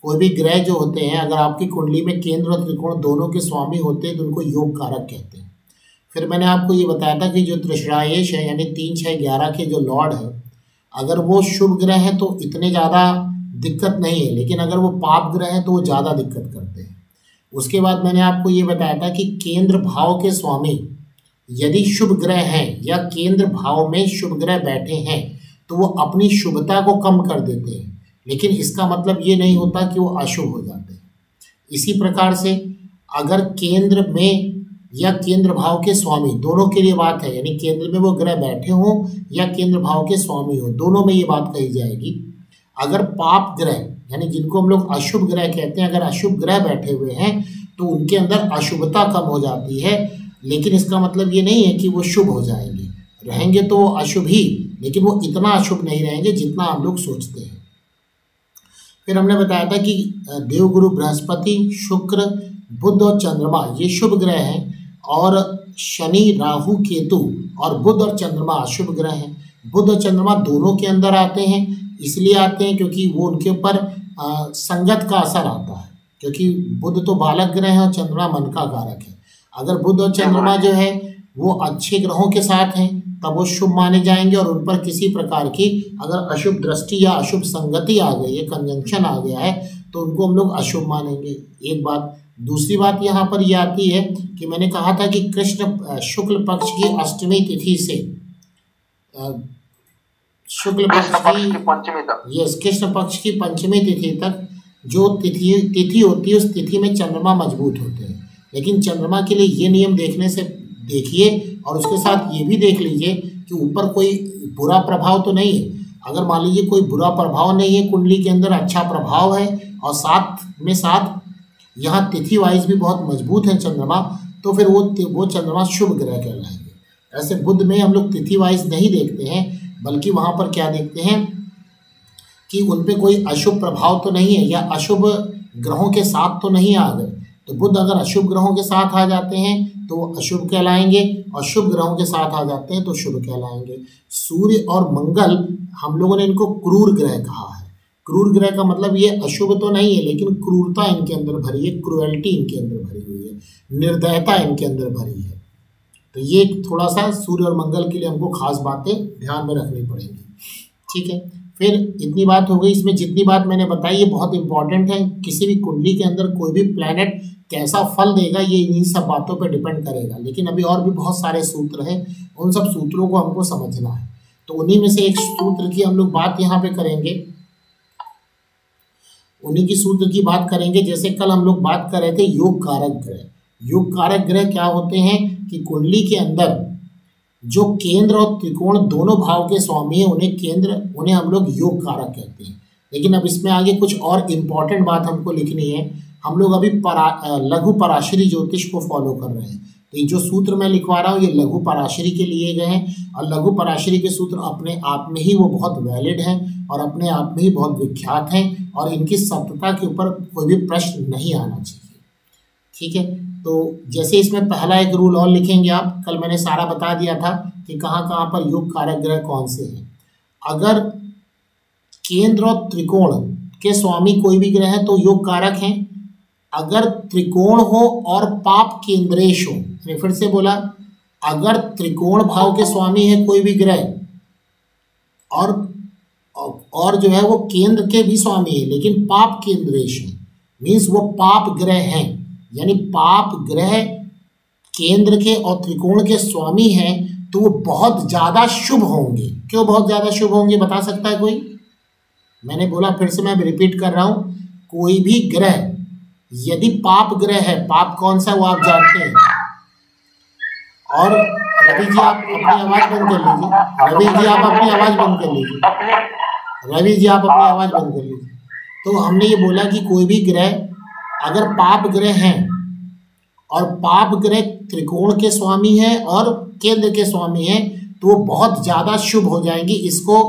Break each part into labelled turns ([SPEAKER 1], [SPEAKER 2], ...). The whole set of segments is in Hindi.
[SPEAKER 1] कोई भी ग्रह जो होते हैं अगर आपकी कुंडली में केंद्र और त्रिकोण दोनों के स्वामी होते हैं तो उनको योग कारक कहते हैं। फिर मैंने आपको ये बताया था कि जो त्रिश्रायेश है यानी 3, 6, 11 के जो लॉर्ड है अगर वो शुभ ग्रह हैं तो इतने ज़्यादा दिक्कत नहीं है, लेकिन अगर वो पाप ग्रह हैं तो वो ज़्यादा दिक्कत करते हैं। उसके बाद मैंने आपको ये बताया था कि केंद्र भाव के स्वामी यदि शुभ ग्रह हैं या केंद्र भाव में शुभ ग्रह बैठे हैं तो वो अपनी शुभता को कम कर देते हैं, लेकिन इसका मतलब ये नहीं होता कि वो अशुभ हो जाते हैं। इसी प्रकार से अगर केंद्र में या केंद्र भाव के स्वामी, दोनों के लिए बात है, यानी केंद्र में वो ग्रह बैठे हों या केंद्र भाव के स्वामी हो, दोनों में ये बात कही जाएगी। अगर पाप ग्रह यानी जिनको हम लोग अशुभ ग्रह कहते हैं, अगर अशुभ ग्रह बैठे हुए हैं तो उनके अंदर अशुभता कम हो जाती है, लेकिन इसका मतलब ये नहीं है कि वो शुभ हो जाएंगे, रहेंगे तो वो अशुभ ही, लेकिन वो इतना अशुभ नहीं रहेंगे जितना हम लोग सोचते हैं। फिर हमने बताया था कि देवगुरु बृहस्पति, शुक्र, बुध और चंद्रमा ये शुभ ग्रह हैं और शनि, राहु, केतु और बुध और चंद्रमा अशुभ ग्रह हैं। बुध और चंद्रमा दोनों के अंदर आते हैं, इसलिए आते हैं क्योंकि वो उनके ऊपर संगत का असर आता है, क्योंकि बुध तो बालक ग्रह है और चंद्रमा मन का कारक है। अगर बुध और चंद्रमा जो है वो अच्छे ग्रहों के साथ हैं तब वो शुभ माने जाएंगे, और उन पर किसी प्रकार की अगर अशुभ दृष्टि या अशुभ संगति आ गई है, कंजंक्शन आ गया है, तो उनको हम लोग अशुभ मानेंगे। एक बात। दूसरी बात यहाँ पर ये आती है कि मैंने कहा था कि कृष्ण शुक्ल पक्ष की अष्टमी तिथि से शुक्ल पक्ष की पंचमी तक, यस, कृष्ण पक्ष की पंचमी तिथि तक जो तिथि होती है उस तिथि में चंद्रमा मजबूत होते हैं। लेकिन चंद्रमा के लिए ये नियम देखने से देखिए और उसके साथ ये भी देख लीजिए कि ऊपर कोई बुरा प्रभाव तो नहीं है। अगर मान लीजिए कोई बुरा प्रभाव नहीं है, कुंडली के अंदर अच्छा प्रभाव है और साथ यहाँ तिथि वाइज भी बहुत मजबूत है चंद्रमा, तो फिर वो चंद्रमा शुभ ग्रह कहलाएंगे। ऐसे बुध में हम लोग तिथि वाइज नहीं देखते हैं, बल्कि वहाँ पर क्या देखते हैं कि उन पे कोई अशुभ प्रभाव तो नहीं है या अशुभ ग्रहों के साथ तो नहीं आ गए। तो बुध अगर अशुभ ग्रहों के साथ आ जाते हैं तो वो अशुभ कहलाएंगे, और शुभ ग्रहों के साथ आ जाते हैं तो शुभ कहलाएंगे। सूर्य और मंगल हम लोगों ने इनको क्रूर ग्रह कहा है। क्रूर ग्रह का मतलब ये अशुभ तो नहीं है, लेकिन क्रूरता इनके अंदर भरी है, क्रुएल्टी इनके अंदर भरी हुई है, निर्दयता इनके अंदर भरी है। तो ये थोड़ा सा सूर्य और मंगल के लिए हमको खास बातें ध्यान में रखनी पड़ेंगी। ठीक है, फिर इतनी बात हो गई। इसमें जितनी बात मैंने बताई ये बहुत इंपॉर्टेंट है। किसी भी कुंडली के अंदर कोई भी प्लैनेट कैसा फल देगा ये इन्हीं सब बातों पर डिपेंड करेगा, लेकिन अभी और भी बहुत सारे सूत्र हैं, उन सब सूत्रों को हमको समझना है। तो उन्हीं में से एक सूत्र की हम लोग बात यहाँ पे करेंगे, उन्हीं की सूत्र की बात करेंगे। जैसे कल हम लोग बात कर रहे थे योग कारक ग्रह। योग कारक ग्रह क्या होते हैं कि कुंडली के अंदर जो केंद्र और त्रिकोण दोनों भाव के स्वामी हैं उन्हें हम लोग योग कारक कहते हैं। लेकिन अब इसमें आगे कुछ और इम्पॉर्टेंट बात हमको लिखनी है। हम लोग अभी लघु पराशरी ज्योतिष को फॉलो कर रहे हैं, तो ये जो सूत्र मैं लिखवा रहा हूँ ये लघु पराशरी के लिए गए हैं, और लघु पराशरी के सूत्र अपने आप में ही वो बहुत वैलिड हैं और अपने आप में ही बहुत विख्यात हैं, और इनकी सत्यता के ऊपर कोई भी प्रश्न नहीं आना चाहिए। ठीक है, तो जैसे इसमें पहला एक रूल और लिखेंगे आप, कल मैंने सारा बता दिया था कि कहाँ कहाँ पर योग कारक ग्रह कौन से हैं। अगर केंद्र और त्रिकोण के स्वामी कोई भी ग्रह है तो योग कारक हैं। अगर त्रिकोण हो और पाप केंद्रेश हो, फिर से बोला, अगर त्रिकोण भाव के स्वामी है कोई भी ग्रह और जो है वो केंद्र के भी स्वामी है लेकिन पाप केंद्रेश है, मीन्स वो पाप ग्रह हैं, यानी पाप ग्रह केंद्र के और त्रिकोण के स्वामी हैं, तो वो बहुत ज़्यादा शुभ होंगे। क्यों बहुत ज़्यादा शुभ होंगे बता सकता है कोई? मैंने बोला, फिर से मैं रिपीट कर रहा हूँ, कोई भी ग्रह यदि पाप ग्रह है, पाप कौन सा वो आप जानते हैं, और रवि जी आप अपनी आवाज़ बंद कर लीजिए, रवि जी आप अपनी आवाज़ बंद कर लीजिए, रवि जी आप अपनी आवाज़ बंद कर लीजिए। तो हमने ये बोला कि कोई भी ग्रह अगर पाप ग्रह हैं और पाप ग्रह त्रिकोण के स्वामी हैं और केंद्र के स्वामी हैं तो वो बहुत ज़्यादा शुभ हो जाएंगे। इसको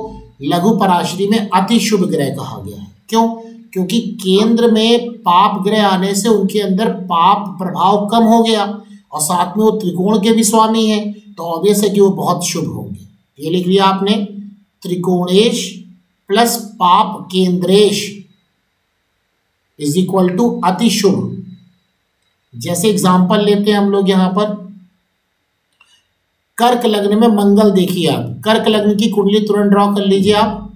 [SPEAKER 1] लघु पराशरी में अति शुभ ग्रह कहा गया है। क्यों? क्योंकि केंद्र में पाप ग्रह आने से उनके अंदर पाप प्रभाव कम हो गया और साथ में वो त्रिकोण के भी स्वामी हैं, तो ऑब्वियस है कि वो बहुत शुभ होंगे। ये लिख लिया आपने, त्रिकोणेश प्लस पाप केंद्रेश इज इक्वल टू अति शुभ। जैसे एग्जाम्पल लेते हैं हम लोग यहाँ पर, कर्क लग्न में मंगल देखिए आप, कर्क लग्न की कुंडली तुरंत ड्रॉ कर लीजिए आप,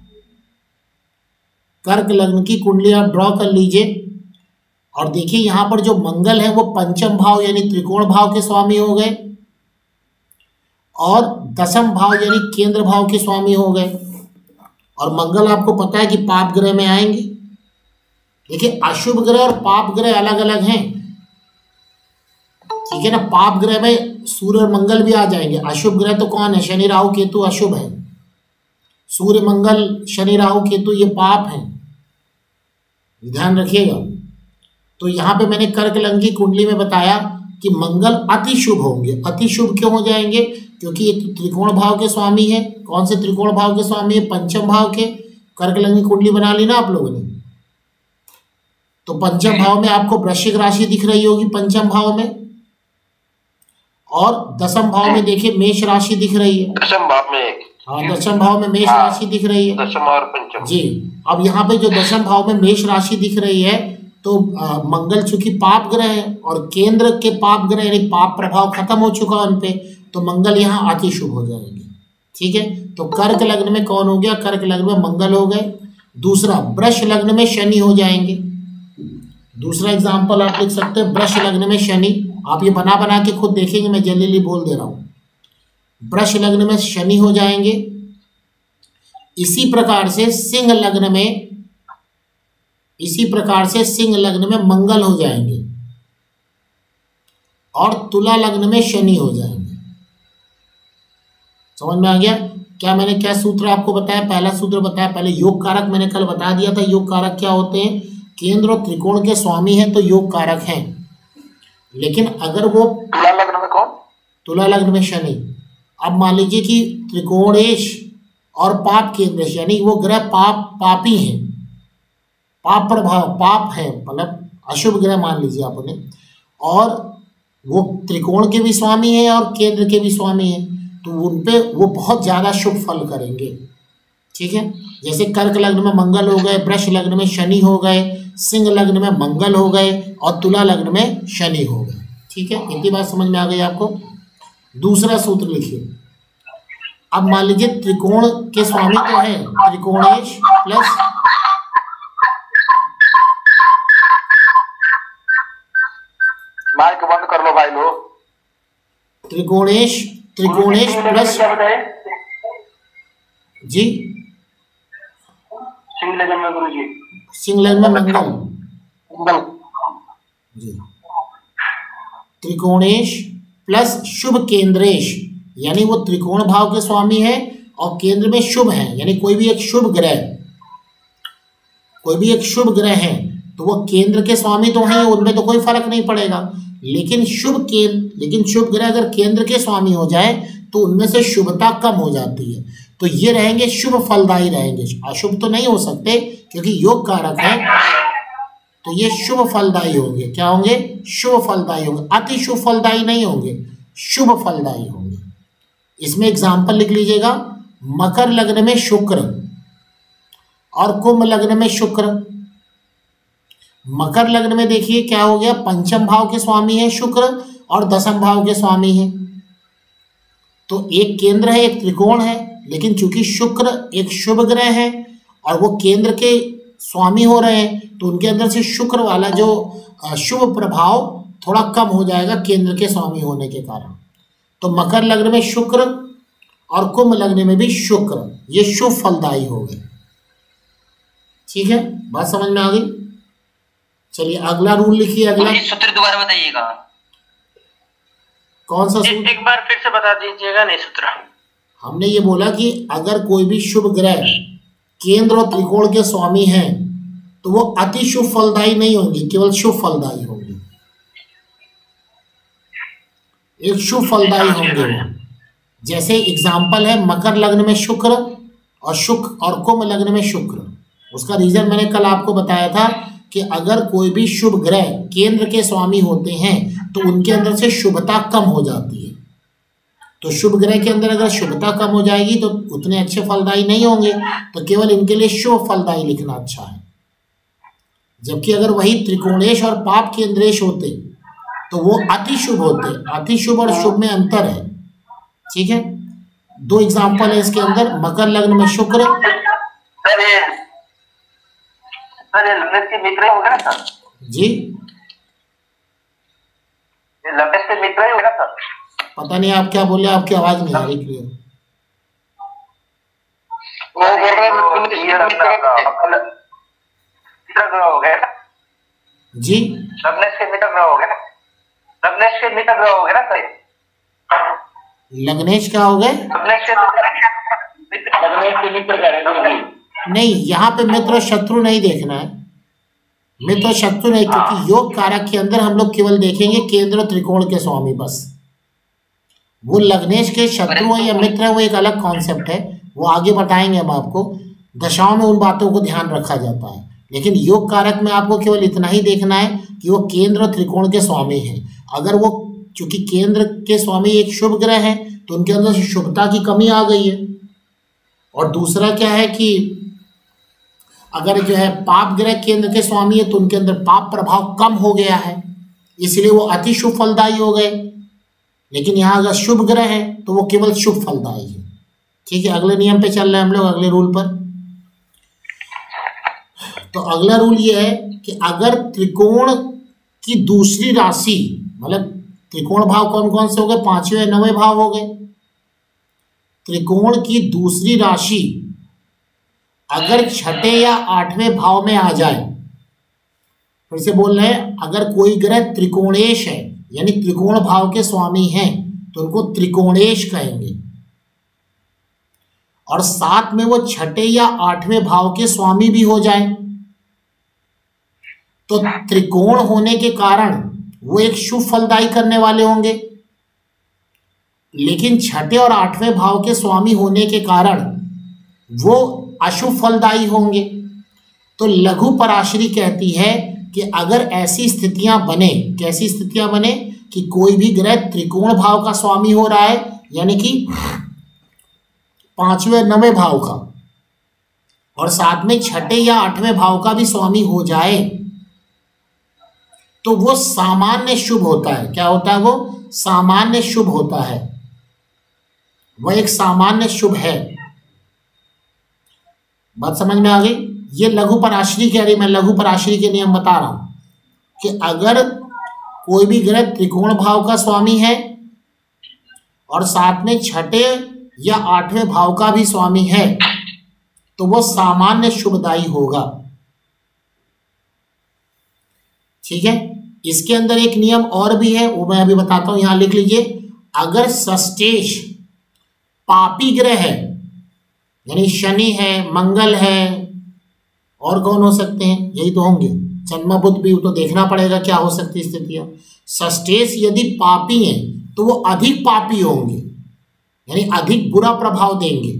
[SPEAKER 1] कर्क लग्न की कुंडली आप ड्रॉ कर लीजिए और देखिए यहाँ पर जो मंगल है वो पंचम भाव यानी त्रिकोण भाव के स्वामी हो गए और दशम भाव यानी केंद्र भाव के स्वामी हो गए। और मंगल आपको पता है कि पाप ग्रह में आएंगे। देखिए अशुभ ग्रह और पाप ग्रह अलग अलग हैं, ठीक है ना। पाप ग्रह में सूर्य और मंगल भी आ जाएंगे। अशुभ ग्रह तो कौन है? शनि राहु केतु अशुभ है। सूर्य मंगल शनि राहु केतु ये पाप हैं, ध्यान रखिएगा। तो यहाँ पे मैंने कर्क लग्न की कुंडली में बताया कि मंगल अति शुभ होंगे। अति शुभ क्यों हो जाएंगे? क्योंकि ये त्रिकोण भाव के स्वामी है। कौन से त्रिकोण भाव के स्वामी है? पंचम भाव के। कर्क लग्न की कुंडली बना ली ना आप लोगों ने। तो पंचम भाव में आपको वृश्चिक राशि दिख रही होगी पंचम भाव में, और दशम भाव में देखिए मेष राशि दिख रही है।
[SPEAKER 2] दशम भाव में,
[SPEAKER 1] हाँ दशम भाव में मेष राशि दिख रही है।
[SPEAKER 2] दशम और पंचम
[SPEAKER 1] जी। अब यहाँ पे जो दशम भाव में मेष राशि दिख रही है, तो मंगल चूंकि पाप ग्रह है और केंद्र के पाप ग्रह यानी पाप प्रभाव खत्म हो चुका है उनपे, तो मंगल यहाँ अति शुभ हो जाएंगे, ठीक है। तो कर्क लग्न में कौन हो गया? कर्क लग्न में मंगल हो गए। दूसरा वृष लग्न में शनि हो जाएंगे। दूसरा एग्जाम्पल आप लिख सकते हैं, वृष लग्न में शनि। आप ये बना बना के खुद देखेंगे, मैं जल्दी बोल दे रहा हूँ। वृष लग्न में शनि हो जाएंगे। इसी प्रकार से सिंह लग्न में, इसी प्रकार से सिंह लग्न में मंगल हो जाएंगे और तुला लग्न में शनि हो जाएंगे। समझ में आ गया? क्या मैंने क्या सूत्र आपको बताया? पहला सूत्र बताया, पहले योग कारक मैंने कल बता दिया था। योग कारक क्या होते हैं? केंद्र और त्रिकोण के स्वामी हैं तो योग कारक हैं। लेकिन अगर वो
[SPEAKER 2] तुला लग्न में कौन?
[SPEAKER 1] तुला लग्न में शनि। अब मान लीजिए कि त्रिकोणेश और पाप केंद्रेश यानी वो ग्रह पापी हैं, पाप प्रभाव, पाप है मतलब अशुभ ग्रह मान लीजिए आप उन्हें, और वो त्रिकोण के भी स्वामी हैं और केंद्र के भी स्वामी हैं, तो उन पे वो बहुत ज़्यादा शुभ फल करेंगे, ठीक है। जैसे कर्क लग्न में मंगल हो गए, वृष लग्न में शनि हो गए, सिंह लग्न में मंगल हो गए और तुला लग्न में शनि हो गए, ठीक है। इतनी बात समझ में आ गई आपको? दूसरा सूत्र लिखिए। अब मान लीजिए त्रिकोण के स्वामी तो है, त्रिकोणेश प्लस
[SPEAKER 2] माइक बंद कर लो भाई लोग।
[SPEAKER 1] त्रिकोणेश प्लस जी
[SPEAKER 2] सिंह लग्न में गुरु जी,
[SPEAKER 1] सिंह लग्न में मंगल जी। त्रिकोणेश प्लस शुभ केंद्रेश यानी वो त्रिकोण भाव के स्वामी है और केंद्र में शुभ है, यानी कोई भी एक शुभ ग्रह, कोई भी एक शुभ ग्रह है तो वो केंद्र के स्वामी तो हैं, उनमें तो कोई फर्क नहीं पड़ेगा। लेकिन शुभ ग्रह अगर केंद्र के स्वामी हो जाए तो उनमें से शुभता कम हो जाती है, तो ये रहेंगे शुभ फलदायी रहेंगे। अशुभ तो नहीं हो सकते क्योंकि योग कारक है, तो ये शुभ फलदायी होंगे। क्या होंगे? शुभ फलदायी होंगे। अति शुभ फलदायी नहीं होंगे, शुभ फलदायी होंगे। इसमें एग्जाम्पल लिख लीजिएगा, मकर लग्न में शुक्र और कुंभ लग्न में शुक्र। मकर लग्न में देखिए क्या हो गया, पंचम भाव के स्वामी है शुक्र और दशम भाव के स्वामी है। तो एक केंद्र है एक त्रिकोण है, लेकिन चूंकि शुक्र एक शुभ ग्रह है और वो केंद्र के स्वामी हो रहे हैं तो उनके अंदर से शुक्र वाला जो शुभ प्रभाव थोड़ा कम हो जाएगा केंद्र के स्वामी होने के कारण। तो मकर लग्न में शुक्र और कुंभ लग्न में भी शुक्र, ये शुभ फलदायी हो गए, ठीक है। बात समझ में आ गई? चलिए अगला रूल लिखिए। अगला
[SPEAKER 2] सूत्र दोबारा बताइएगा।
[SPEAKER 1] कौन सा सूत्र?
[SPEAKER 2] एक बार फिर से बता दीजिएगा। नहीं सूत्र
[SPEAKER 1] हमने ये बोला कि अगर कोई भी शुभ ग्रह केंद्र और त्रिकोण के स्वामी हैं तो वो अति शुभ फलदायी नहीं होंगे, केवल शुभ फलदायी होंगे, एक शुभ फलदायी होंगे वो। जैसे एग्जाम्पल है मकर लग्न में शुक्र और कुंभ लग्न में शुक्र। उसका रीजन मैंने कल आपको बताया था कि अगर कोई भी शुभ ग्रह केंद्र के स्वामी होते हैं तो उनके अंदर से शुभता कम हो जाती है। तो शुभ ग्रह के अंदर अगर शुभता कम हो जाएगी तो उतने अच्छे फलदायी नहीं होंगे, तो केवल इनके लिए शुभ फलदायी लिखना अच्छा है। जबकि अगर वही त्रिकोणेश और पाप केंद्रेश होते तो वो अति शुभ होते। अति शुभ और शुभ में अंतर है। ठीक है, दो एग्जाम्पल है इसके अंदर। मकर लग्न में शुक्र।
[SPEAKER 2] सर ये लग्नेश के मित्र हो गया सर
[SPEAKER 1] जी,
[SPEAKER 2] ये लग्नेश के मित्र हो गया सर।
[SPEAKER 1] पता नहीं आप क्या बोले, आपकी आवाज नहीं आ रही क्लियर।
[SPEAKER 2] वो बोल रहे मित्र हो गया
[SPEAKER 1] जी,
[SPEAKER 2] लग्नेश के मित्र हो गया। लग्नेश के मित्र हो गया ना सर।
[SPEAKER 1] लग्नेश क्या हो गए?
[SPEAKER 2] लग्नेश के मित्र कह रहे हैं।
[SPEAKER 1] नहीं, यहाँ पे मित्र और शत्रु नहीं देखना है। मित्र और शत्रु नहीं, क्योंकि योग कारक के अंदर हम लोग केवल देखेंगे केंद्र और त्रिकोण के स्वामी बस। वो लग्नेश के शत्रु है या मित्र है वो एक अलग कॉन्सेप्ट है, वो आगे बताएंगे हम आपको। दशाओं में उन बातों को ध्यान रखा जाता है, लेकिन योग कारक में आपको केवल इतना ही देखना है कि वो केंद्र और त्रिकोण के स्वामी है। अगर वो, चूंकि केंद्र के स्वामी एक शुभ ग्रह है तो उनके अंदर शुभता की कमी आ गई है। और दूसरा क्या है कि अगर जो है पाप ग्रह केंद्र के स्वामी है तो उनके अंदर पाप प्रभाव कम हो गया है, इसलिए वो अति शुभ फलदायी हो गए। लेकिन यहाँ अगर शुभ ग्रह है तो वो केवल शुभ फलदायी है। ठीक है, अगले नियम पे चल रहे हैं हम लोग, अगले रूल पर। तो अगला रूल ये है कि अगर त्रिकोण की दूसरी राशि, मतलब त्रिकोण भाव कौन कौन से हो गए? 5वें या 9वें भाव हो गए। त्रिकोण की दूसरी राशि अगर 6ठे या 8वें भाव में आ जाए, फिर से बोल रहे हैं, अगर कोई ग्रह त्रिकोणेश है यानी त्रिकोण भाव के स्वामी हैं तो उनको त्रिकोणेश कहेंगे, और साथ में वो 6ठे या 8वें भाव के स्वामी भी हो जाए तो त्रिकोण होने के कारण वो एक शुभ फलदायी करने वाले होंगे। लेकिन 6ठे और 8वें भाव के स्वामी होने के कारण वो अशुभ फलदायी होंगे। तो लघु पराशरी कहती है कि अगर ऐसी स्थितियां बने, कैसी स्थितियां बने कि कोई भी ग्रह त्रिकोण भाव का स्वामी हो रहा है यानी कि 5वें 9वें भाव का, और साथ में 6ठे या 8वें भाव का भी स्वामी हो जाए तो वो सामान्य शुभ होता है। क्या होता है? वो सामान्य शुभ होता है, वह एक सामान्य शुभ है। बात समझ में आ गई? ये लघु पराशरी कह रही, मैं लघु पराशरी के नियम बता रहा हूं कि अगर कोई भी ग्रह त्रिकोण भाव का स्वामी है और साथ में 6ठे या 8वें भाव का भी स्वामी है तो वो सामान्य शुभदायी होगा। ठीक है, इसके अंदर एक नियम और भी है, वो मैं अभी बताता हूं, यहां लिख लीजिए। अगर षष्ठेश पापी ग्रह है यानी शनि है, मंगल है, और कौन हो सकते हैं? यही तो होंगे, जन्म बुध भी, तो देखना पड़ेगा क्या हो सकती स्थितियां। षष्ठेश यदि पापी हैं तो वो अधिक पापी होंगे यानी अधिक बुरा प्रभाव देंगे।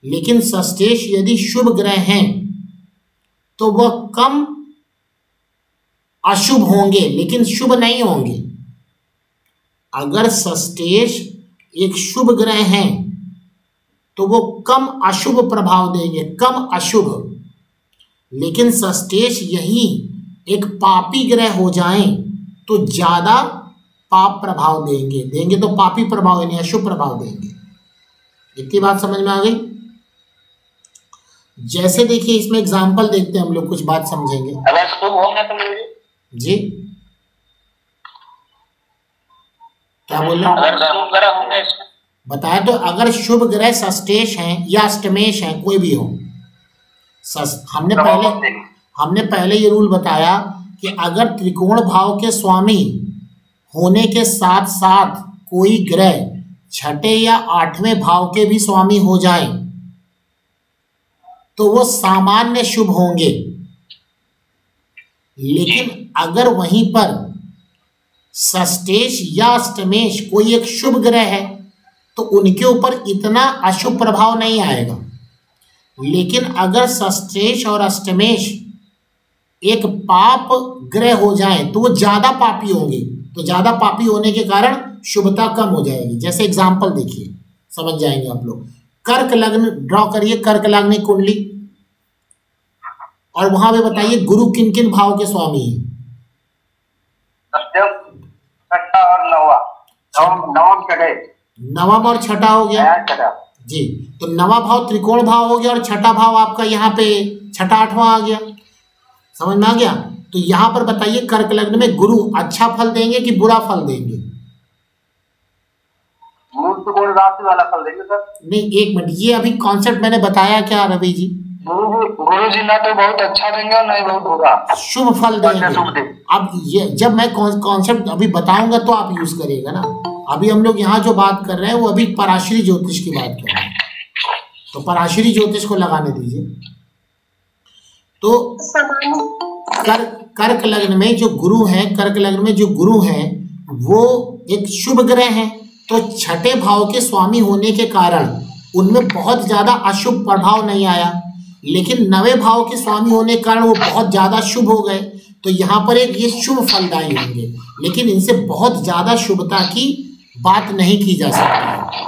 [SPEAKER 1] लेकिन षष्ठेश यदि शुभ ग्रह हैं तो वह कम अशुभ होंगे लेकिन शुभ नहीं होंगे। अगर षष्ठेश एक शुभ ग्रह हैं तो वो कम अशुभ प्रभाव देंगे, कम अशुभ। लेकिन षष्ठेश यही एक पापी ग्रह हो जाएं तो ज्यादा पाप प्रभाव देंगे तो पापी प्रभाव यानी अशुभ प्रभाव देंगे। इतनी बात समझ में आ गई? जैसे देखिए इसमें एग्जांपल देखते हैं हम लोग, कुछ बात समझेंगे।
[SPEAKER 2] अगर शुभ होंगे तो
[SPEAKER 1] जी क्या बोल रहे
[SPEAKER 2] अगर शुभ ग्रह होंगे
[SPEAKER 1] बताया तो, अगर शुभ ग्रह षष्ठेश हैं या अष्टमेश हैं, कोई भी हो, हमने पहले ये रूल बताया कि अगर त्रिकोण भाव के स्वामी होने के साथ साथ कोई ग्रह 6ठे या 8वें भाव के भी स्वामी हो जाए तो वो सामान्य शुभ होंगे। लेकिन अगर वहीं पर षष्ठेश या अष्टमेश कोई एक शुभ ग्रह है तो उनके ऊपर इतना अशुभ प्रभाव नहीं आएगा। लेकिन अगर षष्ठेश और अष्टमेश एक पाप ग्रह हो जाए तो वो ज्यादा पापी होंगे, तो ज्यादा पापी होने के कारण शुभता कम हो जाएगी। जैसे एग्जांपल देखिए, समझ जाएंगे आप लोग। कर्क लग्न ड्रॉ करिए, कर्क लग्न कुंडली। और वहां पे बताइए गुरु किन किन भाव के स्वामी है?
[SPEAKER 2] अष्टम, छठा और नवा। नवम छठे।
[SPEAKER 1] नवम और छठा हो गया
[SPEAKER 2] छठा
[SPEAKER 1] जी। तो नवा भाव त्रिकोण भाव हो गया और छठा भाव आपका यहाँ पे छठा आठवां आ गया। समझ में आ गया? तो यहाँ पर बताइए कर्क लग्न में गुरु अच्छा फल देंगे कि बुरा फल देंगे?
[SPEAKER 2] मूल त्रिकोण राशि वाला फल देंगे सर।
[SPEAKER 1] नहीं, एक मिनट, ये अभी कॉन्सेप्ट मैंने बताया क्या रवि जी?
[SPEAKER 2] गुरु जी ना तो बहुत अच्छा देंगे और नहीं बहुत बुरा,
[SPEAKER 1] शुभ फल देंगे। अब ये जब मैं कॉन्सेप्ट अभी बताऊंगा तो आप यूज करिएगा ना। अभी हम लोग यहाँ जो बात कर रहे हैं वो अभी पराशरी ज्योतिष की बात कर रहे हैं, तो पराशरी ज्योतिष को लगाने दीजिए। तो कर्क लग्न में जो गुरु हैं, कर्क लग्न में जो गुरु हैं वो एक शुभ ग्रह हैं, तो छठे भाव के स्वामी होने के कारण उनमें बहुत ज्यादा अशुभ प्रभाव नहीं आया, लेकिन नवे भाव के स्वामी होने के कारण वो बहुत ज्यादा शुभ हो गए। तो यहाँ पर एक ये शुभ फलदायी होंगे, लेकिन इनसे बहुत ज्यादा शुभता की बात नहीं की जा सकती,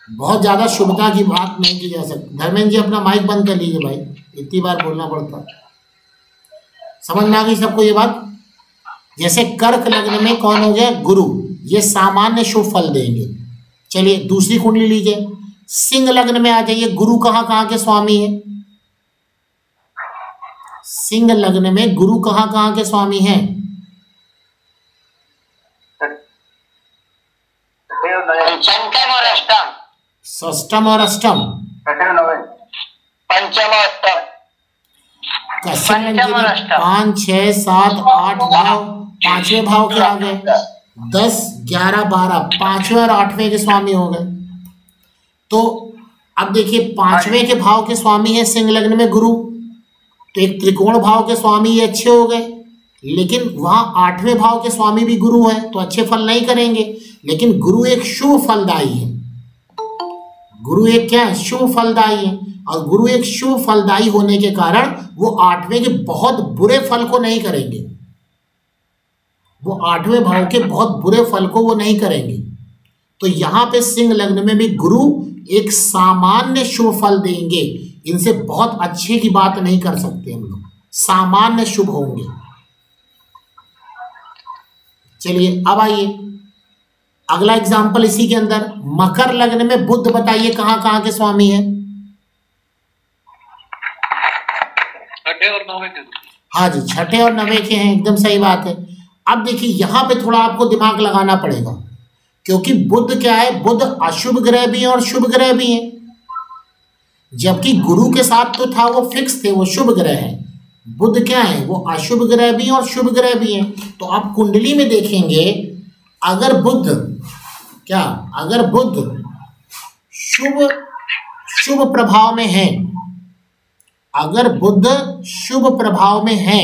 [SPEAKER 1] बहुत ज्यादा शुभता की बात नहीं की जा सकती। धर्मेंद्र जी अपना माइक बंद कर लीजिए भाई, इतनी बार बोलना पड़ता। समझ में आ गई सबको ये बात? जैसे कर्क लग्न में कौन हो गया? गुरु, ये सामान्य शुभ फल देंगे। चलिए दूसरी कुंडली लीजिए, सिंह लग्न में आ जाइए। गुरु कहाँ कहाँ के स्वामी है? सिंह लग्न में गुरु कहाँ कहाँ के स्वामी हैं?
[SPEAKER 2] पंचम और अष्टम।
[SPEAKER 1] षष्टम और अष्टम,
[SPEAKER 2] पंचम और अष्टम।
[SPEAKER 1] 5, 6, 7, 8, 9 पांचवें भाव के आ गए। 10, 11, 12 पांचवें और आठवें के स्वामी हो गए। तो अब देखिए पांचवें के भाव के स्वामी है सिंह लग्न में गुरु, तो एक त्रिकोण भाव के स्वामी ये अच्छे हो गए, लेकिन वहां आठवें भाव के स्वामी भी गुरु है तो अच्छे फल नहीं करेंगे। लेकिन गुरु एक शुभ फलदायी है, गुरु एक क्या है? शुभ फलदायी है, और गुरु एक शुभ फलदायी होने के कारण वो आठवें के बहुत बुरे फल को नहीं करेंगे, वो आठवें भाव के बहुत बुरे फल को वो नहीं करेंगे। तो यहाँ पे सिंह लग्न में भी गुरु एक सामान्य शुभ फल देंगे, इनसे बहुत अच्छे की बात नहीं कर सकते हम लोग, सामान्य शुभ होंगे। चलिए अब आइए अगला एग्जाम्पल इसी के अंदर, मकर लग्न में बुध बताइए कहाँ कहाँ के स्वामी है?
[SPEAKER 2] छठे और नवे के।
[SPEAKER 1] हाँ जी, छठे और नवे के हैं, एकदम सही बात है। अब देखिए यहाँ पे थोड़ा आपको दिमाग लगाना पड़ेगा, क्योंकि बुध क्या है? बुध अशुभ ग्रह भी है और शुभ ग्रह भी है, जबकि गुरु के साथ तो था वो फिक्स थे, वो शुभ ग्रह है। बुध क्या है? वो अशुभ ग्रह भी है और शुभ ग्रह भी है। तो आप कुंडली में देखेंगे, अगर बुध क्या, अगर बुध शुभ प्रभाव में है, अगर बुध शुभ प्रभाव में है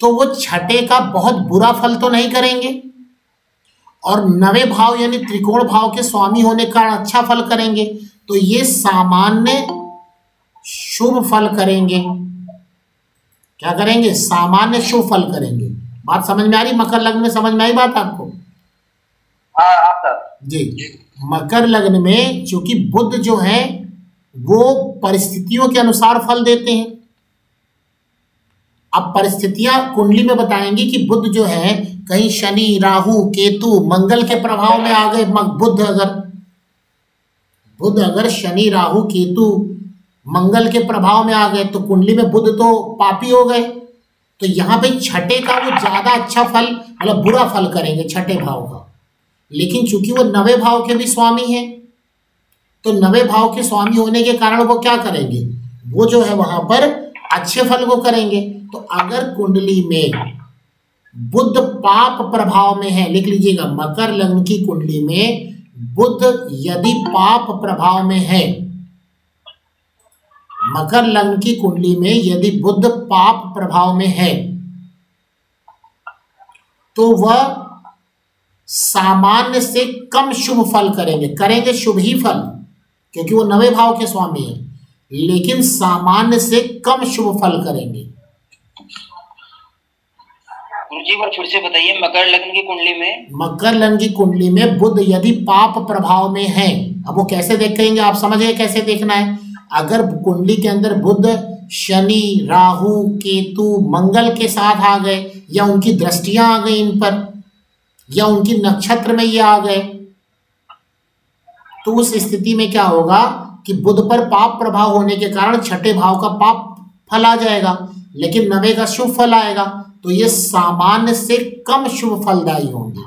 [SPEAKER 1] तो वो छठे का बहुत बुरा फल तो नहीं करेंगे, और नवे भाव यानी त्रिकोण भाव के स्वामी होने का अच्छा फल करेंगे। तो ये सामान्य शुभ फल करेंगे। क्या करेंगे? सामान्य शुभ फल करेंगे। बात समझ में आ रही? मकर लग्न में समझ में आई बात आपको?
[SPEAKER 2] हाँ
[SPEAKER 1] जी। मकर लग्न में चूंकि बुध जो है वो परिस्थितियों के अनुसार फल देते हैं। अब परिस्थितियां कुंडली में बताएंगी कि बुध जो है कहीं शनि, राहु, केतु, मंगल के प्रभाव में आ गए। बुध अगर शनि, राहु, केतु, मंगल के प्रभाव में आ गए तो कुंडली में बुध तो पापी हो गए। तो यहाँ पे छठे का वो ज्यादा अच्छा फल, मतलब बुरा फल करेंगे छठे भाव का। लेकिन चूंकि वो नवे भाव के भी स्वामी हैं, तो नवे भाव के स्वामी होने के कारण वो क्या करेंगे? वो जो है वहां पर अच्छे फल को करेंगे। तो अगर कुंडली में बुध पाप प्रभाव में है, लिख लीजिएगा, मकर लग्न की कुंडली में बुध यदि पाप प्रभाव में है, मकर लग्न की कुंडली में यदि बुध पाप प्रभाव में है, तो वह सामान्य से कम शुभ फल करेंगे शुभ ही फल, क्योंकि वो नवे भाव के स्वामी है, लेकिन सामान्य से कम शुभ फल करेंगे।
[SPEAKER 2] गुरुजी एक बार फिर से बताइए, मकर लग्न की कुंडली में,
[SPEAKER 1] मकर लग्न की कुंडली में बुध यदि पाप प्रभाव में है, अब वो कैसे देखेंगे? आप समझिए कैसे देखना है। अगर कुंडली के अंदर बुध शनि, राहु, केतु, मंगल के साथ आ गए, या उनकी दृष्टियां आ गई इन पर, या उनकी नक्षत्र में ये आ गए, तो उस स्थिति में क्या होगा कि बुध पर पाप प्रभाव होने के कारण छठे भाव का पाप फल आ जाएगा, लेकिन नवे का शुभ फल आएगा। तो ये सामान्य से कम शुभ फलदायी होंगे,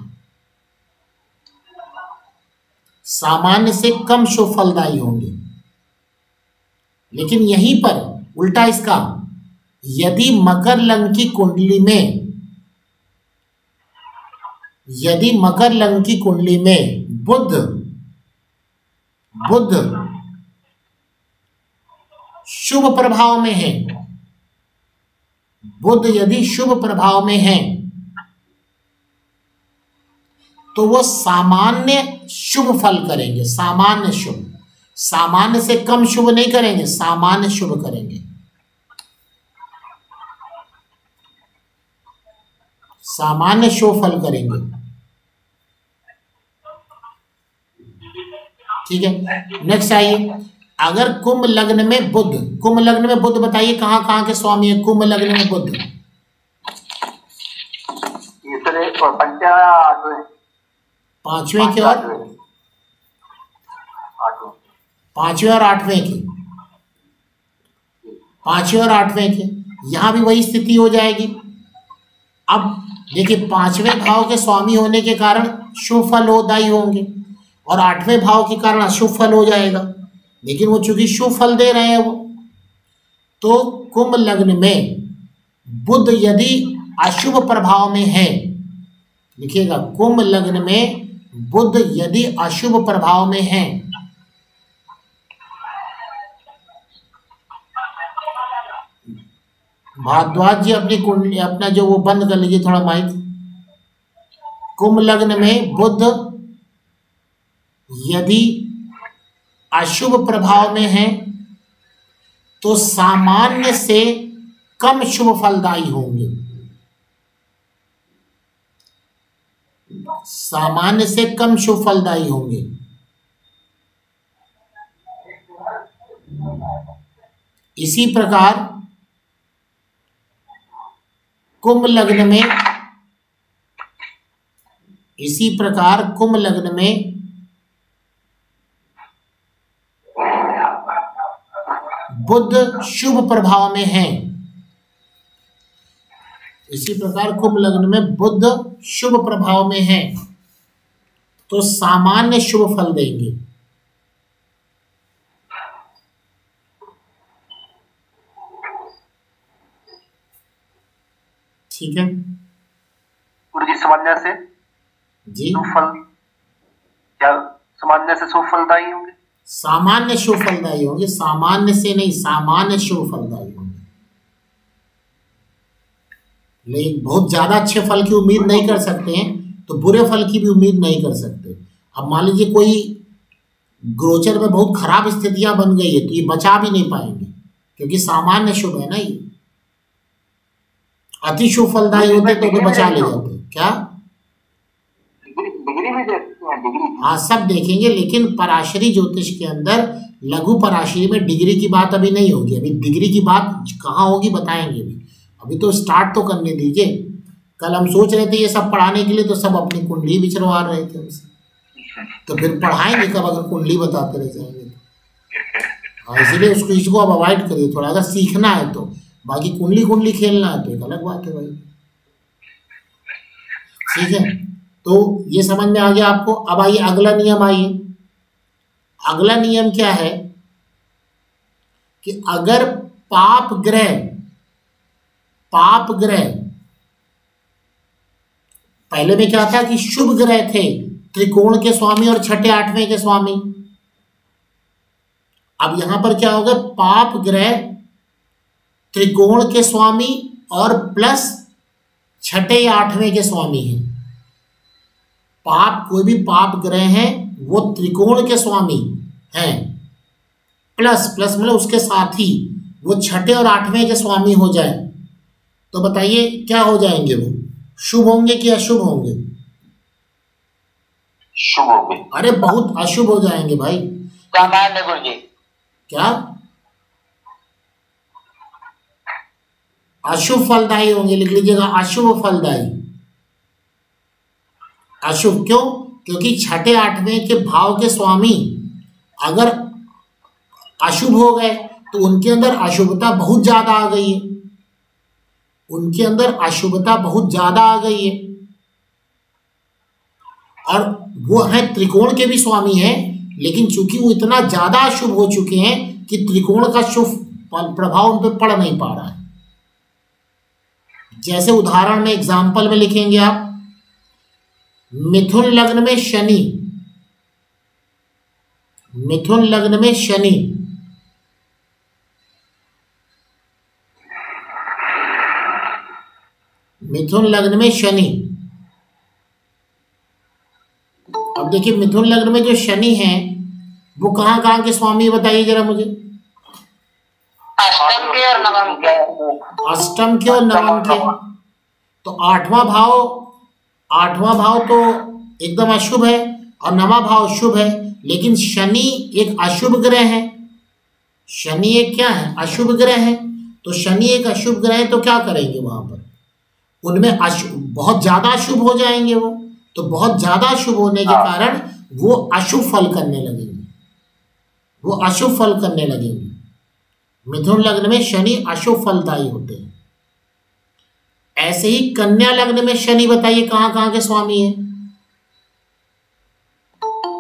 [SPEAKER 1] सामान्य से कम शुभ फलदायी होंगे। लेकिन यहीं पर उल्टा इसका, यदि मकर लग्न की कुंडली में, यदि मकर लग्न की कुंडली में बुध शुभ प्रभाव में है, बुध यदि शुभ प्रभाव में है, तो वो सामान्य शुभ फल करेंगे, सामान्य शुभ, सामान्य से कम शुभ नहीं करेंगे, सामान्य शुभ करेंगे, सामान्य शुभ फल करेंगे। ठीक है, नेक्स्ट आइए। अगर कुंभ लग्न में बुध, कुंभ लग्न में बुध बताइए कहां कहां के स्वामी है कुंभ लग्न में बुध? पांचवें के और पांचवें और आठवें के, पांचवें और आठवें के, यहां भी वही स्थिति हो जाएगी। अब देखिए, पांचवें भाव के स्वामी होने के कारण शुभ फल होदायी होंगे और आठवें भाव के कारण अशुभ फल हो जाएगा, लेकिन वो चूंकि शुभ फल दे रहे हैं वो, तो कुंभ लग्न में बुध यदि अशुभ प्रभाव में है, देखिएगा, कुंभ लग्न में बुध यदि अशुभ प्रभाव में है, भारद्वाज जी अपनी कुंडली, अपना जो वो बंद कर लीजिए थोड़ा माइक। कुंभ लग्न में बुध यदि अशुभ प्रभाव में है तो सामान्य से कम शुभ फलदायी होंगे, सामान्य से कम शुभ फलदायी होंगे। इसी प्रकार कुंभ लग्न में, इसी प्रकार कुंभ लग्न में बुध शुभ प्रभाव में है, इसी प्रकार कुंभ लग्न में बुध शुभ प्रभाव में है तो सामान्य शुभ फल देंगे। ठीक है
[SPEAKER 2] गुरु जी, समझने से
[SPEAKER 1] जी
[SPEAKER 2] शुभ फल क्या, समझने से शुभ फलदायी होंगे,
[SPEAKER 1] सामान्य शुभ फलदायी होंगे, सामान्य से नहीं, सामान्य शुभ फलदायी होंगे। लेकिन बहुत ज्यादा अच्छे फल की उम्मीद नहीं कर सकते हैं, तो बुरे फल की भी उम्मीद नहीं कर सकते। अब मान लीजिए कोई गोचर में बहुत खराब स्थितियां बन गई है तो ये बचा भी नहीं पाएंगे, क्योंकि सामान्य शुभ है ना ये। अति शुभ फलदायी होते तो बचा ले जाते। क्या
[SPEAKER 2] डिग्री भी देखते हैं? डिग्री,
[SPEAKER 1] हाँ सब देखेंगे, लेकिन पराशरी ज्योतिष के अंदर लघु पराशरी में डिग्री की बात अभी नहीं होगी। अभी डिग्री की बात कहाँ होगी बताएंगे, अभी तो स्टार्ट तो करने दीजिए। कल हम सोच रहे थे ये सब पढ़ाने के लिए, तो सब अपनी कुंडली बिछरवा रहे थे हमसे, तो फिर पढ़ाएंगे कब अगर कुंडली बताते रह जाएंगे तो। इसलिए उसको, इसको अब अवॉइड करिए थोड़ा, अगर सीखना है तो। बाकी कुंडली खेलना है तो एक अलग बात है भाई। ठीक है, तो ये समझ में आ गया आपको। अब आइए अगला नियम, आइए अगला नियम क्या है कि अगर पाप ग्रह पहले में क्या था कि शुभ ग्रह थे, त्रिकोण के स्वामी और छठे आठवें के स्वामी। अब यहां पर क्या होगा, पाप ग्रह त्रिकोण के स्वामी और प्लस छठे या आठवें के स्वामी हैं। पाप, कोई भी पाप ग्रह है वो त्रिकोण के स्वामी हैं, प्लस मतलब उसके साथ ही वो छठे और आठवें के स्वामी हो जाए, तो बताइए क्या हो जाएंगे, वो शुभ होंगे कि अशुभ होंगे?
[SPEAKER 2] शुभ होंगे।
[SPEAKER 1] अरे बहुत अशुभ हो जाएंगे भाई।
[SPEAKER 2] क्या मान है गुरु जी?
[SPEAKER 1] क्या अशुभ फलदायी होंगे, लिख लीजिएगा अशुभ फलदायी। अशुभ क्यों? क्योंकि छठे आठवें के भाव के स्वामी अगर अशुभ हो गए तो उनके अंदर अशुभता बहुत ज्यादा आ गई है, उनके अंदर अशुभता बहुत ज्यादा आ गई है। और वो है त्रिकोण के भी स्वामी हैं, लेकिन चूंकि वो इतना ज्यादा अशुभ हो चुके हैं कि त्रिकोण का शुभ प्रभाव उन पर पड़ नहीं पा रहा है। जैसे उदाहरण में एग्जाम्पल में लिखेंगे आप, मिथुन लग्न में शनि, मिथुन लग्न में शनि, मिथुन लग्न में शनि। अब देखिए मिथुन लग्न में जो शनि है वो कहां कहां के स्वामी बताइए जरा मुझे।
[SPEAKER 3] अष्टम के और नवम के।
[SPEAKER 1] अष्टम के और नवम के। तो आठवां भाव तो एकदम अशुभ है और नवा भाव शुभ है, लेकिन शनि एक अशुभ ग्रह है। शनि एक क्या है? अशुभ ग्रह है। तो शनि एक अशुभ ग्रह है तो क्या करेंगे वहां पर? उनमें बहुत ज्यादा अशुभ हो जाएंगे वो। तो बहुत ज्यादा अशुभ होने के कारण वो अशुभ फल करने लगेंगे, वो अशुभ फल करने लगेंगे। मिथुन लग्न में शनि अशुभ फलदायी होते हैं। ऐसे ही कन्या लग्न में शनि बताइए कहां कहां के स्वामी है?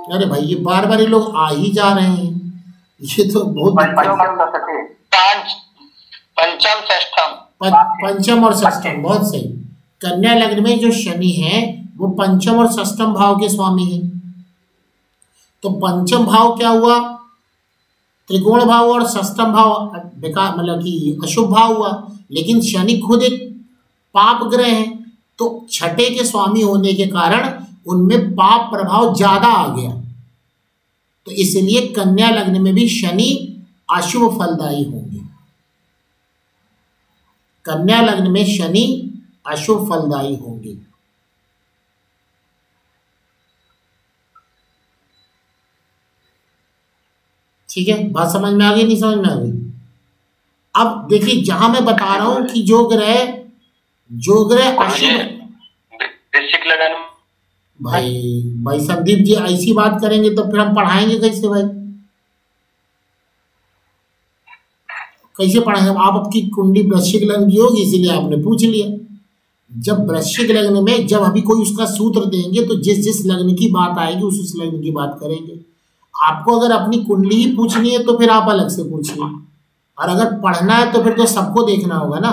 [SPEAKER 1] अरे भाई ये बार बार ये लोग आ ही जा रहे हैं, ये तो बहुत
[SPEAKER 3] पंचम षष्ठम,
[SPEAKER 1] पंचम और षष्ठम। बहुत सही। कन्या लग्न में जो शनि है वो पंचम और षष्ठम भाव के स्वामी हैं। तो पंचम भाव क्या हुआ? त्रिकोण भाव, और षष्ठम भाव बेकार मतलब कि अशुभ भाव हुआ। लेकिन शनि खुद एक पाप ग्रह है, तो छठे के स्वामी होने के कारण उनमें पाप प्रभाव ज्यादा आ गया। तो इसलिए कन्या लग्न में भी शनि अशुभ फलदायी होंगे। कन्या लग्न में शनि अशुभ फलदायी होंगे। ठीक है, बात समझ में आ गई? नहीं समझ में आ गई? अब देखिए जहां मैं बता रहा हूं कि जो ग्रह अशुभ,
[SPEAKER 3] वृश्चिक लगन।
[SPEAKER 1] भाई संदीप जी ऐसी बात करेंगे तो फिर हम पढ़ाएंगे कैसे भाई? कैसे पढ़ाएंगे? आप आपकी कुंडली वृश्चिक लग्न की होगी इसीलिए आपने पूछ लिया। जब वृश्चिक लग्न में जब अभी कोई उसका सूत्र देंगे तो जिस जिस लग्न की बात आएगी उस लग्न की बात करेंगे। आपको अगर अपनी कुंडली ही पूछनी है तो फिर आप अलग से पूछिए, और अगर पढ़ना है तो फिर तो सबको देखना होगा ना,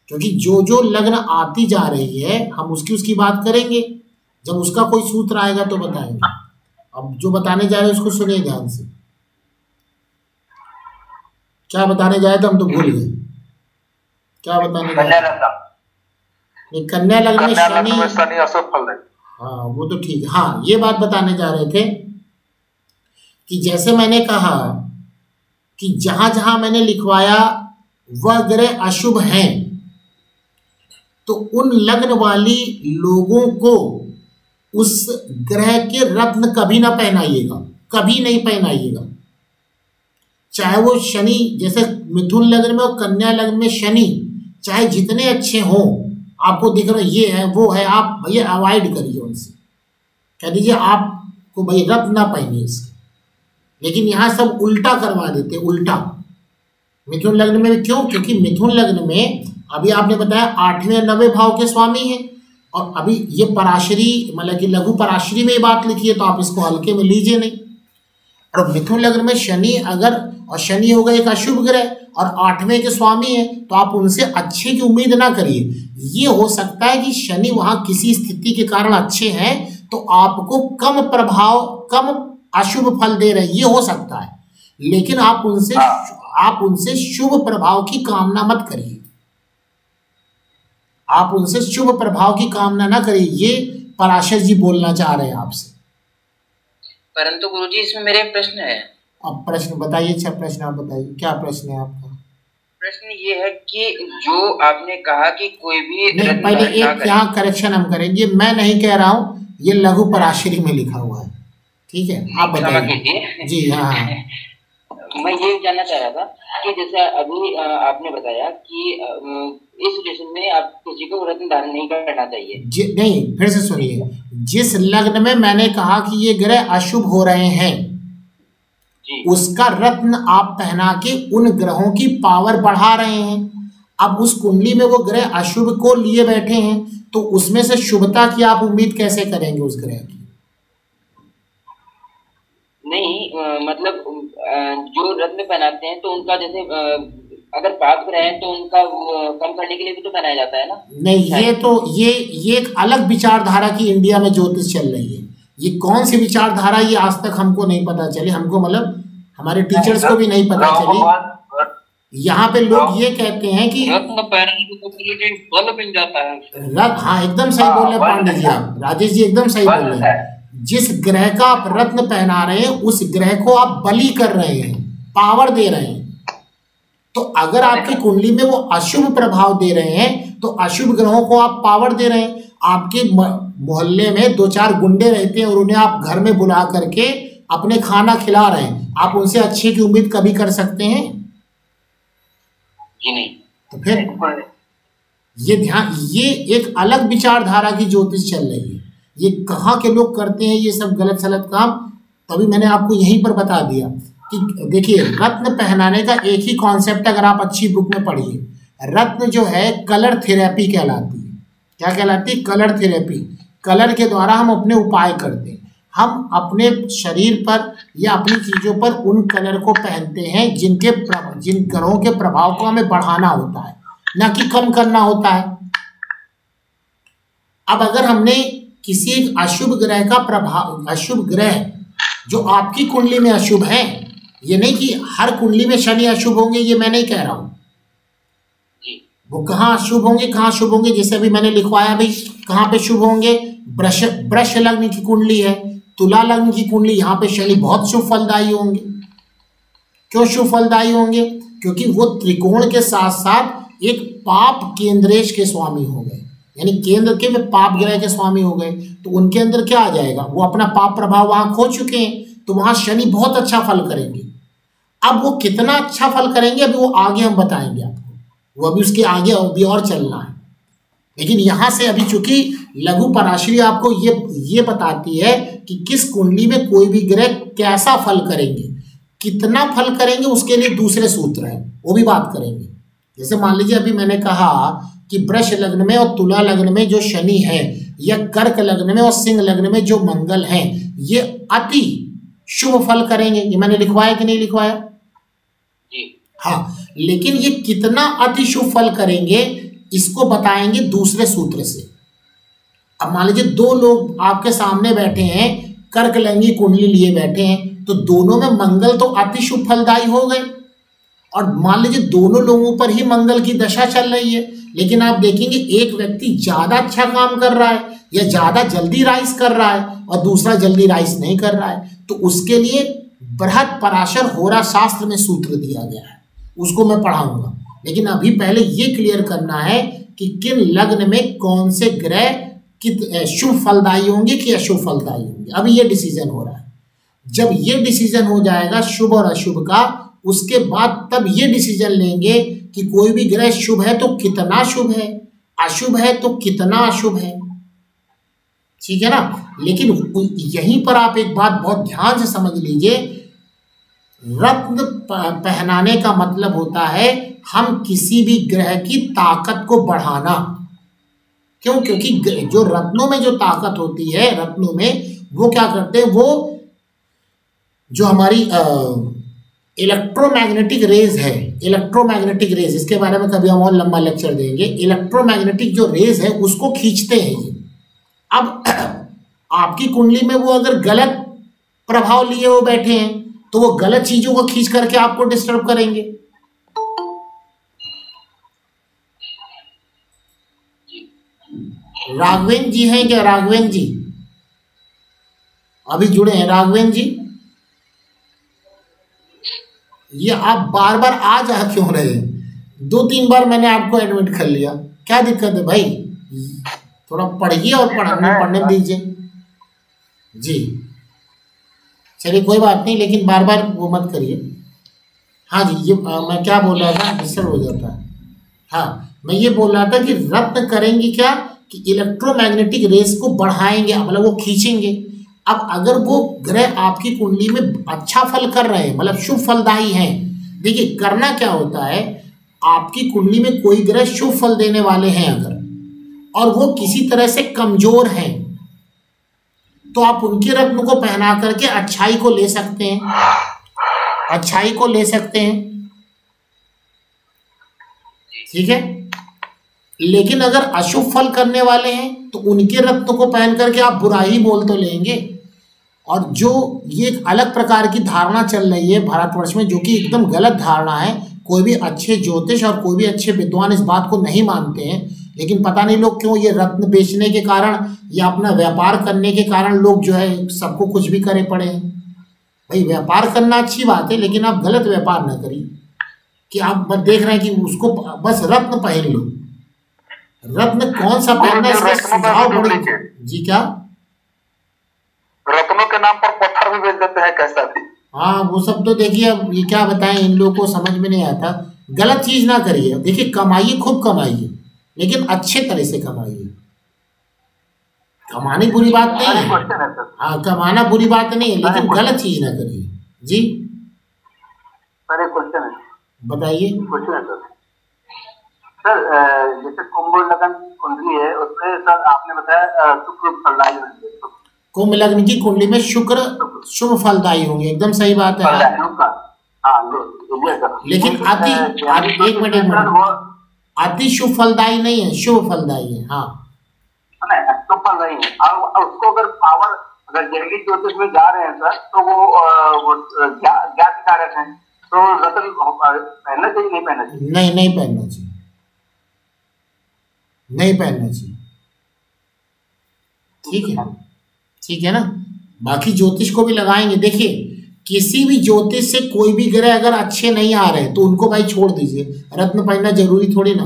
[SPEAKER 1] क्योंकि जो जो लग्न आती जा रही है हम उसकी बात करेंगे। जब उसका कोई सूत्र आएगा तो बताएंगे। अब जो बताने जा रहे हैं उसको सुनिए ध्यान से। क्या बताने जाए तो हम तो भूल गए क्या बताने जाए। कन्या लग्न में शनि
[SPEAKER 2] अशुभ फल है।
[SPEAKER 1] हाँ वो तो ठीक है। हाँ ये बात बताने जा रहे थे कि जैसे मैंने कहा कि जहां जहां मैंने लिखवाया वह ग्रह अशुभ हैं, तो उन लग्न वाली लोगों को उस ग्रह के रत्न कभी ना पहनाइएगा, कभी नहीं पहनाइएगा। चाहे वो शनि, जैसे मिथुन लग्न में और कन्या लग्न में शनि चाहे जितने अच्छे हों, आपको दिख रहा ये है वो है, आप भैया अवॉइड करिए उनसे, कह दीजिए आपको भाई रत्न ना पहनिए इसके। लेकिन यहाँ सब उल्टा करवा देते, उल्टा मिथुन लग्न में। क्यों? क्योंकि मिथुन लग्न में अभी आपने बताया 8वें 9वें भाव के स्वामी हैं, और अभी ये पराशरी मतलब कि लघु पराशरी में बात लिखी है, तो आप इसको हल्के में लीजिए नहीं। और मिथुन लग्न में शनि अगर, और शनि होगा एक अशुभ ग्रह और 8वें के स्वामी है, तो आप उनसे अच्छे की उम्मीद ना करिए। ये हो सकता है कि शनि वहां किसी स्थिति के कारण अच्छे हैं तो आपको कम प्रभाव, कम अशुभ फल दे रहे, ये हो सकता है। लेकिन आप उनसे शुभ प्रभाव की कामना मत करिए, आप उनसे शुभ प्रभाव की कामना ना करिए। ये पराशर जी बोलना चाह रहे हैं आपसे।
[SPEAKER 3] परंतु गुरुजी इसमें मेरे एक प्रश्न है।
[SPEAKER 1] अब प्रश्न बताइए। अच्छा प्रश्न आप बताइए, क्या प्रश्न है आपका?
[SPEAKER 3] प्रश्न ये है कि जो आपने कहा कि कोई भी
[SPEAKER 1] नहीं, पहले एक यहाँ करेक्शन हम करेंगे। मैं नहीं कह रहा हूँ, ये लघु पराशरी में लिखा हुआ है। ठीक है, आप बताइए। जी हाँ।
[SPEAKER 3] मैं ये जानना चाह रहा था कि जैसे अभी आपने बताया कि इस सिचुएशन में आप किसी को रत्न धारण नहीं करना चाहिए।
[SPEAKER 1] नहीं, फिर से सुनिए, जिस लग्न में मैंने कहा कि ये ग्रह अशुभ हो रहे हैं
[SPEAKER 3] जी।
[SPEAKER 1] उसका रत्न आप पहना के उन ग्रहों की पावर बढ़ा रहे हैं। अब उस कुंडली में वो ग्रह अशुभ को लिए बैठे हैं तो उसमें से शुभता की आप उम्मीद कैसे करेंगे उस ग्रह की?
[SPEAKER 3] नहीं मतलब जो रत्न पहनाते हैं तो उनका जैसे अगर पाप ग्रह है तो उनका कम करने के लिए भी तो पहनाया जाता है ना।
[SPEAKER 1] नहीं, ये एक अलग विचारधारा की इंडिया में ज्योतिष चल रही है। ये कौन सी विचारधारा, ये आज तक हमको नहीं पता चली, हमको मतलब हमारे टीचर्स को भी नहीं पता चली। यहाँ पे लोग ये कहते हैं कि
[SPEAKER 3] रत्न पहनने को बल मिल जाता है।
[SPEAKER 1] हाँ, एकदम सही बोल रहे हैं पांडे जी, आप राजेश जी एकदम सही बोल रहे हैं। जिस ग्रह का आप रत्न पहना रहे हैं उस ग्रह को आप बलि कर रहे हैं, पावर दे रहे हैं। तो अगर आपकी कुंडली में वो अशुभ प्रभाव दे रहे हैं तो अशुभ ग्रहों को आप पावर दे रहे हैं। आपके मोहल्ले में 2-4 गुंडे रहते हैं और उन्हें आप घर में बुला करके अपने खाना खिला रहे हैं, आप उनसे अच्छे की उम्मीद कभी कर सकते हैं?
[SPEAKER 3] जी नहीं।
[SPEAKER 1] तो फिर ये एक अलग विचारधारा की ज्योतिष चल रही है। ये कहाँ के लोग करते हैं ये सब गलत सलत काम, तभी मैंने आपको यहीं पर बता दिया कि देखिए रत्न पहनाने का एक ही कॉन्सेप्ट, अगर आप अच्छी बुक में पढ़िए, रत्न जो है कलर थेरेपी कहलाती है। क्या कहलाती है? Colour therapy. कलर के द्वारा हम अपने उपाय करते हैं, हम अपने शरीर पर या अपनी चीज़ों पर उन कलर को पहनते हैं जिन ग्रहों के प्रभाव को हमें बढ़ाना होता है, ना कि कम करना होता है। अब अगर हमने किसी एक अशुभ ग्रह का प्रभाव, अशुभ ग्रह जो आपकी कुंडली में अशुभ है, ये नहीं कि हर कुंडली में शनि अशुभ होंगे, ये मैं नहीं कह रहा हूं। वो कहाँ शुभ होंगे, कहाँ शुभ होंगे, जैसे अभी मैंने लिखवाया भाई कहाँ पे शुभ होंगे। वृष लग्न की कुंडली है, तुला लग्न की कुंडली, यहाँ पे शनि बहुत शुभ फलदायी होंगे। क्यों शुभ फलदायी होंगे? क्योंकि वो त्रिकोण के साथ साथ एक पाप केंद्रेश के स्वामी हो गए, यानी केंद्र के वे पाप ग्रह के स्वामी हो गए। तो उनके अंदर क्या आ जाएगा, वो अपना पाप प्रभाव वहां खो चुके हैं, तो वहां शनि बहुत अच्छा फल करेंगे। अब वो कितना अच्छा फल करेंगे अभी वो आगे हम बताएंगे आपको, वो अभी उसके आगे अभी और चलना है। लेकिन यहाँ से अभी चूंकि लघु पराशरी आपको ये बताती है कि किस कुंडली में कोई भी ग्रह कैसा फल करेंगे, कितना फल करेंगे, उसके लिए दूसरे सूत्र है, वो भी बात करेंगे। जैसे मान लीजिए अभी मैंने कहा कि वृष लग्न में और तुला लग्न में जो शनि है, या कर्क लग्न में और सिंह लग्न में जो मंगल है, ये अति शुभ फल करेंगे। ये मैंने लिखवाया कि नहीं लिखवाया? हाँ, लेकिन ये कितना अति शुभ फल करेंगे इसको बताएंगे दूसरे सूत्र से। अब मान लीजिए 2 लोग आपके सामने बैठे हैं, कर्क लग्न कुंडली लिए बैठे हैं, तो दोनों में मंगल तो अति शुभ फलदायी हो गए। और मान लीजिए दोनों लोगों पर ही मंगल की दशा चल रही है, लेकिन आप देखेंगे एक व्यक्ति ज्यादा अच्छा काम कर रहा है या ज्यादा जल्दी राइज कर रहा है और दूसरा जल्दी राइज नहीं कर रहा है, तो उसके लिए बृहद पराशर होरा शास्त्र में सूत्र दिया गया है, उसको मैं पढ़ाऊंगा। लेकिन अभी पहले ये क्लियर करना है कि किन लग्न में कौन से ग्रह शुभ फलदायी होंगे कि अशुभ फलदायी होंगे, अभी ये डिसीजन हो रहा है। जब ये डिसीजन हो जाएगा शुभ और अशुभ का, उसके बाद तब ये डिसीजन लेंगे कि कोई भी ग्रह शुभ है तो कितना शुभ है, अशुभ है तो कितना अशुभ है, ठीक है ना। लेकिन यहीं पर आप एक बात बहुत ध्यान से समझ लीजिए, रत्न पहनाने का मतलब होता है हम किसी भी ग्रह की ताकत को बढ़ाना। क्यों? क्योंकि जो रत्नों में जो ताकत होती है, रत्नों में वो क्या करते हैं, वो जो हमारी इलेक्ट्रोमैग्नेटिक रेज है, इलेक्ट्रोमैग्नेटिक रेज, इसके बारे में कभी हम और लंबा लेक्चर देंगे। इलेक्ट्रोमैग्नेटिक जो रेज है उसको खींचते हैं ये। अब आपकी कुंडली में वो अगर गलत प्रभाव लिए वो बैठे हैं तो वो गलत चीजों को खींच करके आपको डिस्टर्ब करेंगे। राघवेंद्र जी हैं क्या? राघवेंद्र जी अभी जुड़े हैं? राघवेंद्र जी, ये आप बार बार आ जा क्यों रहे हैं? 2-3 बार मैंने आपको एडमिट कर लिया, क्या दिक्कत है भाई? थोड़ा पढ़िए और पढ़ने दीजिए जी। चलिए कोई बात नहीं, लेकिन बार बार वो मत करिए। हाँ जी, ये मैं क्या बोल रहा था, डिस्टर्ब हो जाता है। हाँ, मैं ये बोल रहा था कि रत्न करेंगे क्या कि इलेक्ट्रोमैग्नेटिक रेस को बढ़ाएंगे, मतलब वो खींचेंगे। अब अगर वो ग्रह आपकी कुंडली में अच्छा फल कर रहे हैं, मतलब शुभ फलदायी हैं, देखिए करना क्या होता है, आपकी कुंडली में कोई ग्रह शुभ फल देने वाले हैं अगर, और वो किसी तरह से कमजोर हैं, तो आप उनके रत्न को पहना करके अच्छाई को ले सकते हैं, अच्छाई को ले सकते हैं, ठीक है। लेकिन अगर अशुभ फल करने वाले हैं तो उनके रत्न को पहन करके आप बुराई बोल तो लेंगे। और जो ये एक अलग प्रकार की धारणा चल रही है भारतवर्ष में, जो कि एकदम गलत धारणा है, कोई भी अच्छे ज्योतिष और कोई भी अच्छे विद्वान इस बात को नहीं मानते हैं, लेकिन पता नहीं लोग क्यों, ये रत्न बेचने के कारण या अपना व्यापार करने के कारण लोग जो है सबको कुछ भी करे पड़े हैं। भाई व्यापार करना अच्छी बात है, लेकिन आप गलत व्यापार ना करिए कि आप बस देख रहे हैं कि उसको बस रत्न पहन लो। रत्न कौन सा पहनना है इसका सुझाव बड़े जी, क्या
[SPEAKER 2] रत्नों के नाम पर पत्थर भी बेच देते हैं, कैसा भी।
[SPEAKER 1] हाँ, वो सब तो देखिए, अब ये क्या बताएं, इन लोगों को समझ में नहीं आता। गलत चीज ना करिए, देखिए कमाइए, खूब कमाइए, लेकिन अच्छे तरह से कमाइए। कमानी बुरी बात नहीं है, हाँ कमाना बुरी बात नहीं है, लेकिन गलत चीज ना करिए। जी
[SPEAKER 2] सर एक क्वेश्चन है,
[SPEAKER 1] बताइए।
[SPEAKER 2] क्वेश्चन है सर। सर जैसे कुंभ लग्न कुंडली है, उसमें सर आपने बताया शुक्र फलदायी होंगे,
[SPEAKER 1] कुंभ लग्न की कुंडली में शुक्र शुभ फलदायी होंगे, एकदम सही बात है। लेकिन एक मिनट, अति शुभ फलदायी नहीं है, शुभ फलदायी है। हाँ
[SPEAKER 2] शुभ फलदायी है। और उसको अगर पावर, अगर जंगली ज्योतिष में जा रहे हैं सर, तो वो ज्ञात कारक है, तो रत्न पहनना चाहिए नहीं पहनना चाहिए?
[SPEAKER 1] नहीं, नहीं पहनना चाहिए, नहीं पहनना चाहिए, ठीक है, ठीक है ना। बाकी ज्योतिष को भी लगाएंगे, देखिए किसी भी ज्योतिष से कोई भी ग्रह अगर अच्छे नहीं आ रहे तो उनको भाई छोड़ दीजिए। रत्न पहनना जरूरी थोड़ी ना,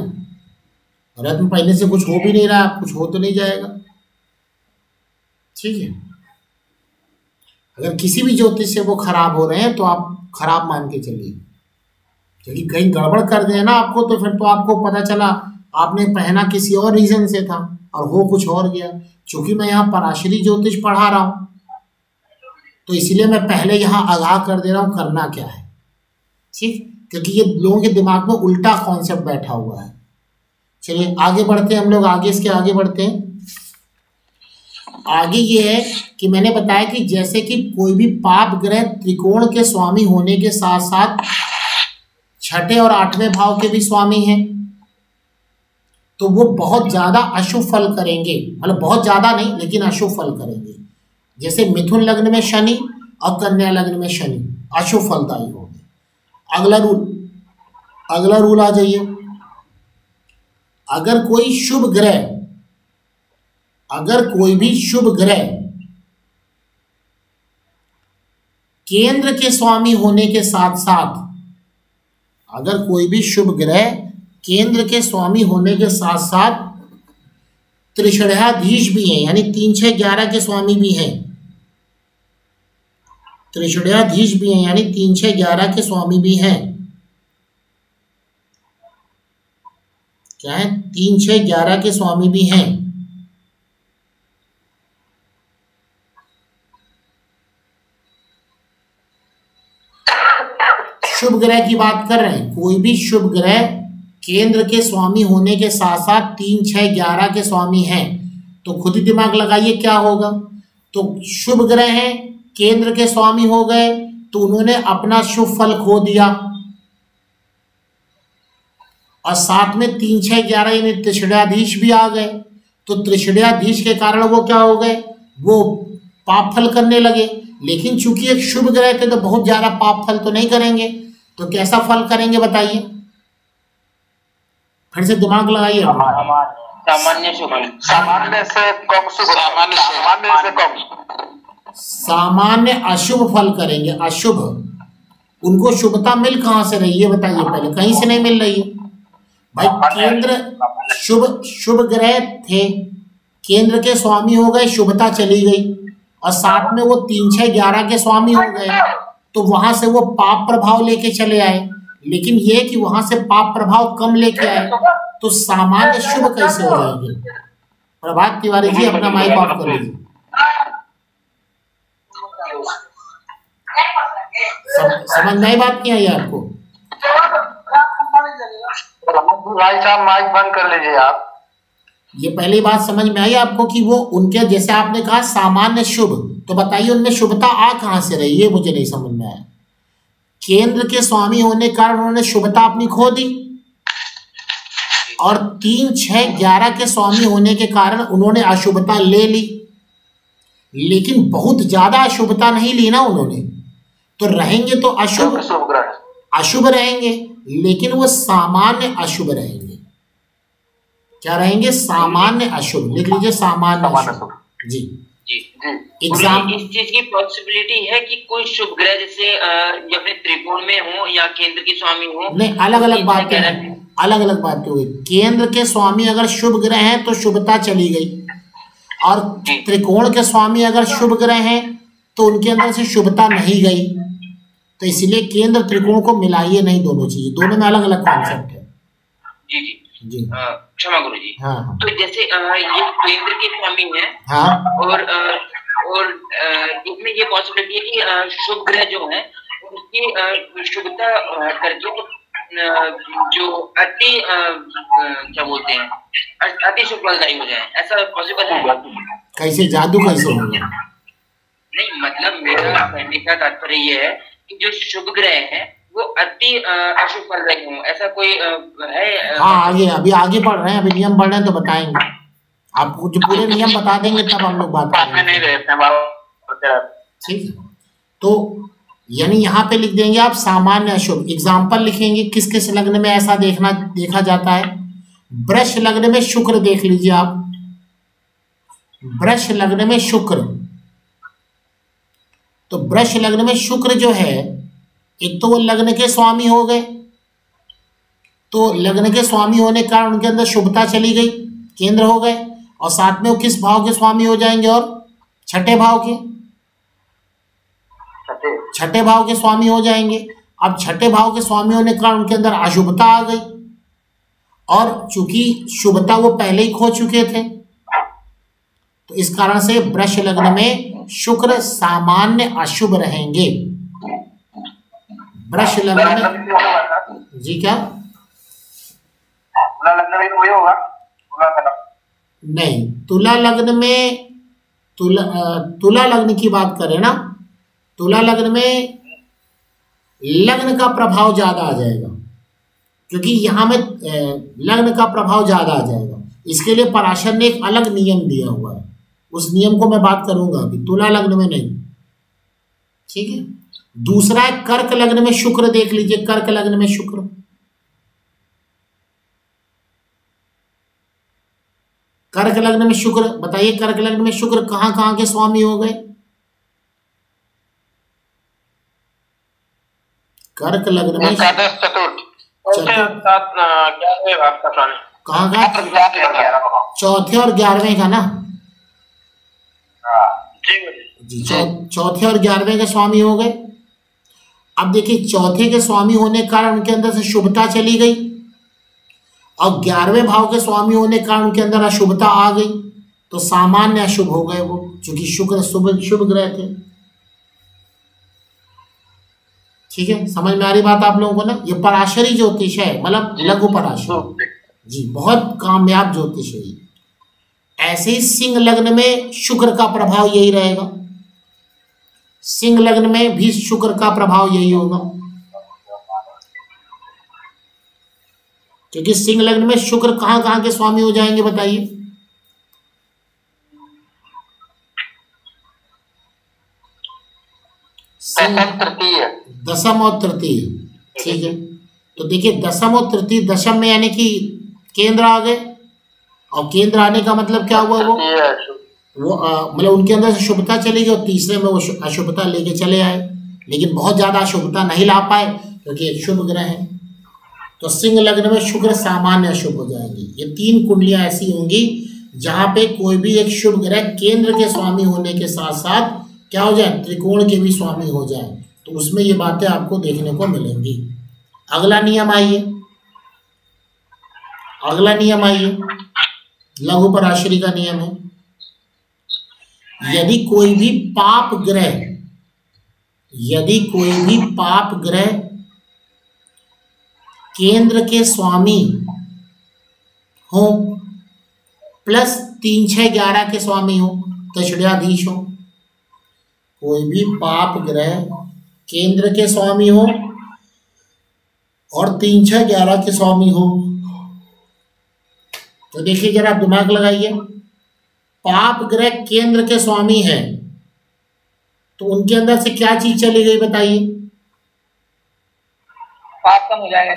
[SPEAKER 1] रत्न पहनने से कुछ हो भी नहीं रहा, कुछ हो तो नहीं जाएगा, ठीक है। अगर किसी भी ज्योतिष से वो खराब हो रहे हैं तो आप खराब मान के चलिए, क्योंकि कहीं गड़बड़ कर दिया ना आपको, तो फिर तो आपको पता चला आपने पहना किसी और रीजन से था और वो कुछ और गया। चूंकि मैं यहाँ पराशरी ज्योतिष पढ़ा रहा हूँ, तो इसलिए मैं पहले यहाँ आगाह कर दे रहा हूँ करना क्या है, ठीक, क्योंकि ये लोगों के दिमाग में उल्टा कॉन्सेप्ट बैठा हुआ है। चलिए आगे बढ़ते हैं हम लोग, आगे इसके आगे बढ़ते हैं। आगे ये है कि मैंने बताया कि जैसे कि कोई भी पाप ग्रह त्रिकोण के स्वामी होने के साथ साथ छठे और आठवें भाव के भी स्वामी हैं, तो वो बहुत ज्यादा अशुभ फल करेंगे, मतलब बहुत ज्यादा नहीं लेकिन अशुभ फल करेंगे। जैसे मिथुन लग्न में शनि और कन्या लग्न में शनि अशुभ फलदायी होंगे। अगला रूल आ जाइए। अगर कोई भी शुभ ग्रह केंद्र के स्वामी होने के साथ साथ, अगर कोई भी शुभ ग्रह केंद्र के स्वामी होने के साथ साथ त्रिषणाधीश भी हैं, यानी 3, 6, 11 के स्वामी भी हैं, त्रिषणाधीश भी हैं यानी 3, 6, 11 के स्वामी भी हैं। क्या है? 3, 6, 11 के स्वामी भी हैं। शुभ ग्रह की बात कर रहे हैं, कोई भी शुभ ग्रह केंद्र के स्वामी होने के साथ साथ 3, 6, 11 के स्वामी हैं, तो खुद ही दिमाग लगाइए क्या होगा। तो शुभ ग्रह हैं, केंद्र के स्वामी हो गए, तो उन्होंने अपना शुभ फल खो दिया, और साथ में 3, 6, 11 यानी त्रिषणाधीश भी आ गए, तो त्रिषणाधीश के कारण वो क्या हो गए, वो पाप फल करने लगे। लेकिन चूंकि एक शुभ ग्रह थे तो बहुत ज्यादा पाप फल तो नहीं करेंगे, तो कैसा फल करेंगे बताइए, फिर से दिमाग लगाइए।
[SPEAKER 3] सामान्य शुभ,
[SPEAKER 2] सामान्य से कम शुभ, सामान्य से कम,
[SPEAKER 1] सामान्य अशुभ फल करेंगे। अशुभ, उनको शुभता मिल कहां से रही है बताइए, पहले कहीं से नहीं मिल रही है भाई। केंद्र शुभ ग्रह थे, केंद्र के स्वामी हो गए, शुभता चली गई, और साथ में वो 3, 6, 11 के स्वामी हो गए, तो वहां से वो पाप प्रभाव लेके चले आए, लेकिन ये कि वहां से पाप प्रभाव कम लेके आए, तो सामान्य शुभ कैसे हो जाएंगे? प्रभात तिवारी जी अपना माइक ऑफ कर लीजिए। समझ में आई बात नहीं आई आपको?
[SPEAKER 2] भाई साहब माइक बंद कर लीजिए आप।
[SPEAKER 1] ये पहली बात समझ में आई आपको कि वो उनके, जैसे आपने कहा सामान्य शुभ, तो बताइए उनमें शुभता आ कहां से रही? ये मुझे नहीं समझ में आया। केंद्र के स्वामी होने के कारण उन्होंने शुभता अपनी खो दी, और 3, 6, 11 के स्वामी होने के कारण उन्होंने अशुभता ले ली, लेकिन बहुत ज्यादा अशुभता नहीं ली ना उन्होंने। तो रहेंगे तो अशुभ रहेंगे, लेकिन वो सामान्य अशुभ रहेंगे। क्या रहेंगे? सामान्य अशुभ। लिख लीजिए सामान्य अशुभ। जी
[SPEAKER 3] जी
[SPEAKER 1] एग्जाम
[SPEAKER 3] इस चीज की पॉसिबिलिटी है कि कोई शुभ ग्रह जैसे अपने त्रिकोण में हो या केंद्र के स्वामी हो?
[SPEAKER 1] नहीं, अलग अलग बातें हैं, अलग अलग बातें हुई। केंद्र के स्वामी अगर शुभ ग्रह हैं तो शुभता चली गई, और त्रिकोण के स्वामी अगर शुभ ग्रह हैं तो उनके अंदर से शुभता नहीं गई। तो इसलिए केंद्र त्रिकोण को मिलाइए नहीं, दोनों चीजें, दोनों में अलग अलग कॉन्सेप्ट है।
[SPEAKER 3] जी जी
[SPEAKER 1] जी
[SPEAKER 3] क्षमा गुरु जी।
[SPEAKER 1] हाँ।
[SPEAKER 3] तो जैसे ये केंद्र के स्वामी हैं,
[SPEAKER 1] हाँ,
[SPEAKER 3] और इसमें ये पॉसिबिलिटी है कि शुभ ग्रह जो है उसकी शुभता करके जो अति क्या बोलते हैं, अति शुभ फलदायी हो जाए, ऐसा पॉसिबल है?
[SPEAKER 1] कैसे? जादू कैसे होगा?
[SPEAKER 3] नहीं, मतलब मेरा कहने का तात्पर्य ये है कि जो शुभ ग्रह है वो अति अशुभ फलदायी हो, ऐसा कोई है?
[SPEAKER 1] हाँ, आगे अभी आगे बढ़ रहे हैं, अभी नियम बढ़ रहे हैं तो बताएंगे आपको। जो पूरे नियम बता देंगे तब हम लोग बात करेंगे। ठीक है, तो यानी यहाँ पे लिख देंगे आप सामान्य अशुभ। एग्जाम्पल लिखेंगे किस किस लग्न में ऐसा देखा जाता है। वृष लग्न में शुक्र देख लीजिए आप, वृष लग्न में शुक्र। तो वृष लग्न में शुक्र जो है, एक तो वो लग्न के स्वामी हो गए, तो लग्न के स्वामी होने के कारण उनके अंदर शुभता चली गई, केंद्र हो गए, और साथ में वो किस भाव के स्वामी हो जाएंगे? और छठे भाव के, छठे भाव के स्वामी हो जाएंगे। अब छठे भाव के स्वामी होने के कारण उनके अंदर अशुभता आ गई, और चूंकि शुभता वो पहले ही खो चुके थे, तो इस कारण से वृष लग्न में शुक्र सामान्य अशुभ रहेंगे। वृष लग्न में जी क्या? नहीं, तुला लग्न में, तुला लग्न की बात करें ना, तुला लग्न में लग्न का प्रभाव ज्यादा आ जाएगा, क्योंकि यहाँ में लग्न का प्रभाव ज्यादा आ जाएगा। इसके लिए पराशर ने एक अलग नियम दिया हुआ है, उस नियम को मैं बात करूंगा अभी, तुला लग्न में नहीं। ठीक है, दूसरा है कर्क लग्न में शुक्र देख लीजिए। कर्क लग्न में शुक्र, कर्क लग्न में शुक्र, बताइए कर्क लग्न में शुक्र कहां कहां के स्वामी हो गए? कर्क लग्न में कहाँ का? चौथे और 11वें का ना जी, चौथे और 11वें के स्वामी हो गए। अब देखिए, चौथे के स्वामी होने के कारण उनके अंदर से शुभता चली गई, और 11वें भाव के स्वामी होने के कारण उनके अंदर अशुभता आ गई, तो सामान्य अशुभ हो गए वो, क्योंकि शुक्र शुभ ग्रह थे। ठीक है, समझ में आ रही बात आप लोगों को ना? ये पराशरी ज्योतिष है, मतलब लघु पराशर जी, बहुत कामयाब ज्योतिष है। ऐसे ही सिंह लग्न में शुक्र का प्रभाव यही रहेगा, सिंह लग्न में भी शुक्र का प्रभाव यही होगा, क्योंकि सिंह लग्न में शुक्र कहां कहां के स्वामी हो जाएंगे बताइए? दशम और तृतीय। ठीक है, तो देखिए दशम और तृतीय, दशम में यानी कि केंद्र आ गए, और केंद्र आने का मतलब क्या हुआ? वो मतलब उनके अंदर से शुभता चली गई, और तीसरे में वो अशुभता लेके चले आए, लेकिन बहुत ज्यादा अशुभता नहीं ला पाए क्योंकि एक शुभ ग्रह है। तो सिंह लग्न में शुक्र सामान्य अशुभ हो जाएंगे। ये 3 कुंडलियां ऐसी होंगी जहां पे कोई भी एक शुभ ग्रह केंद्र के स्वामी होने के साथ साथ क्या हो जाए? त्रिकोण के भी स्वामी हो जाए। तो उसमें ये बातें आपको देखने को मिलेंगी। अगला नियम आइए, अगला नियम आइए, लघु पराशरी का नियम है, यदि कोई भी पाप ग्रह, यदि कोई भी पाप ग्रह केंद्र के स्वामी हो प्लस 3, 6, 11 के स्वामी हो, तृषणाधीश हो, कोई भी पाप ग्रह केंद्र के स्वामी हो और 3, 6, 11 के स्वामी हो, तो देखिए जरा आप दिमाग लगाइए, पाप ग्रह केंद्र के स्वामी है तो उनके अंदर से क्या चीज चली गई बताइए?
[SPEAKER 3] पाप कम हो जाएगा,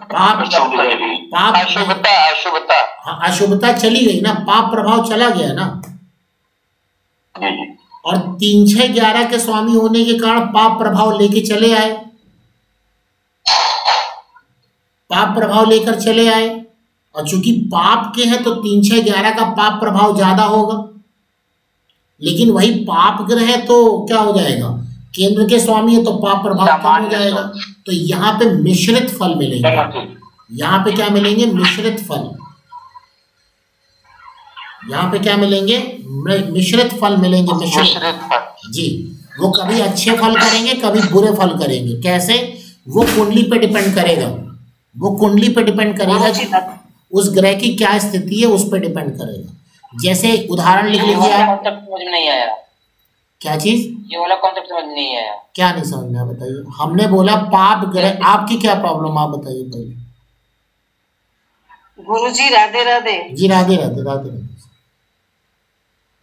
[SPEAKER 1] पाप,
[SPEAKER 2] अशुभता, अशुभता,
[SPEAKER 1] हाँ, अशुभता चली गई ना, पाप प्रभाव चला गया ना। और 3, 6, 11 के स्वामी होने के कारण पाप प्रभाव लेके चले आए, पाप प्रभाव लेकर चले आए, और चूंकि पाप के हैं तो 3, 6, 11 का पाप प्रभाव ज्यादा होगा, लेकिन वही पाप ग्रह है तो क्या हो जाएगा, केंद्र के स्वामी है तो पाप प्रभाव कम हो जाएगा। तो यहाँ पे मिश्रित फल मिलेंगे, यहाँ पे क्या मिलेंगे? मिश्रित फल। यहाँ पे क्या मिलेंगे? मिश्रित फल मिलेंगे, मिश्रित फल जी। वो कभी अच्छे फल करेंगे, कभी बुरे फल करेंगे। कैसे? वो कुंडली पे डिपेंड करेगा, वो कुंडली पे डिपेंड करेगा, उस ग्रह की क्या स्थिति है उस पर डिपेंड करेगा। जैसे उदाहरण लिख लीजिए आप।
[SPEAKER 3] समझ में नहीं आया
[SPEAKER 1] क्या चीज?
[SPEAKER 3] ये वाला कॉन्सेप्ट समझ नहीं आया।
[SPEAKER 1] क्या नहीं समझ में आया बताइए? हमने बोला पाप ग्रह, आपकी क्या प्रॉब्लम आप बताइए पहले।
[SPEAKER 4] गुरुजी राधे राधे।
[SPEAKER 1] जी राधे राधे, राधे राधे।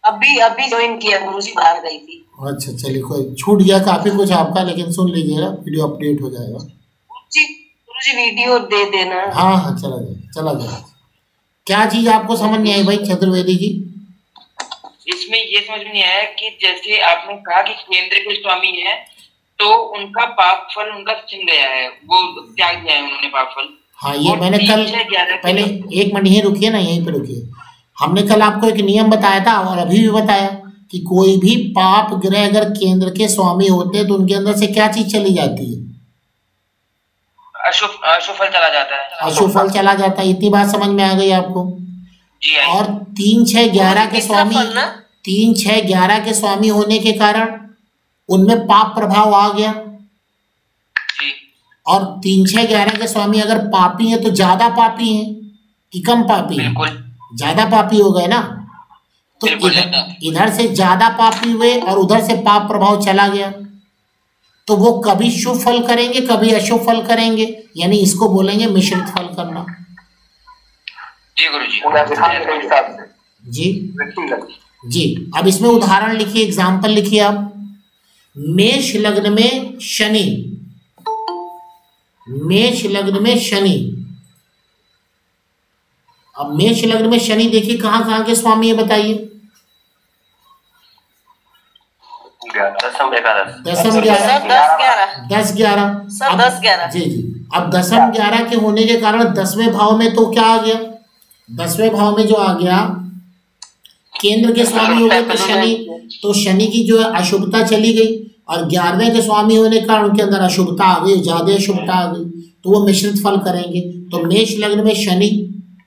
[SPEAKER 4] अभी ज्वाइन किया गुरुजी, बाहर गई थी।
[SPEAKER 1] अच्छा चलिए, कोई छूट गया काफी कुछ आपका, लेकिन सुन लीजिएगा, वीडियो अपडेट हो जाएगा।
[SPEAKER 4] गुरुजी वीडियो दे देना।
[SPEAKER 1] हाँ हाँ, चला जाएगा, चला जाएगा। क्या चीज आपको समझ नहीं आई भाई चतुर्वेदी जी?
[SPEAKER 3] इसमें ये समझ में नहीं आया कि जैसे आपने कहा कि केंद्र के स्वामी है तो उनका पाप फल उनका छिन गया है, वो त्याग दिया है उन्होंने पाप फल।
[SPEAKER 1] हाँ, ये मैंने कल, पहले 1 मिनट यहीं रुकिए ना, यहीं पे रुकिए। हमने कल आपको एक नियम बताया था और अभी भी बताया कि कोई भी पाप ग्रह अगर केंद्र के स्वामी होते हैं तो उनके अंदर से क्या चीज चली जाती है?
[SPEAKER 3] अशुभ फल चला जाता है,
[SPEAKER 1] अशुभ फल चला जाता है। इतनी बात समझ में आ गई आपको?
[SPEAKER 3] जी।
[SPEAKER 1] और 3, 6, 11 के स्वामी, 3, 6, 11 के स्वामी होने के कारण उनमें पाप प्रभाव आ गया।
[SPEAKER 3] जी।
[SPEAKER 1] और 3, 6, 11 के स्वामी अगर पापी हैं तो ज्यादा पापी हैं कि कम पापी हैं?
[SPEAKER 3] बिल्कुल
[SPEAKER 1] ज्यादा पापी हो गए ना। तो इधर से ज्यादा पापी हुए और उधर से पाप प्रभाव चला गया, तो वो कभी शुभ फल करेंगे, कभी अशुभ फल करेंगे, यानी इसको बोलेंगे मिश्रित फल करना।
[SPEAKER 3] जी गुरुजी।
[SPEAKER 1] जी जी। अब इसमें उदाहरण लिखिए, एग्जाम्पल लिखिए आप। मेष लग्न में शनि, मेष लग्न में शनि। अब मेष लग्न में शनि देखिए कहाँ कहाँ के स्वामी है बताइए?
[SPEAKER 4] दसम 11
[SPEAKER 1] 10, 11
[SPEAKER 4] सब 10, 11
[SPEAKER 1] जी जी। अब 10, 11 के होने के कारण 10वें भाव में तो क्या आ गया? 10वें भाव में जो आ गया केंद्र के स्वामी हो गए तो शनि की जो है अशुभता चली गई, और 11वें के स्वामी होने के कारण उनके अंदर अशुभता आ गई, ज्यादा अशुभता आ गई, तो वो मिश्रित फल करेंगे। तो मेष लग्न में शनि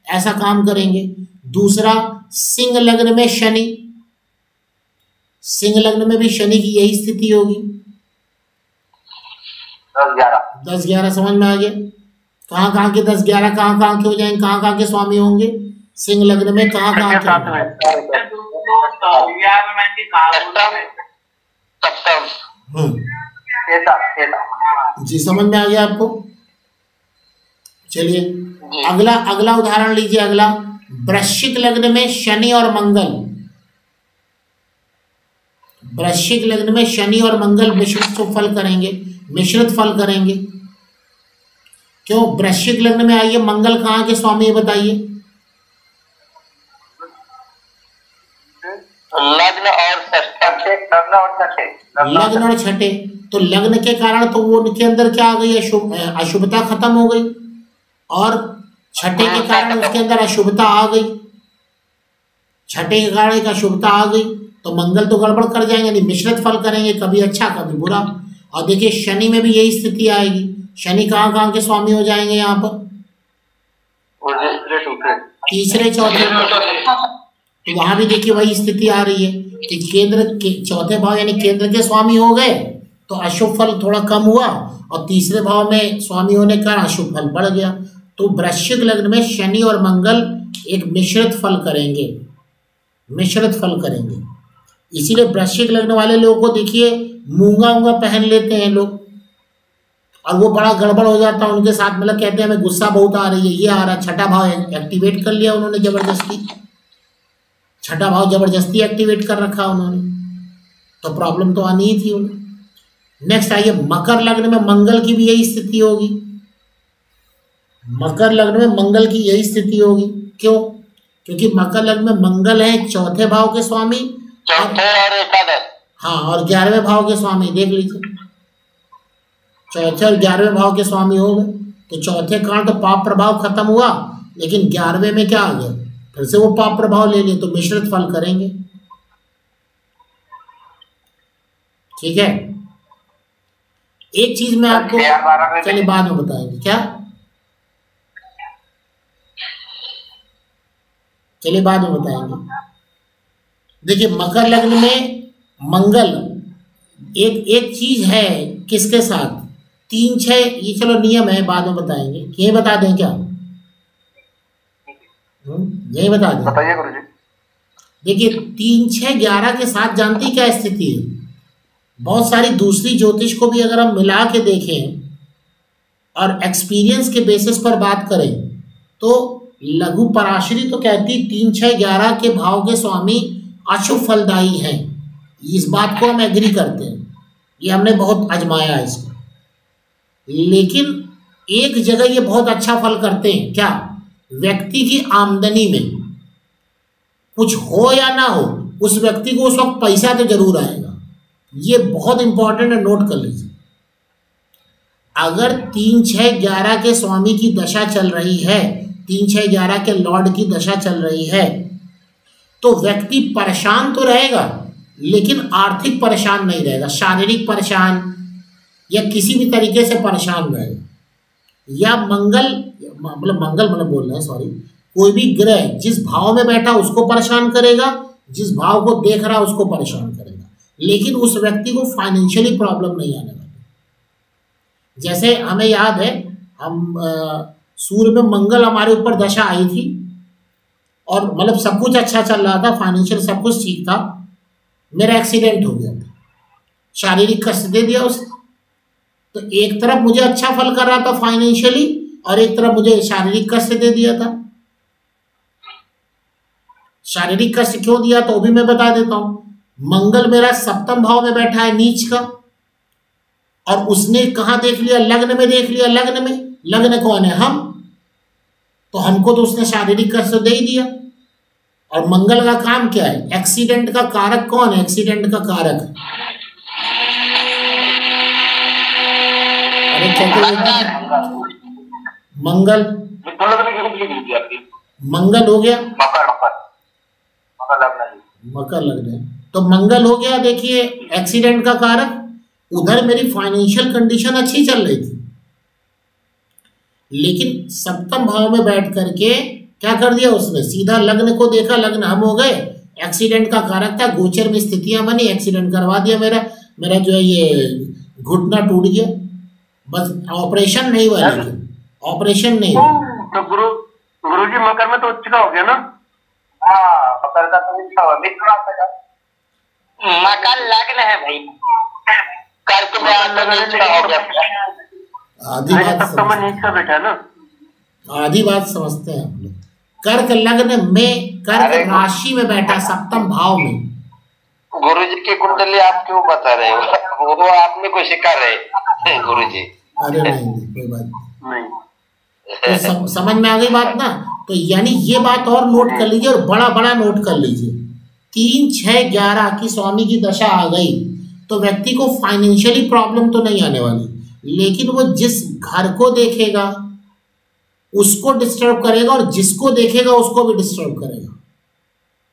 [SPEAKER 1] ऐसा काम करेंगे। दूसरा, सिंह लग्न में शनि, सिंह लग्न में भी शनि की यही स्थिति होगी। 10, 11 समझ में आ गया? कहाँ कहाँ के 10, 11 कहाँ कहाँ के हो जाएंगे, कहाँ कहाँ के स्वामी होंगे सिंह लग्न में, कहाँ कहाँ के? जी, समझ में आ गया आपको? चलिए अगला उदाहरण लीजिए। अगला, वृश्चिक लग्न में शनि और मंगल, वृश्चिक लग्न में शनि और मंगल मिश्रित फल करेंगे, मिश्रित फल करेंगे। क्यों? वृश्चिक लग्न में आइए, मंगल कहाँ के स्वामी है बताइए?
[SPEAKER 2] लग्न और
[SPEAKER 1] छठे। तो लग्न के कारण तो वो उनके अंदर क्या आ गई? अशुभता खत्म हो गई, और छठे के कारण उसके अंदर अशुभता आ गई, छठे के कारण एक अशुभता आ गई, तो मंगल तो गड़बड़ कर जाएंगे, नहीं मिश्रित फल करेंगे, कभी अच्छा कभी बुरा। और देखिए शनि में भी यही स्थिति आएगी। शनि कहाँ कहाँ के स्वामी हो जाएंगे यहाँ पर? तीसरे चौथे। तो वहां भी देखिए वही स्थिति आ रही है कि केंद्र के चौथे भाव यानी केंद्र के स्वामी हो गए तो अशुभ फल थोड़ा कम हुआ, और तीसरे भाव में स्वामी होने का अशुभ फल बढ़ गया। तो वृश्चिक लग्न में शनि और मंगल एक मिश्रित फल करेंगे, मिश्रित फल करेंगे। इसीलिए वृश्चिक लग्न वाले लोगों को देखिए मूंगा ऊंगा पहन लेते हैं लोग, और वो बड़ा गड़बड़ हो जाता है उनके साथ। मतलब कहते हैं हमें गुस्सा बहुत आ रही है, ये आ रहा है, छठा भाव एक्टिवेट कर लिया उन्होंने जबरदस्ती, छठा भाव जबरदस्ती एक्टिवेट कर रखा उन्होंने, तो प्रॉब्लम तो आनी ही थी उन्हें। नेक्स्ट आइए, मकर लग्न में मंगल की भी यही स्थिति होगी। मकर लग्न में मंगल की यही स्थिति होगी। क्यों? क्योंकि मकर लग्न में मंगल है चौथे भाव के स्वामी,
[SPEAKER 2] चौथे और एकादश,
[SPEAKER 1] हाँ, और 11वें भाव के स्वामी। देख लीजिए चौथे और 11वें भाव के स्वामी हो गए, तो चौथे कारण तो पाप प्रभाव खत्म हुआ, लेकिन 11वें में क्या आ गया, फिर से वो पाप प्रभाव ले लिए, तो मिश्रित फल करेंगे। ठीक है, एक चीज मैं आपको चलिए बाद में बताएंगे, क्या चलिए बाद में बताएंगे। देखिए मकर लग्न में मंगल एक चीज है किसके साथ, 3 6, ये चलो नियम है बाद में बताएंगे। ये बता दें क्या? यही बता दें,
[SPEAKER 2] बताइए गुरुजी।
[SPEAKER 1] देखिए 3 6 11 के साथ जानते ही क्या स्थिति है। बहुत सारी दूसरी ज्योतिष को भी अगर हम मिला के देखें और एक्सपीरियंस के बेसिस पर बात करें तो लघु पराशरी तो कहती 3 6 11 के भाव के स्वामी अशुभ फलदायी हैं। इस बात को हम एग्री करते हैं, ये हमने बहुत आजमाया है इसको। लेकिन एक जगह ये बहुत अच्छा फल करते हैं, क्या? व्यक्ति की आमदनी में कुछ हो या ना हो, उस व्यक्ति को उस वक्त पैसा तो जरूर आएगा। ये बहुत इंपॉर्टेंट है, नोट कर लीजिए। अगर 3 6 11 के स्वामी की दशा चल रही है, 3 6 11 के लॉर्ड की दशा चल रही है, तो व्यक्ति परेशान तो रहेगा लेकिन आर्थिक परेशान नहीं रहेगा, शारीरिक परेशान या किसी भी तरीके से परेशान रहेगा। या मंगल बोल रहे हैं सॉरी, कोई भी ग्रह जिस भाव में बैठा उसको परेशान करेगा, जिस भाव को देख रहा उसको परेशान करेगा, लेकिन उस व्यक्ति को फाइनेंशियली प्रॉब्लम नहीं आने वाली। जैसे हमें याद है, हम सूर्य में मंगल हमारे ऊपर दशा आई थी और मतलब सब कुछ अच्छा चल रहा था, फाइनेंशियल सब कुछ ठीक था, मेरा एक्सीडेंट हो गया था, शारीरिक कष्ट दे दिया उसने। तो एक तरफ मुझे अच्छा फल कर रहा था फाइनेंशियली और एक तरफ मुझे शारीरिक कष्ट दे दिया था। शारीरिक कष्ट क्यों दिया तो भी मैं बता देता हूं। मंगल मेरा सप्तम भाव में बैठा है नीच का, और उसने कहा देख लिया, लग्न में देख लिया। लग्न में, लग्न कौन है? हम, तो हमको तो उसने शारीरिक कष्ट दे ही दिया। और मंगल का काम क्या है? एक्सीडेंट का कारक कौन है? एक्सीडेंट का कारक मंगल। मंगल हो गया, मकर लग्न है तो मंगल हो गया। देखिए एक्सीडेंट का कारक, उधर मेरी फाइनेंशियल कंडीशन अच्छी चल रही थी, लेकिन सप्तम भाव में बैठ करके क्या कर दिया उसने? सीधा लग्न को देखा, लग्न हम हो गए, एक्सीडेंट का कारक था, गोचर में स्थितियां बनी, एक्सीडेंट करवा दिया। मेरा जो है ये घुटना टूट गया, बस ऑपरेशन नहीं हुआ, लेकिन ऑपरेशन नहीं हुआ।
[SPEAKER 2] तो गुरुजी मकर में तो उच्च का हो गया ना? हाँ, मकर का तो उच्च हुआ,
[SPEAKER 4] मकर लग्न है भाई, कर्क में हो गया।
[SPEAKER 1] आधी बात समझते हैं आप लोग। कर्क लग्न में, कर्क राशि में बैठा सप्तम भाव में।
[SPEAKER 2] गुरुजी की कुंडली आप क्यों बता रहे हो? वो आपने कोई सिखा रहे गुरुजी?
[SPEAKER 1] अरे नहीं, कोई बात नहीं। तो समझ में आ गई बात ना? तो यानी ये बात और नोट कर लीजिए, और बड़ा बड़ा नोट कर लीजिए। 3 6 11 की स्वामी की दशा आ गई तो व्यक्ति को फाइनेंशियली प्रॉब्लम तो नहीं आने वाली, लेकिन वो जिस घर को देखेगा उसको डिस्टर्ब करेगा, और जिसको देखेगा उसको भी डिस्टर्ब करेगा,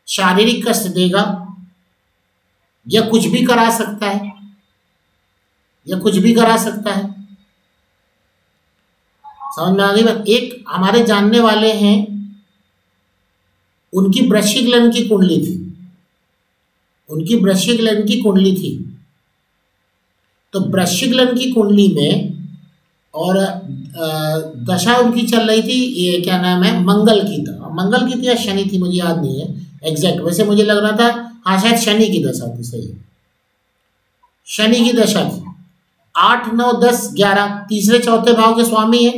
[SPEAKER 1] शारीरिक कष्ट देगा या कुछ भी करा सकता है। या कुछ भी करा सकता है। समझ में आ गई बात। एक हमारे जानने वाले हैं, उनकी वृश्चिक लग्न की कुंडली थी, उनकी वृश्चिक लग्न की कुंडली थी। तो वृश्चिक लग्न की कुंडली में और दशा उनकी चल रही थी, ये क्या नाम है, मंगल की था, मंगल की थी या शनि थी, मुझे याद नहीं है एग्जैक्ट। वैसे मुझे लग रहा था हाँ शायद शनि की दशा थी, सही है, शनि की दशा थी। 8, 9, 10, 11 तीसरे चौथे भाव के स्वामी है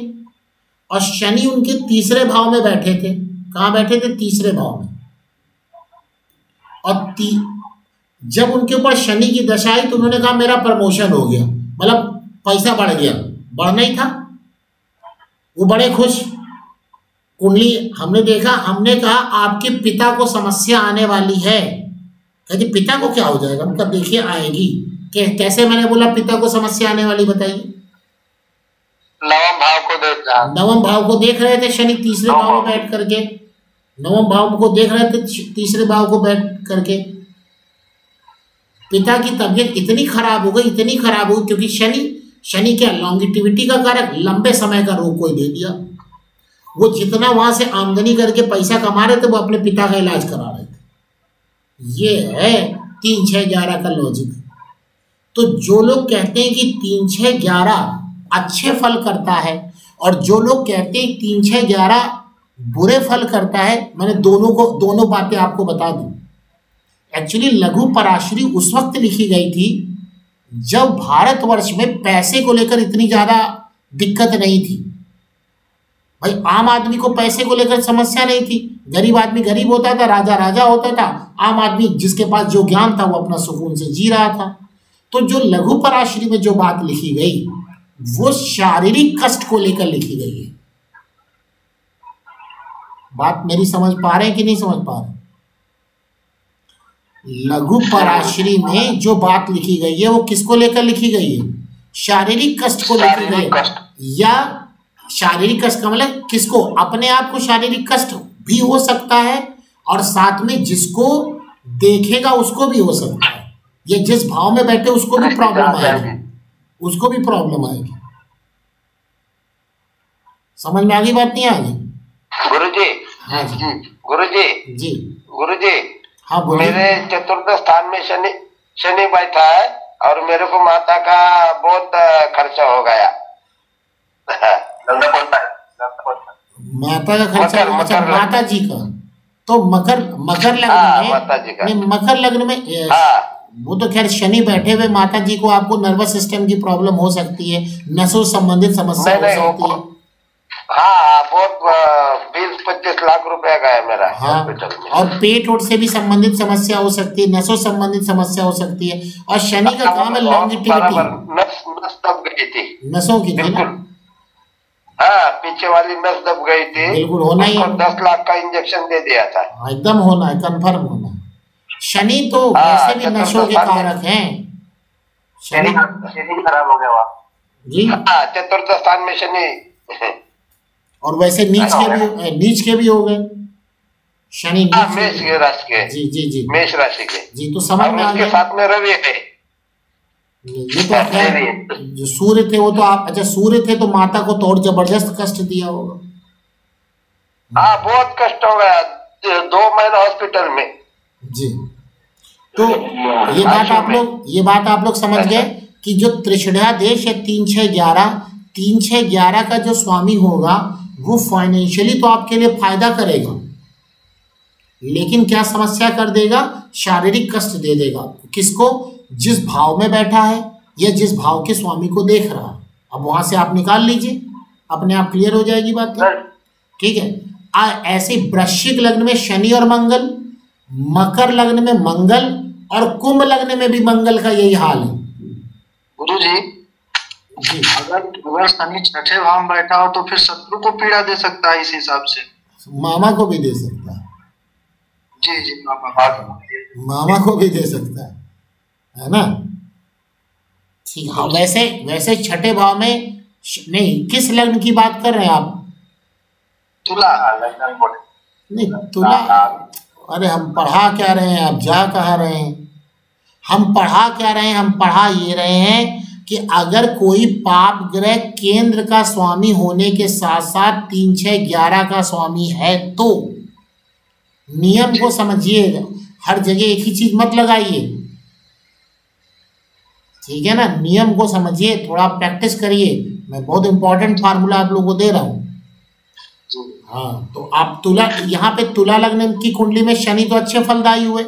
[SPEAKER 1] और शनि उनके तीसरे भाव में बैठे थे। कहाँ बैठे थे? तीसरे भाव में। और जब उनके ऊपर शनि की दशा आई तो उन्होंने कहा मेरा प्रमोशन हो गया, मतलब पैसा बढ़ गया, बढ़ना ही था, वो बड़े खुश। कुंडली हमने देखा, हमने कहा आपके पिता को समस्या आने वाली है। कहते पिता को क्या हो जाएगा? उनका देखिए आएगी। कैसे? मैंने बोला पिता को समस्या आने वाली, बताइए।
[SPEAKER 4] नवम भाव को देख रहा,
[SPEAKER 1] नवम भाव को देख रहे थे शनि तीसरे भाव में बैठ करके, नवम भाव को देख रहे थे तीसरे भाव को बैठ करके। पिता की तबीयत इतनी खराब हो गई, इतनी खराब हो गई, क्योंकि शनि क्या लॉन्गिटिविटी का कारक, लंबे समय का रोग कोई दे दिया। वो जितना वहां से आमदनी करके पैसा कमा रहे थे वो अपने पिता का इलाज करा रहे थे। ये है 3, 6, 11 का लॉजिक। तो जो लोग कहते हैं कि 3, 6, 11 अच्छे फल करता है और जो लोग कहते हैं 3, 6, 11 बुरे फल करता है, मैंने दोनों बातें आपको बता दी। एक्चुअली लघु पराशरी उस वक्त लिखी गई थी जब भारतवर्ष में पैसे को लेकर इतनी ज्यादा दिक्कत नहीं थी। भाई आम आदमी को पैसे को लेकर समस्या नहीं थी, गरीब आदमी गरीब होता था, राजा राजा होता था, आम आदमी जिसके पास जो ज्ञान था वो अपना सुकून से जी रहा था। तो जो लघु पराशरी में जो बात लिखी गई वो शारीरिक कष्ट को लेकर लिखी गई है। बात मेरी समझ पा रहे हैं कि नहीं समझ पा रहे? लघु पराशरी में जो बात लिखी गई है वो किसको लेकर लिखी गई है? शारीरिक कष्ट को लेकर गई है। या शारीरिक कष्ट का मतलब किसको? अपने आप को शारीरिक कष्ट भी हो सकता है और साथ में जिसको देखेगा उसको भी हो सकता है। ये जिस भाव में बैठे उसको भी प्रॉब्लम आएगी, उसको भी प्रॉब्लम आएगी। समझ में आ गई बात? नहीं आ गई?
[SPEAKER 4] गुरुजी।
[SPEAKER 1] हाँ जी।
[SPEAKER 4] गुरुजी
[SPEAKER 1] जी।
[SPEAKER 4] गुरुजी,
[SPEAKER 1] हाँ बोलिए।
[SPEAKER 4] मेरे चतुर्थ स्थान में शनि बैठा है और मेरे को माता का बहुत खर्चा हो गया।
[SPEAKER 1] माता का खर्चा? अच्छा, माता जी का। तो मकर लग्न में,
[SPEAKER 4] माता जी का।
[SPEAKER 1] नहीं मकर लग्न में वो तो खैर शनि बैठे हुए, माता जी को आपको नर्वस सिस्टम की प्रॉब्लम हो सकती है, नसों संबंधित समस्या हो सकती है।
[SPEAKER 4] हाँ, बहुत 20-25 लाख रुपए का है मेरा हॉस्पिटल में।
[SPEAKER 1] और पेट ओट से भी संबंधित समस्या हो सकती है, नसों संबंधित समस्या हो सकती है। और शनि का काम है लॉन्गिटिविटी,
[SPEAKER 4] नस दब गई थी,
[SPEAKER 1] नसों की थी ना?
[SPEAKER 4] हाँ, पीछे वाली नस दब गई थी,
[SPEAKER 1] बिल्कुल होना ही है।
[SPEAKER 4] 10 लाख का इंजेक्शन दे दिया था।
[SPEAKER 1] एकदम होना है, कंफर्म होना। शनि तो वैसे भी नशों के कारक हैं।
[SPEAKER 2] शनि खराब हो गया वहाँ
[SPEAKER 1] जी।
[SPEAKER 4] हाँ, चतुर्थ स्थान में शनि
[SPEAKER 1] और वैसे नीच के भी हो गए शनि,
[SPEAKER 4] मेष राशि के।
[SPEAKER 1] जी जी जी,
[SPEAKER 4] मेष राशि के।
[SPEAKER 1] जी तो समझ में आ गया।
[SPEAKER 4] उसके साथ में रवि है।
[SPEAKER 1] ये तो खैर जो सूर्य थे वो तो आप, अच्छा सूर्य थे तो माता को तो और जबरदस्त कष्ट दिया होगा।
[SPEAKER 4] हाँ, बहुत कष्ट हो गया, 2 महीने हॉस्पिटल में।
[SPEAKER 1] जी। तो ये बात आप लोग समझ गए कि जो त्रिषुड़ा देश है 3, 6, 11 का जो स्वामी होगा वो फाइनेंशियली तो आपके लिए फायदा करेगा, लेकिन क्या समस्या कर देगा? शारीरिक कष्ट दे देगा। किसको? जिस भाव में बैठा है या जिस भाव के स्वामी को देख रहा है। अब वहां से आप निकाल लीजिए, अपने आप क्लियर हो जाएगी बात। ठीक है। ऐसे वृश्चिक लग्न में शनि और मंगल, मकर लग्न में मंगल और कुंभ लग्न में भी मंगल का यही हाल है।
[SPEAKER 5] गुरुजी, अगर शनि छठे भाव में बैठा हो तो फिर शत्रु को पीड़ा दे सकता है, इस हिसाब से
[SPEAKER 1] मामा को भी दे सकता है।
[SPEAKER 5] जी जी,
[SPEAKER 1] मामा को भी दे सकता है ना? ठीक है। वैसे छठे भाव में नहीं, किस लग्न की बात कर रहे हैं आप?
[SPEAKER 5] तुला।
[SPEAKER 1] नहीं तुला, अरे हम पढ़ा क्या रहे हैं, आप जा कहाँ रहे हैं? हम पढ़ा क्या रहे हैं? हम पढ़ा ये रहे हैं कि अगर कोई पाप ग्रह केंद्र का स्वामी होने के साथ साथ 3, 6, 11 का स्वामी है तो नियम को समझिए, हर जगह एक ही चीज मत लगाइए, ठीक है ना। नियम को समझिए, थोड़ा प्रैक्टिस करिए। मैं बहुत इंपॉर्टेंट फार्मूला आप लोगों को दे रहा हूँ। हाँ, तो आप तुला, यहाँ पे तुला लग्न की कुंडली में शनि तो अच्छे फलदायी हुए,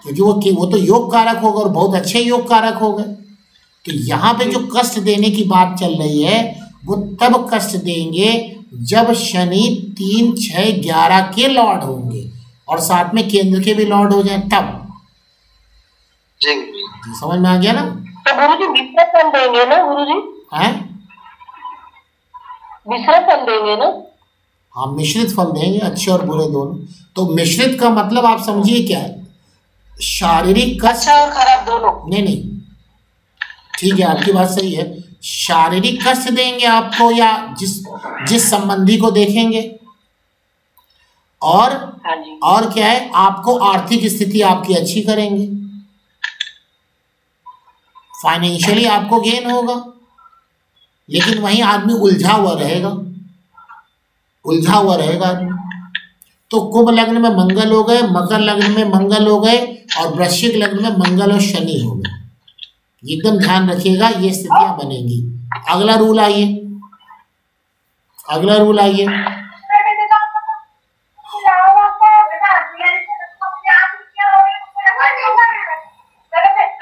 [SPEAKER 1] क्योंकि वो तो योग कारक होगा और बहुत अच्छे योग कारक हो गए। तो यहाँ पे जो कष्ट देने की बात चल रही है वो तब कष्ट देंगे जब शनि 3, 6, 11 के लॉर्ड होंगे और साथ में केंद्र के भी लॉर्ड हो जाए, तब। जी, समझ में आ गया ना।
[SPEAKER 6] तो गुरुजी मिश्रित फल देंगे ना गुरुजी?
[SPEAKER 1] हैं?
[SPEAKER 6] मिश्रित फल देंगे ना?
[SPEAKER 1] हाँ, मिश्रित फल देंगे, अच्छे और बुरे दोनों। तो मिश्रित का मतलब आप समझिए क्या है, शारीरिक कष्ट
[SPEAKER 6] अच्छा और खराब दोनों।
[SPEAKER 1] नहीं, ठीक है, आपकी बात सही है। शारीरिक कष्ट देंगे आपको या जिस संबंधी को देखेंगे, और क्या है, आपको आर्थिक स्थिति आपकी अच्छी करेंगे, फाइनेंशियली आपको गेन होगा, लेकिन वहीं आदमी उलझा हुआ रहेगा आदमी। तो कुंभ लग्न में मंगल हो गए, मकर लग्न में मंगल हो गए और वृश्चिक लग्न में मंगल और शनि हो गए। एकदम ध्यान रखिएगा, ये स्थितियां बनेंगी। अगला रूल आइए,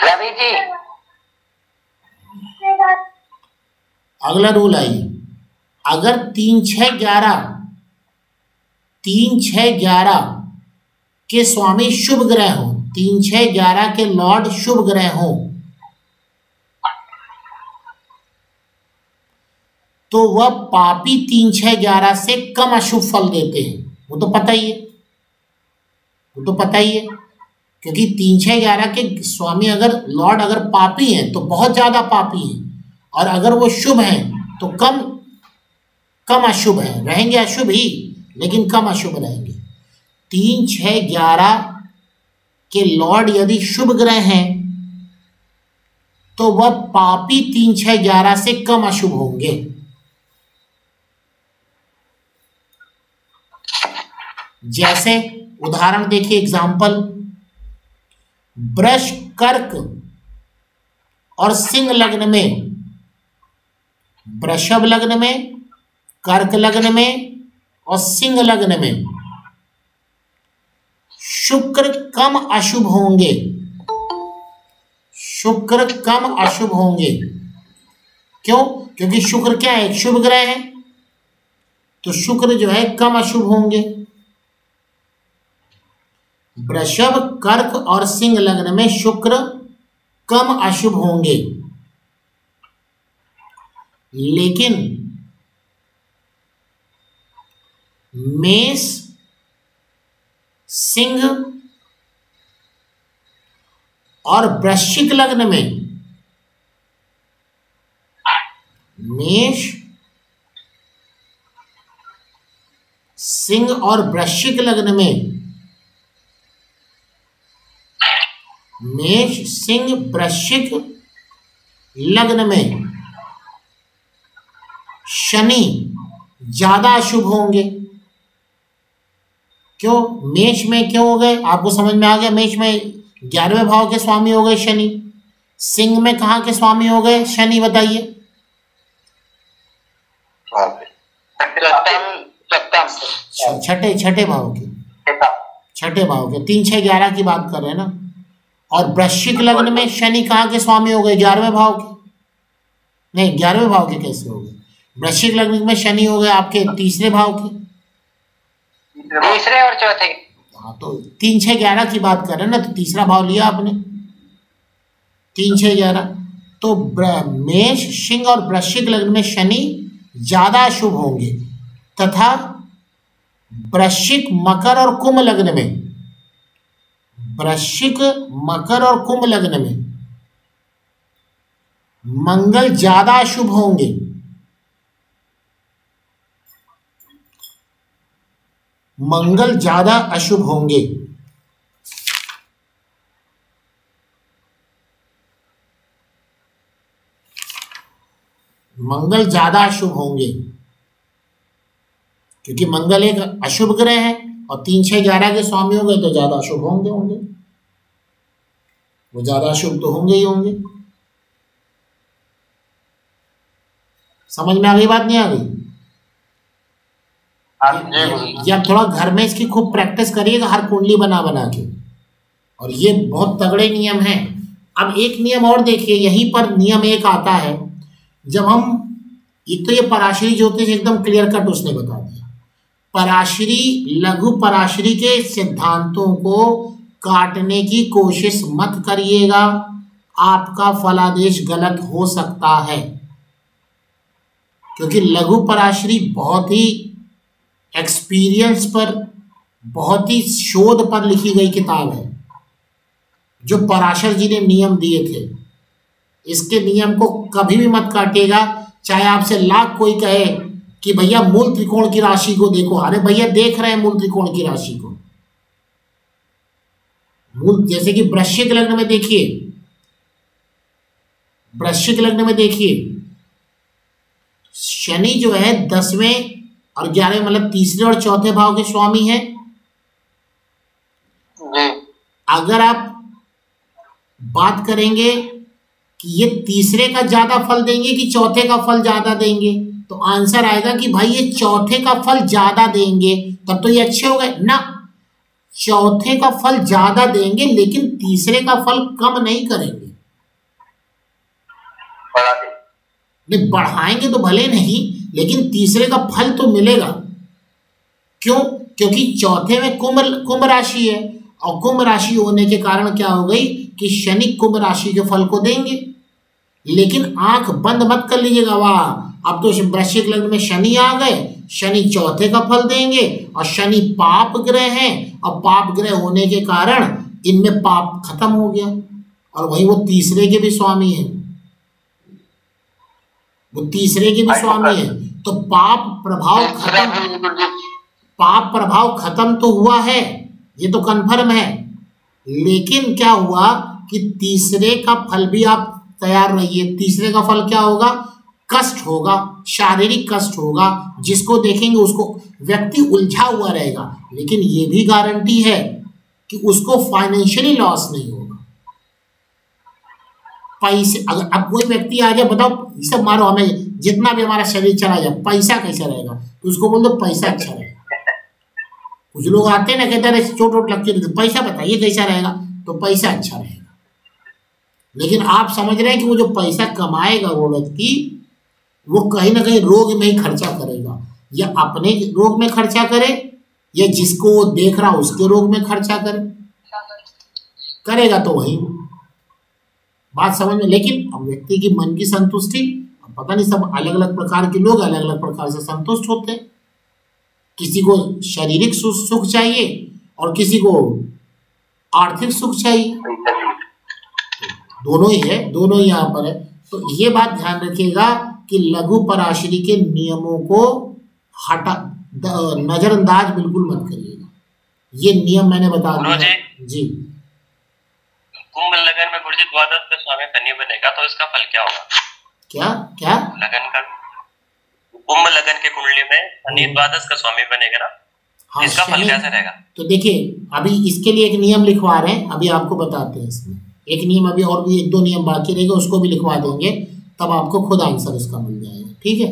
[SPEAKER 6] रवि जी,
[SPEAKER 1] अगला रूल आइए। अगर 3, 6, 11 के स्वामी शुभ ग्रह हो, 3, 6, 11 के लॉर्ड शुभ ग्रह हो, तो वह पापी 3, 6, 11 से कम अशुभ फल देते हैं। वो तो पता ही है, क्योंकि 3, 6, 11 के स्वामी अगर लॉर्ड अगर पापी हैं तो बहुत ज्यादा पापी हैं, और अगर वो शुभ हैं तो कम अशुभ हैं, रहेंगे अशुभ ही लेकिन कम अशुभ रहेंगे। 3, 6, 11 के लॉर्ड यदि शुभ ग्रह हैं तो वह पापी 3, 6, 11 से कम अशुभ होंगे। जैसे उदाहरण देखिए, एग्जाम्पल, वृष, कर्क और सिंह लग्न में, वृषभ लग्न में, कर्क लग्न में और सिंह लग्न में शुक्र कम अशुभ होंगे। क्यों? क्योंकि शुक्र क्या है, एक शुभ ग्रह है, तो शुक्र जो है कम अशुभ होंगे। वृषभ, कर्क और सिंह लग्न में शुक्र कम अशुभ होंगे, लेकिन मेष, सिंह और वृश्चिक लग्न में, मेष, सिंह और वृश्चिक लग्न में, मेष, सिंह, वृश्चिक लग्न में शनि ज्यादा अशुभ होंगे। क्यों? मेष में क्यों हो गए, आपको समझ में आ गया। मेष में 11वें भाव के स्वामी हो गए शनि। सिंह में कहाँ के स्वामी हो गए शनि, बताइए? छठे भाव के, 3, 6, 11 की बात कर रहे हैं ना। और वृश्चिक लग्न में शनि कहाँ के स्वामी हो गए, 11वें भाव के। नहीं, 11वें भाव के कैसे हो गए? वृश्चिक लग्न में शनि हो गए आपके 3रे भाव के,
[SPEAKER 6] 3रे और 4थे।
[SPEAKER 1] हाँ, तो 3, 6, 11 की बात कर रहे हैं ना, तो 3रा भाव लिया आपने, 3, 6, 11। तो मेष, सिंह और वृश्चिक लग्न में शनि ज्यादा शुभ होंगे, तथा वृश्चिक, मकर और कुंभ लग्न में, वृश्चिक, मकर और कुंभ लग्न में मंगल ज्यादा अशुभ होंगे। मंगल ज्यादा अशुभ होंगे। मंगल ज्यादा अशुभ होंगे, क्योंकि मंगल एक अशुभ ग्रह है और 3, 6, 11 के स्वामी हो गए तो ज्यादा अशुभ होंगे वो ज्यादा अशुभ तो होंगे ही होंगे। समझ में आ गई बात, नहीं आ गई? ये आप थोड़ा घर में इसकी खूब प्रैक्टिस करिएगा, हर कुंडली बना बना के, और ये बहुत तगड़े नियम हैं। अब एक नियम और देखिए, यहीं पर नियम एक आता है, जब हम, एक तो ये पराशरी ज्योतिष एकदम क्लियर कट उसने बता दिया, पराशरी लघु पराशरी के सिद्धांतों को काटने की कोशिश मत करिएगा, आपका फलादेश गलत हो सकता है, क्योंकि लघु पराशरी बहुत ही एक्सपीरियंस पर, बहुत ही शोध पर लिखी गई किताब है, जो पराशर जी ने नियम दिए थे। इसके नियम को कभी भी मत काटिएगा, चाहे आपसे लाख कोई कहे कि भैया मूल त्रिकोण की राशि को देखो, अरे भैया देख रहे हैं मूल त्रिकोण की राशि को, मूल, जैसे कि वृश्चिक लग्न में देखिए, वृश्चिक लग्न में देखिए शनि जो है 10वें और 11वें, मतलब तीसरे और चौथे भाव के स्वामी है। अगर आप बात करेंगे कि ये तीसरे का ज्यादा फल देंगे कि चौथे का फल ज्यादा देंगे, तो आंसर आएगा कि भाई ये चौथे का फल ज्यादा देंगे, तब तो ये अच्छे हो गए ना। चौथे का फल ज्यादा देंगे लेकिन तीसरे का फल कम नहीं करेंगे, नहीं बढ़ाएंगे तो भले नहीं, लेकिन तीसरे का फल तो मिलेगा। क्यों? क्योंकि चौथे में कुंभ राशि है, और कुंभ राशि होने के कारण क्या हो गई कि शनि कुंभ राशि के फल को देंगे। लेकिन आंख बंद मत कर लीजिएगा, वाह अब तो वृश्चिक लग्न में शनि आ गए, शनि चौथे का फल देंगे, और शनि पाप ग्रह है, और पाप ग्रह होने के कारण इनमें पाप खत्म हो गया, और वही वो तीसरे के भी स्वामी है, वो तीसरे के भी स्वामी है, तो पाप प्रभाव खत्म तो हुआ है, ये तो कन्फर्म है। लेकिन क्या हुआ कि तीसरे का फल भी आप तैयार रहिए। तीसरे का फल क्या होगा? कष्ट होगा, शारीरिक कष्ट होगा, जिसको देखेंगे उसको व्यक्ति उलझा हुआ रहेगा, लेकिन ये भी गारंटी है कि उसको फाइनेंशियली लॉस नहीं होगा। पैसे, अगर अब कोई व्यक्ति आ जाए, बताओ ये सब मारो, हमें जितना भी हमारा शरीर चला जाए, पैसा कैसा रहेगा, तो उसको बोल दो पैसा अच्छा रहेगा। कुछ लोग आते हैं ना, कहते हैं चोट वोट लगती है, पैसा बताइए कैसा रहेगा, तो पैसा अच्छा रहेगा। लेकिन आप समझ रहे हैं कि वो जो पैसा कमाएगा वो व्यक्ति, वो कहीं ना कहीं रोग में ही खर्चा करेगा, या अपने रोग में खर्चा करे, या जिसको वो देख रहा उसके रोग में खर्चा करेगा, तो वही बात समझ में। लेकिन अब व्यक्ति की मन की संतुष्टि, पता नहीं, सब अलग अलग प्रकार के लोग अलग अलग प्रकार से संतुष्ट होते हैं। किसी को शारीरिक सुख चाहिए और किसी को आर्थिक सुख चाहिए, दोनों ही है, दोनों ही यहाँ पर है। तो ये बात ध्यान रखिएगा कि लघु पराशरी के नियमों को नजरअंदाज बिल्कुल मत करिएगा। ये नियम मैंने बता दिया जी।
[SPEAKER 7] कुंभ लगन में गुरुजी द्वादश का स्वामी शनि बनेगा, तो इसका फल क्या होगा?
[SPEAKER 1] क्या
[SPEAKER 7] लगन का, कुंभ लगन के कुंडली में शनि द्वादश का स्वामी बनेगा ना, हाँ, इसका फल कैसे रहेगा? तो
[SPEAKER 1] देखिए, अभी इसके लिए एक नियम लिखवा रहे हैं, अभी आपको बताते हैं। इसमें एक नियम अभी और भी 1-2 नियम बाकी रहेगा, उसको भी लिखवा देंगे, तब आपको खुद आंसर इसका मिल जाएगा। ठीक है,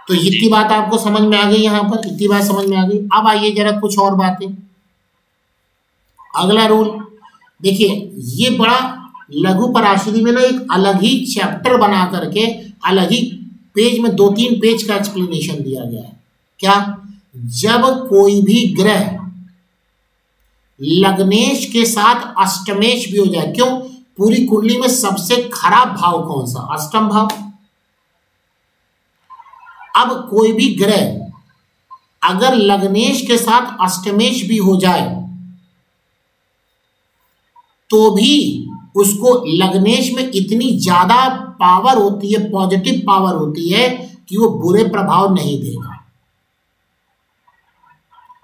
[SPEAKER 1] तो इतनी बात आपको समझ में आ गई, यहाँ पर इतनी बात समझ में आ गई। अब आइए जरा कुछ और बातें। अगला रूल देखिए, ये बड़ा लघु पराशरी में ना एक अलग ही चैप्टर बना करके अलग ही पेज में 2-3 पेज का एक्सप्लेनेशन दिया गया है। क्या? जब कोई भी ग्रह लग्नेश के साथ अष्टमेश भी हो जाए, क्यों? पूरी कुंडली में सबसे खराब भाव कौन सा? अष्टम भाव। अब कोई भी ग्रह अगर लग्नेश के साथ अष्टमेश भी हो जाए तो भी उसको लग्नेश में इतनी ज्यादा पावर होती है, पॉजिटिव पावर होती है कि वो बुरे प्रभाव नहीं देगा।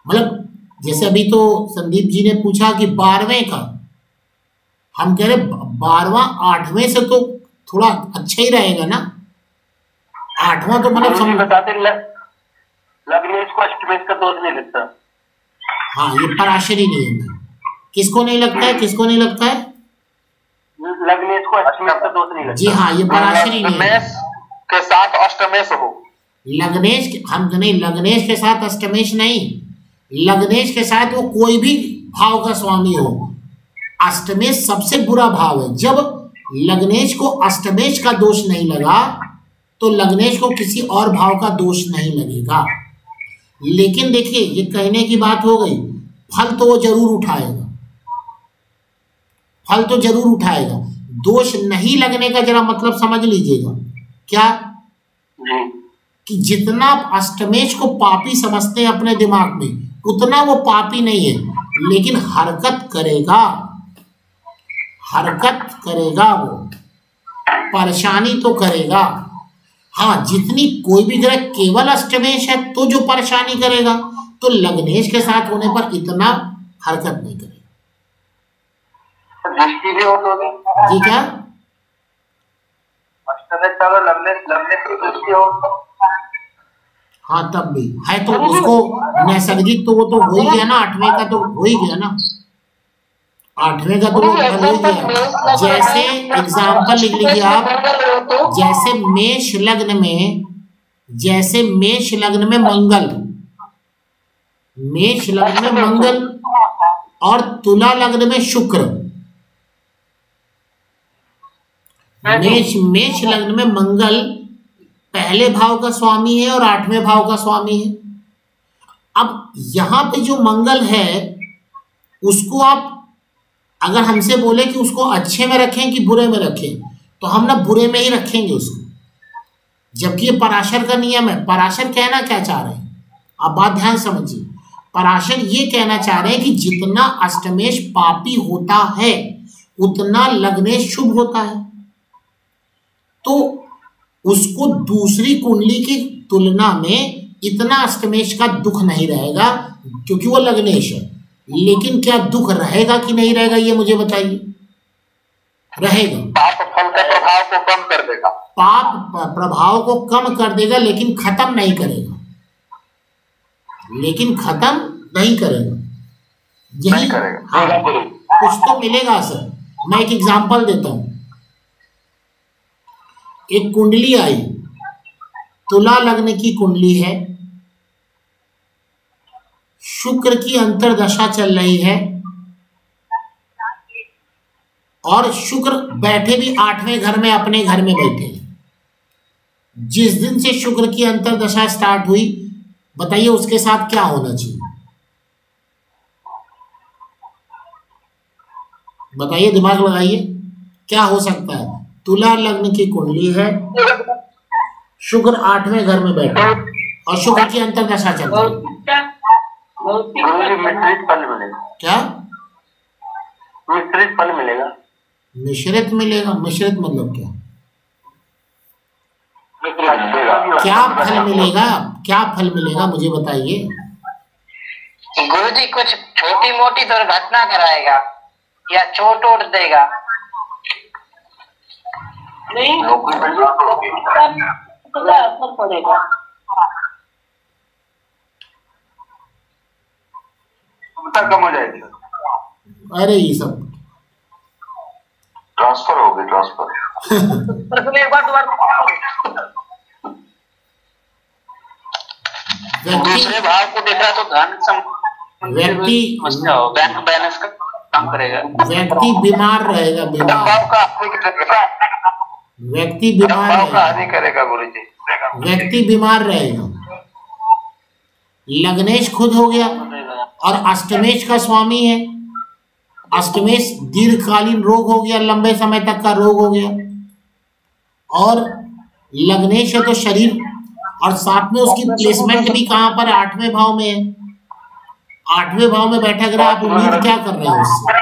[SPEAKER 1] मतलब जैसे अभी तो संदीप जी ने पूछा कि 12वें का, हम कह रहे 12वां 8वें से तो थोड़ा अच्छा ही रहेगा ना, 8वां तो मतलब
[SPEAKER 2] गुरुजी बताते लग्नेश को अष्टमेश का दोष नहीं लगता।
[SPEAKER 1] हाँ, ये पराशरी नियम है। किसको नहीं लगता है, किसको नहीं लगता है?
[SPEAKER 2] लग्नेश को अष्टमेश का दोष नहीं लगता।
[SPEAKER 1] जी हाँ, ये पराशरी नियम है।
[SPEAKER 4] लग्नेश के साथ अष्टमेश हो,
[SPEAKER 1] हम नहीं, लग्नेश के साथ अष्टमेश नहीं, लग्नेश के साथ वो कोई भी भाव का स्वामी हो। अष्टमेश सबसे बुरा भाव है। जब लग्नेश को अष्टमेश का दोष नहीं लगा तो लग्नेश को किसी और भाव का दोष नहीं लगेगा। लेकिन देखिए, ये कहने की बात हो गई, फल तो वो जरूर उठाएगा, फल तो जरूर उठाएगा। दोष नहीं लगने का जरा मतलब समझ लीजिएगा क्या, कि जितना आप अष्टमेश को पापी समझते हैं अपने दिमाग में, उतना वो पापी नहीं है, लेकिन हरकत करेगा, हरकत करेगा, वो परेशानी तो करेगा। हाँ, जितनी कोई भी ग्रह केवल अष्टमेश है तो जो परेशानी करेगा, तो लग्नेश के साथ होने पर इतना हरकत नहीं करेगा।
[SPEAKER 2] दृष्टि भी हो तो
[SPEAKER 1] जी क्या?
[SPEAKER 2] अष्टमेश का अगर लग्नेश की दृष्टि हो तो
[SPEAKER 1] हाँ, तब भी है तो उसको नैसर्गिक तो वो तो हो ही गया ना, 8वें का तो हो ही गया ना, 8वें का तो हो ही गया। जैसे एग्जाम्पल लिख लीजिए आप, जैसे मेष लग्न में, जैसे मेष लग्न में मंगल, मेष लग्न में मंगल और तुला लग्न में शुक्र। मेष लग्न में मंगल पहले भाव का स्वामी है और 8वें भाव का स्वामी है। अब यहां पे जो मंगल है उसको आप अगर हमसे बोले कि उसको अच्छे में रखें कि बुरे में रखें, तो हम ना बुरे में ही रखेंगे उसको, जबकि ये पराशर का नियम है। पराशर कहना क्या चाह रहे हैं, आप बात ध्यान समझिए। पराशर ये कहना चाह रहे हैं कि जितना अष्टमेश पापी होता है उतना लग्नेश शुभ होता है, तो उसको दूसरी कुंडली की तुलना में इतना अष्टमेश का दुख नहीं रहेगा क्योंकि वो लग्नेश है। लेकिन क्या दुख रहेगा कि नहीं रहेगा, ये मुझे बताइए। रहेगा,
[SPEAKER 4] पाप फल का प्रभाव को कम कर देगा,
[SPEAKER 1] पाप प्रभाव को कम कर देगा, लेकिन खत्म नहीं करेगा, लेकिन खत्म नहीं करेगा, यही
[SPEAKER 4] करेगा।
[SPEAKER 1] हाँ, कुछ तो मिलेगा सर। मैं एक एग्जांपल देता हूं। एक कुंडली आई, तुला लग्न की कुंडली है, शुक्र की अंतर्दशा चल रही है और शुक्र बैठे भी 8वें घर में, अपने घर में बैठे हैं। जिस दिन से शुक्र की अंतर्दशा स्टार्ट हुई, बताइए उसके साथ क्या होना चाहिए, बताइए, दिमाग लगाइए, क्या हो सकता है। तुला लग्न की कुंडली है, शुक्र 8वें घर में बैठा और शुक्र की अंतर्दशा चल रही है,
[SPEAKER 2] मिश्रित फल मिलेगा।
[SPEAKER 1] क्या
[SPEAKER 2] मिश्रित फल मिलेगा।
[SPEAKER 1] मिश्रित मिलेगा? मिश्रित मतलब क्या?
[SPEAKER 2] क्या
[SPEAKER 1] फल मिलेगा, क्या फल मिलेगा मुझे बताइए।
[SPEAKER 6] गुरुजी कुछ छोटी मोटी दुर्घटना कराएगा या चोट वोट देगा? नहीं, असर पड़ेगा।
[SPEAKER 2] कम हो जाएगी।
[SPEAKER 1] अरे ये सब
[SPEAKER 2] ट्रांसफर हो गई, ट्रांसफर
[SPEAKER 6] एक बार
[SPEAKER 3] दूसरे भाव को देखा तो धन
[SPEAKER 1] व्यक्ति
[SPEAKER 3] समस्या हो, बैंक बैलेंस का काम करेगा।
[SPEAKER 1] व्यक्ति बीमार रहेगा, बीमार व्यक्ति बीमार रहेगा,
[SPEAKER 4] करेगा गुरुजी,
[SPEAKER 1] व्यक्ति बीमार रहेगा। लग्नेश खुद हो गया और अष्टमेश का स्वामी है। अष्टमेश दीर्घकालीन रोग हो गया, लंबे समय तक का रोग हो गया, और लग्नेश है तो शरीर, और साथ में उसकी प्लेसमेंट भी कहाँ पर है, 8वें भाव में है। 8वें भाव में बैठा कर आप उम्मीद क्या कर रहे हैं उससे?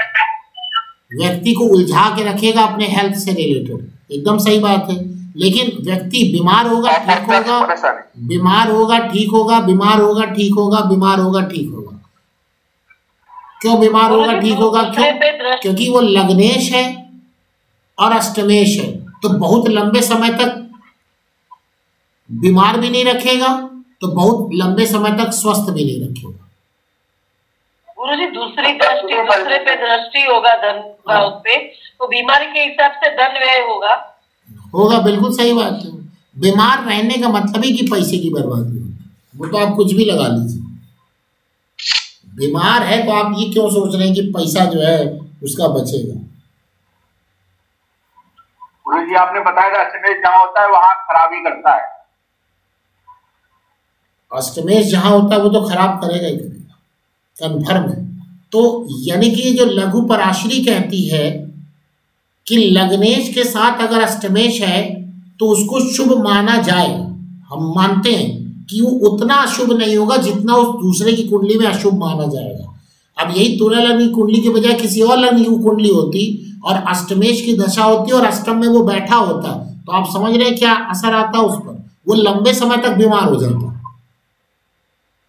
[SPEAKER 1] व्यक्ति को उलझा के रखेगा अपने हेल्थ से रिलेटेड, एकदम सही बात है। लेकिन व्यक्ति बीमार होगा, ठीक होगा, बीमार होगा, ठीक होगा, बीमार होगा, ठीक होगा, बीमार होगा, ठीक होगा। क्यों बीमार होगा, ठीक होगा? क्यों? क्योंकि वो लग्नेश है और अष्टमेश है, तो बहुत लंबे समय तक बीमार भी नहीं रखेगा तो बहुत लंबे समय तक स्वस्थ भी नहीं रखेगा।
[SPEAKER 6] गुरुजी दूसरी दृष्टि, दूसरे पे दृष्टि होगा धन भाव पे, तो बीमारी के हिसाब से धन व्यय होगा।
[SPEAKER 1] बिल्कुल सही बात है। बीमार रहने का मतलब ही कि पैसे की बर्बादी होगी, वो तो आप कुछ भी लगा लीजिए। बीमार है तो आप ये क्यों सोच रहे हैं कि पैसा जो है उसका बचेगा।
[SPEAKER 2] गुरु जी आपने बताया था अष्टमेश जहाँ होता है वहां खराबी करता है।
[SPEAKER 1] अष्टमेश जहाँ होता है वो तो खराब करेगा ही करेगा, कन्फर्म है। तो यानी कि जो लघु पराशरी कहती है कि लग्नेश के साथ अगर अष्टमेश है तो उसको शुभ माना जाए। हम मानते हैं कि वो उतना अशुभ नहीं होगा जितना उस दूसरे की कुंडली में अशुभ माना जाएगा। अब यही तुला लग्न की कुंडली के बजाय किसी और लग्न की कुंडली होती और अष्टमेश की दशा होती और अष्टम में वो बैठा होता, तो आप समझ रहे हैं क्या असर आता उस पर। वो लंबे समय तक बीमार हो जाता,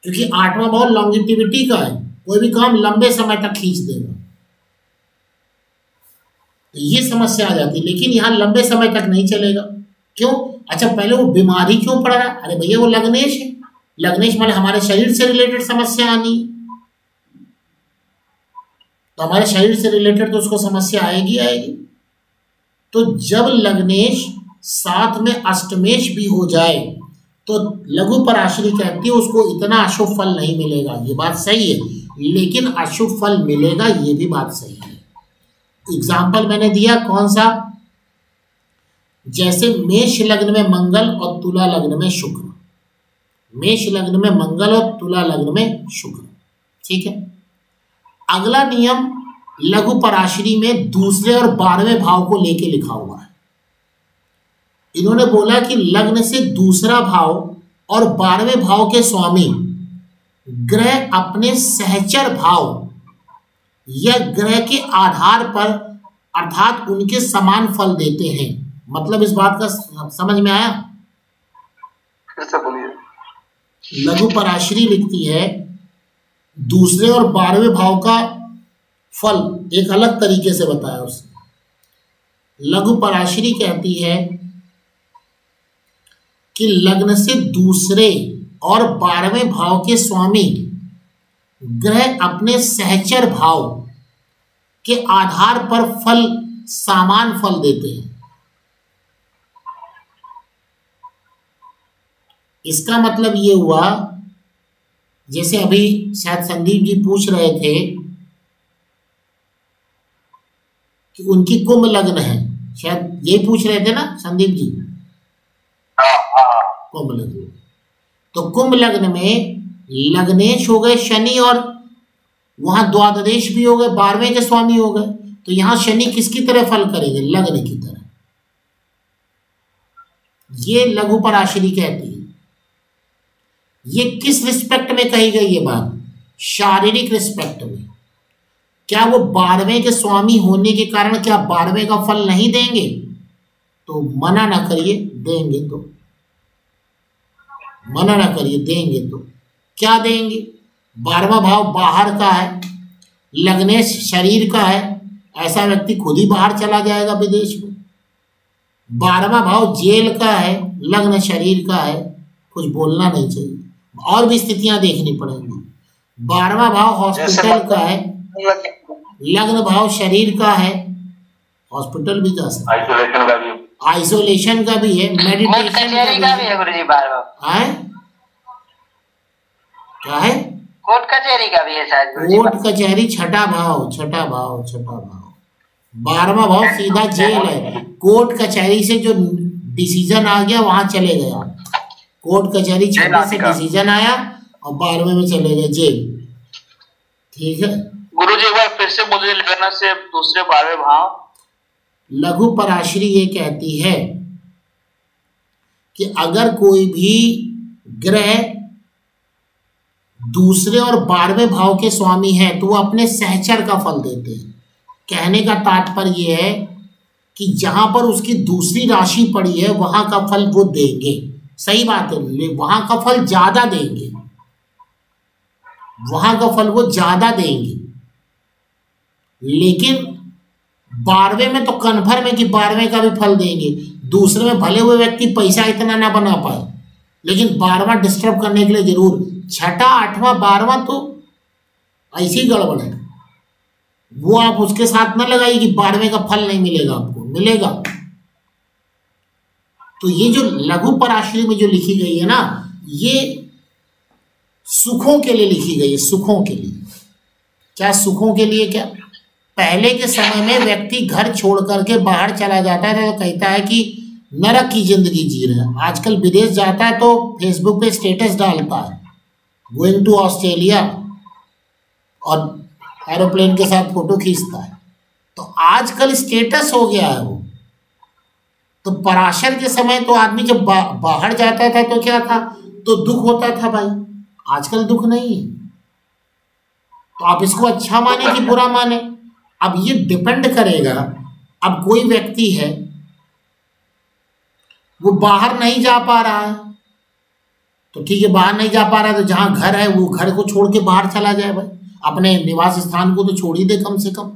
[SPEAKER 1] क्योंकि आठवां भाव लॉन्गिटिविटी का है, कोई भी काम लंबे समय तक खींच देगा, तो ये समस्या आ जाती। लेकिन यहाँ लंबे समय तक नहीं चलेगा। क्यों? अच्छा, पहले वो बीमारी क्यों पड़ रहा है? अरे भैया वो लग्नेश है। लग्नेश माने हमारे शरीर से रिलेटेड समस्या आनी, तो हमारे शरीर से रिलेटेड तो उसको समस्या आएगी। तो जब लग्नेश साथ में अष्टमेश भी हो जाए तो लघु पराशरी कहती है उसको इतना अशुभ फल नहीं मिलेगा। ये बात सही है, लेकिन अशुभ फल मिलेगा, ये भी बात सही है। एग्जाम्पल मैंने दिया कौन सा? जैसे मेष लग्न में मंगल और तुला लग्न में शुक्र, मेष लग्न में मंगल और तुला लग्न में शुक्र, ठीक है। अगला नियम लघु पराशरी में दूसरे और 12वें भाव को लेके लिखा हुआ है। इन्होंने बोला कि लग्न से दूसरा भाव और 12वें भाव के स्वामी ग्रह अपने सहचर भाव या ग्रह के आधार पर अर्थात उनके समान फल देते हैं। मतलब इस बात का समझ में आया?
[SPEAKER 2] फिर से बोलिए।
[SPEAKER 1] लघु पराशरी लिखती है दूसरे और 12वें भाव का फल एक अलग तरीके से बताया उसने। लघु पराशरी कहती है कि लग्न से दूसरे और 12वें भाव के स्वामी ग्रह अपने सहचर भाव के आधार पर फल समान फल देते हैं। इसका मतलब ये हुआ, जैसे अभी शायद संदीप जी पूछ रहे थे कि उनकी कुंभ लग्न है, शायद यही पूछ रहे थे ना संदीप जी? कुंभ लग्न, तो कुंभ लग्न में लग्नेश हो गए शनि और वहां द्वादश भी हो गए, 12वें के स्वामी हो गए, तो यहां शनि किसकी तरह फल करेंगे? लग्न की तरह। ये लघु पराशरी कहती है। ये किस रिस्पेक्ट में कही गई ये बात? शारीरिक रिस्पेक्ट में। क्या वो 12वें के स्वामी होने के कारण क्या 12वें का फल नहीं देंगे? तो मना ना करिए, देंगे तो, मना ना करिए, देंगे तो। क्या देंगे? 12वां भाव बाहर का है, लग्नेश शरीर का है, ऐसा व्यक्ति खुद ही बाहर चला जाएगा विदेश में। 12वां भाव जेल का है, लग्न शरीर का है, कुछ बोलना नहीं चाहिए। और भी स्थितियां देखनी पड़ेंगी। 12वां भाव हॉस्पिटल का है, लग्न भाव शरीर का है, हॉस्पिटल भी जा सकता है, आइसोलेशन का भी है, मेडिटेशन का भी है,
[SPEAKER 6] गुरुजी 12वां
[SPEAKER 1] है, क्या है?
[SPEAKER 6] कोर्ट कचहरी का भी है शायद।
[SPEAKER 1] कोर्ट कचहरी छठा भाव, छठा भाव, छठा भाव। 12वां भाव सीधा जेल है। कोर्ट कचहरी से जो डिसीजन आ गया वहां चले गए आप। कोर्ट कचहरी छठे से डिसीजन आया और 12वें में चले गए जेल, ठीक है।
[SPEAKER 5] गुरुजी एक बार फिर से बोलिए, लग्न से दूसरे 12वें भाव।
[SPEAKER 1] लघु पराशरी ये कहती है कि अगर कोई भी ग्रह दूसरे और 12वें भाव के स्वामी है तो वो अपने सहचर का फल देते हैं। कहने का तात्पर्य यह है कि जहां पर उसकी दूसरी राशि पड़ी है वहां का फल वो देंगे। सही बात है, वहां का फल ज्यादा देंगे, वहां का फल वो ज्यादा देंगे। लेकिन 12वें में तो कन्फर्म है कि 12वें का भी फल देंगे। दूसरे में भले हुए व्यक्ति पैसा इतना ना बना पाए, लेकिन 12वां डिस्टर्ब करने के लिए जरूर। छठा, 8वां, 12वां तो ऐसी गड़बड़ है, वो आप उसके साथ ना लगाइए कि 12वें का फल नहीं मिलेगा, आपको मिलेगा। तो ये जो लघु पराशरी में जो लिखी गई है ना, ये सुखों के लिए लिखी गई है, सुखों के लिए। क्या सुखों के लिए? क्या पहले के समय में व्यक्ति घर छोड़ करके बाहर चला जाता था तो कहता है कि नरक की जिंदगी जी रहे हैं। आजकल विदेश जाता है तो फेसबुक पे स्टेटस डालता है गोइंग टू ऑस्ट्रेलिया, और एरोप्लेन के साथ फोटो खींचता है। तो आजकल स्टेटस हो गया है वो। तो पराशर के समय तो आदमी जब बाहर जाता था तो क्या था, तो दुख होता था भाई। आजकल दुख नहीं है। तो आप इसको अच्छा माने कि बुरा माने, अब ये डिपेंड करेगा। अब कोई व्यक्ति है वो बाहर नहीं जा पा रहा है, तो ठीक है, बाहर नहीं जा पा रहा है तो जहां घर है वो घर को छोड़ के बाहर चला जाए भाई, अपने निवास स्थान को तो छोड़ ही दे कम से कम।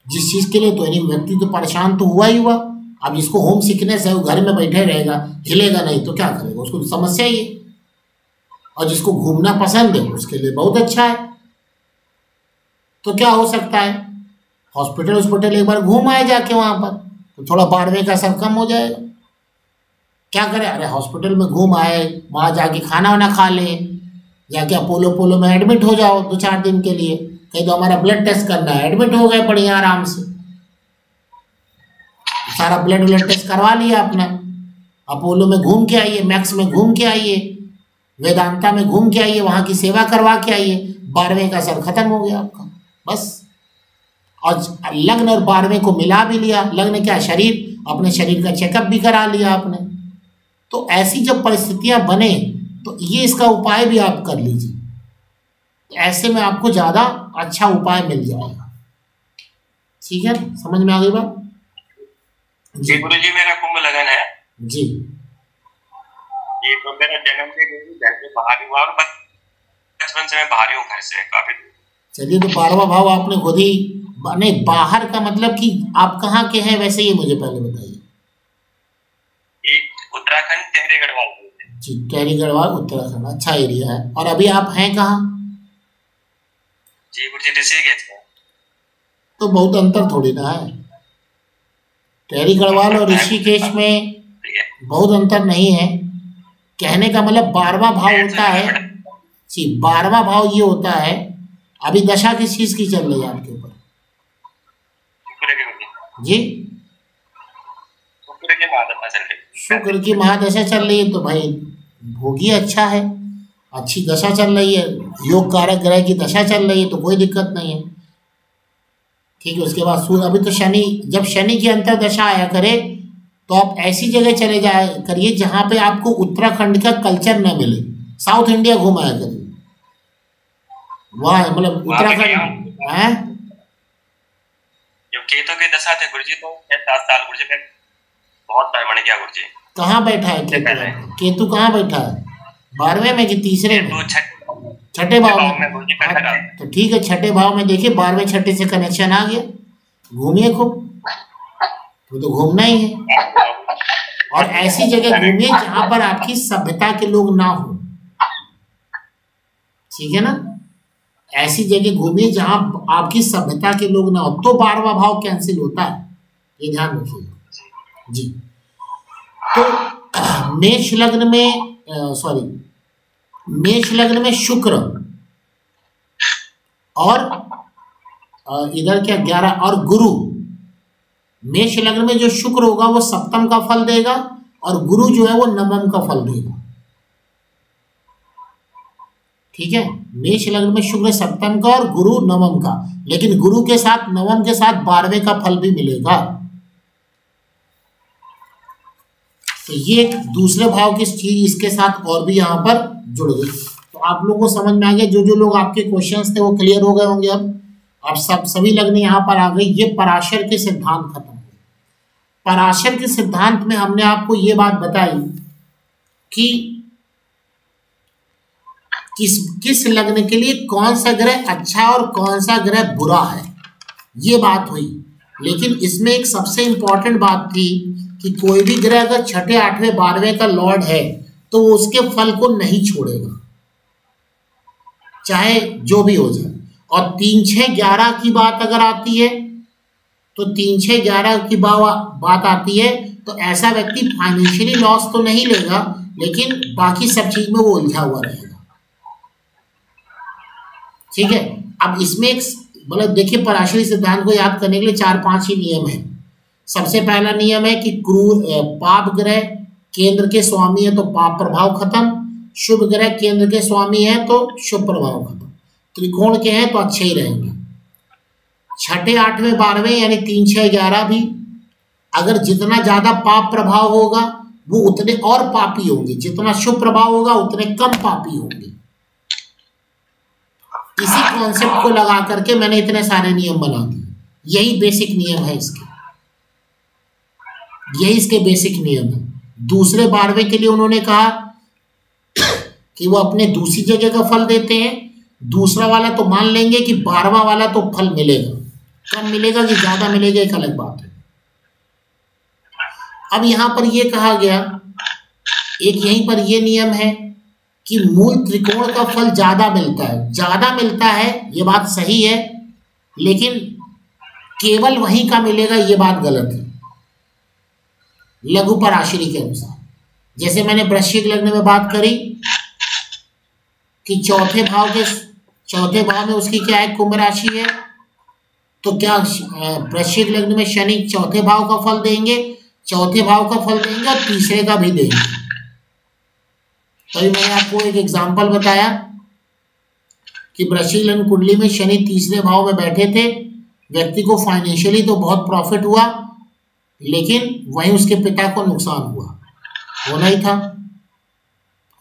[SPEAKER 1] जिस चीज के लिए तो यानी व्यक्ति तो परेशान तो हुआ ही हुआ। अब जिसको होम सिकनेस है वो घर में बैठे रहेगा, हिलेगा नहीं तो क्या करेगा, उसको तो समस्या ही है। और जिसको घूमना पसंद है उसके लिए बहुत अच्छा है। तो क्या हो सकता है, हॉस्पिटल एक बार घूम आए जाके वहां पर, तो थोड़ा 12वें का असर कम हो जाएगा। क्या करें, अरे हॉस्पिटल में घूम आए, वहां जाके खाना वाना खा ले, जाके अपोलो में एडमिट हो जाओ 2-4 दिन के लिए। कहीं तो हमारा ब्लड टेस्ट करना है, एडमिट हो गए बढ़िया आराम से, सारा ब्लड टेस्ट करवा लिया अपना। अपोलो में घूम के आइए, मैक्स में घूम के आइए, वेदांता में घूम के आइए, वहां की सेवा करवा के आइए, 12वें का असर खत्म हो गया आपका बस। और लग्न और 12वें को मिला भी लिया। लग्न क्या, शरीर, अपने शरीर का चेकअप भी करा लिया आपने। तो ऐसी जब परिस्थितियां बने तो ये इसका उपाय भी आप कर लीजिए। तो ऐसे में आपको ज़्यादा अच्छा उपाय मिल जाएगा। ठीक है, समझ में आ गई बात?
[SPEAKER 7] जी गुरु जी, मेरा कुंभ लगन है
[SPEAKER 1] जी।
[SPEAKER 7] ये तो मेरा जन्म से घर से बाहर ही हुआ और बचपन से मैं बाहर ही हूँ घर से काफी।
[SPEAKER 1] चलिए, तो 12वां भाव आपने खुद ही, नहीं बाहर का मतलब कि आप कहाँ के हैं वैसे, ये मुझे पहले बताइए।
[SPEAKER 7] उत्तराखंड, टिहरी गढ़वाल
[SPEAKER 1] जी। टिहरी गढ़वाल उत्तराखंड, अच्छा एरिया है। और अभी आप हैं कहाँ?
[SPEAKER 7] जी गुरु जी, ऋषिकेश में।
[SPEAKER 1] तो बहुत अंतर थोड़ी ना है, टिहरी गढ़वाल और ऋषिकेश में बहुत अंतर नहीं है। कहने का मतलब 12वां भाव होता है जी, 12वां भाव ये होता है। अभी दशा किस चीज की चल रही है आपके ऊपर जी? शुक्र की महादशा चल रही है, तो भाई भोगी अच्छा है, अच्छी दशा चल रही है, योग कारक ग्रह की दशा चल रही है, तो कोई दिक्कत नहीं है। ठीक है, उसके बाद सूर्य, अभी तो शनि, जब शनि की अंतर दशा आया करे तो आप ऐसी जगह चले जाए करिए जहां पे आपको उत्तराखंड का कल्चर न मिले। साउथ इंडिया घुमाया करिए, वहाँ मतलब उत्तराखंड है।
[SPEAKER 7] जब केतु की दशा थे गुरुजी, तो 7 साल गुरुजी में बहुत टाइम बन गया गुरुजी।
[SPEAKER 1] कहाँ बैठा है केतु? केतु कहाँ बैठा है, 12वें में कि तीसरे में? छठे भाव में। तो ठीक है, छठे भाव में देखिए 12वें छठे से कनेक्शन आ गया, घूमिए खूब, तो घूमना ही है। और ऐसी जगह घूमिए जहां पर आपकी सभ्यता के लोग ना हो, ठीक है ना? ऐसी जगह घूमिए जहां आपकी सभ्यता के लोग ना हो, तो 12वां भाव कैंसिल होता है, ये ध्यान रखिएगा जी। तो मेष लग्न में शुक्र और इधर क्या 11 और गुरु। मेष लग्न में जो शुक्र होगा वो सप्तम का फल देगा और गुरु जो है वो नवम का फल देगा। ठीक है, मेष लग्न में शुक्र सप्तम का और गुरु नवम का, लेकिन गुरु के साथ नवम के साथ 12वें का फल भी मिलेगा। तो ये दूसरे भाव की चीज इसके साथ और भी यहाँ पर जुड़ गई। तो आप लोगों को समझ में आ गया, जो लोग आपके क्वेश्चंस थे वो क्लियर हो गए होंगे। अब सभी लग्न यहाँ पर आ गई। ये पराशर के सिद्धांत खत्म हुए। पराशर के सिद्धांत में हमने आपको ये बात बताई कि किस लग्न के लिए कौन सा ग्रह अच्छा और कौन सा ग्रह बुरा है, ये बात हुई। लेकिन इसमें एक सबसे इंपॉर्टेंट बात थी कि कोई भी ग्रह अगर छठे 8वें 12वें का लॉर्ड है तो वो उसके फल को नहीं छोड़ेगा, चाहे जो भी हो जाए। और 3, 6, 11 की बात अगर आती है तो 3, 6, 11 की बात आती है तो ऐसा व्यक्ति फाइनेंशियली लॉस तो नहीं लेगा, लेकिन बाकी सब चीज में वो उलझा हुआ रहेगा। ठीक है, अब इसमें एक मतलब देखिए, पराशरी सिद्धांत को याद करने के लिए 4-5 ही नियम है। सबसे पहला नियम है कि क्रूर पाप ग्रह केंद्र के स्वामी है तो पाप प्रभाव खत्म, शुभ ग्रह केंद्र के स्वामी है तो शुभ प्रभाव खत्म, त्रिकोण के हैं तो अच्छे ही रहेंगे। 6ठे 8वें 12वें यानी 3, 6, 11 भी अगर जितना ज्यादा पाप प्रभाव होगा वो उतने और पापी होंगे, जितना शुभ प्रभाव होगा उतने कम पापी होंगे। इसी कॉन्सेप्ट को लगा करके मैंने इतने सारे नियम बना दिए। यही बेसिक नियम है इसके, यही इसके बेसिक नियम है। दूसरे 12वें के लिए उन्होंने कहा कि वो अपने दूसरी जगह का फल देते हैं, दूसरा वाला तो मान लेंगे कि 12वां वाला तो फल मिलेगा, कम मिलेगा कि ज्यादा मिलेगा एक अलग बात है। अब यहां पर यह कहा गया, एक यहीं पर यह नियम है कि मूल त्रिकोण का फल ज्यादा मिलता है। ज्यादा मिलता है ये बात सही है, लेकिन केवल वहीं का मिलेगा ये बात गलत है लघु पराशरी के अनुसार। जैसे मैंने वृश्चिक लग्न में बात करी कि चौथे भाव में उसकी क्या है, कुंभ राशि है, तो क्या वृश्चिक लग्न में शनि चौथे भाव का फल देंगे, चौथे भाव का फल देंगे और तीसरे का भी देंगे। तभी मैंने आपको एक एग्जांपल बताया कि वृश्चिक लग्न कुंडली में शनि तीसरे भाव में बैठे थे, व्यक्ति को फाइनेंशियली तो बहुत प्रॉफिट हुआ, लेकिन वहीं उसके पिता को नुकसान हुआ।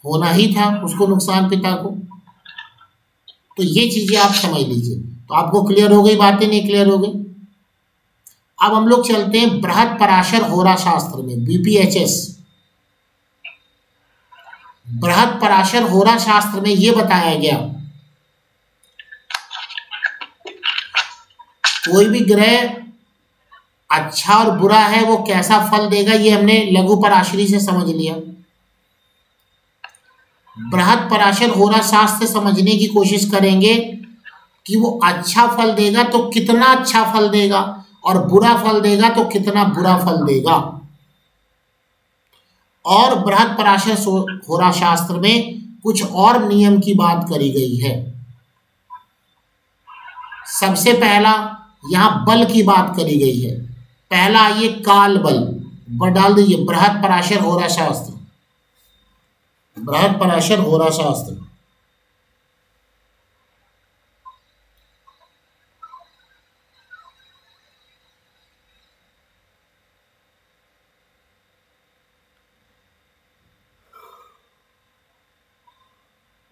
[SPEAKER 1] होना ही था उसको नुकसान, पिता को। तो ये चीजें आप समझ लीजिए। तो आपको क्लियर हो गई बातें, नहीं क्लियर हो गई? अब हम लोग चलते हैं बृहद पराशर होरा शास्त्र में, BPHS। बृहद पराशर होरा शास्त्र में यह बताया गया कोई भी ग्रह अच्छा और बुरा है वो कैसा फल देगा, ये हमने लघु पराशरी से समझ लिया। बृहद पराशर होरा शास्त्र समझने की कोशिश करेंगे कि वो अच्छा फल देगा तो कितना अच्छा फल देगा, और बुरा फल देगा तो कितना बुरा फल देगा। और बृहद पराशर होरा शास्त्र में कुछ और नियम की बात करी गई है। सबसे पहला यहां बल की बात करी गई है। पहला आइए काल बल डाल दीजिए, बृहद पराशर होरा शास्त्र, बृहद पराशर होरा शास्त्र।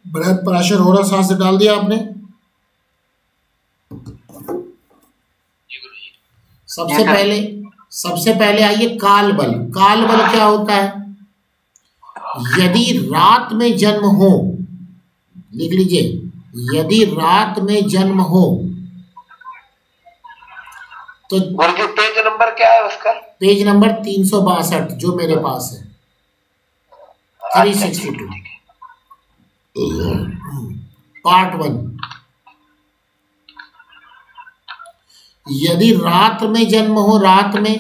[SPEAKER 1] बृहद पराशर होरा शास्त्र डाल दिया आपने? सबसे पहले आइए काल बल। काल बल क्या होता है? यदि रात में जन्म हो, लिख लीजिए, यदि रात में जन्म हो तो
[SPEAKER 4] पेज नंबर क्या है उसका?
[SPEAKER 1] पेज नंबर 362 जो मेरे पास है, 362 पार्ट 1। यदि रात में जन्म हो, रात में,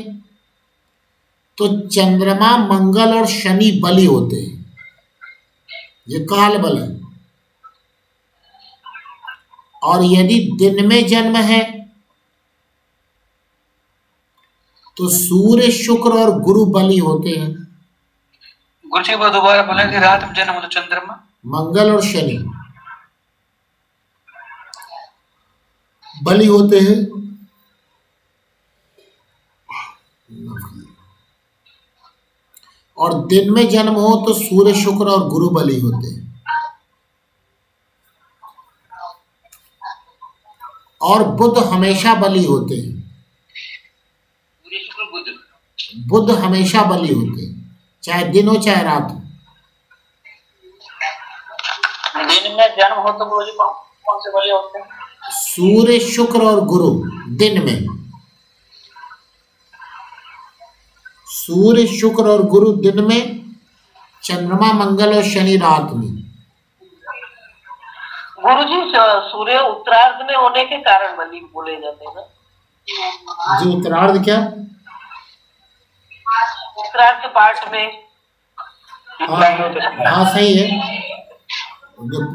[SPEAKER 1] तो चंद्रमा, मंगल और शनि बली होते हैं, ये काल बल है। और यदि दिन में जन्म है तो सूर्य, शुक्र और गुरु बली होते हैं।
[SPEAKER 8] गुरु जी दोबारा बोला कि रात में जन्म हो तो चंद्रमा, मंगल
[SPEAKER 1] और शनि बली होते हैं। और दिन में जन्म हो तो सूर्य, शुक्र और गुरु बली होते हैं। और बुध हमेशा बली होते हैं, बुध हमेशा बली होते हैं, चाहे दिन हो चाहे रात हो।
[SPEAKER 8] दिन में जन्म हो तो गुरुजी कौन से बली होते हैं?
[SPEAKER 1] सूर्य, शुक्र और गुरु दिन में, सूर्य, शुक्र और गुरु दिन में, चंद्रमा, मंगल और शनि रात में।
[SPEAKER 6] गुरुजी सूर्य उत्तरार्ध में होने के कारण बोले जाते हैं ना
[SPEAKER 1] जी। उत्तरार्ध क्या?
[SPEAKER 6] उत्तरार्ध पार्ट में।
[SPEAKER 1] हाँ सही है,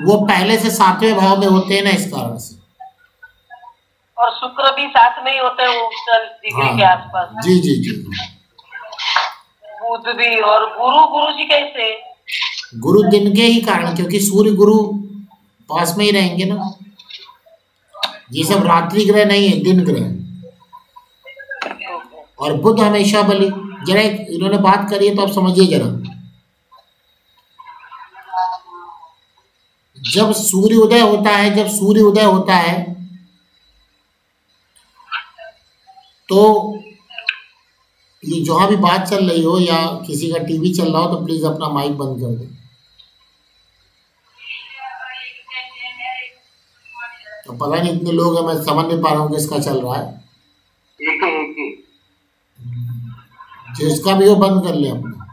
[SPEAKER 1] वो पहले से 7वें भाव में होते हैं ना, इस कारण से।
[SPEAKER 6] और शुक्र भी 7 में ही होते हैं, 39 डिग्री के आसपास।
[SPEAKER 1] जी जी जी।
[SPEAKER 6] बुध भी। और गुरु जी कैसे?
[SPEAKER 1] गुरु दिन के ही कारण, क्योंकि सूर्य गुरु पास में ही रहेंगे ना। ये सब रात्रि ग्रह नहीं है, दिन ग्रह। और बुध हमेशा बलि। जरा इन्होंने बात करी है तो आप समझिए जरा। जब सूर्य उदय होता है तो ये जहां भी बात चल रही हो या किसी का टीवी चल रहा हो तो प्लीज अपना माइक बंद कर दें। तो पता नहीं इतने लोग हैं, मैं समझ नहीं पा रहा हूँ किसका चल रहा है।
[SPEAKER 2] एक
[SPEAKER 1] जिसका भी हो बंद कर ले अपना।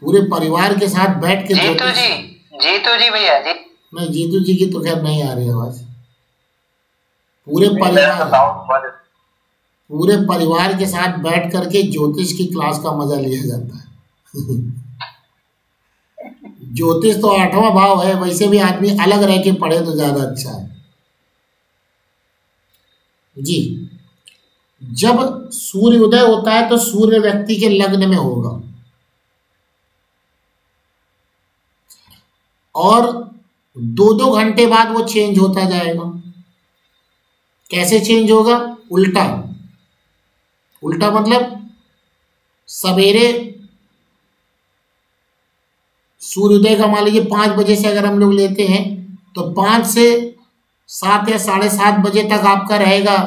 [SPEAKER 1] पूरे परिवार के साथ बैठ के
[SPEAKER 8] जीतू जी भैया जी।
[SPEAKER 1] नहीं, जीतू जी की तो खैर नहीं आ रही आवाज। पूरे परिवार के साथ बैठ करके ज्योतिष की क्लास का मजा लिया जाता है। ज्योतिष तो 8वां भाव है, वैसे भी आदमी अलग रह के पढ़े तो ज्यादा अच्छा है जी। जब सूर्य उदय होता है तो सूर्य व्यक्ति के लग्न में होगा और 2-2 घंटे बाद वो चेंज होता जाएगा। कैसे चेंज होगा? उल्टा मतलब सवेरे सूर्योदय का मान लीजिए 5 बजे से अगर हम लोग लेते हैं तो 5 से 7 या 7:30 बजे तक आपका रहेगा।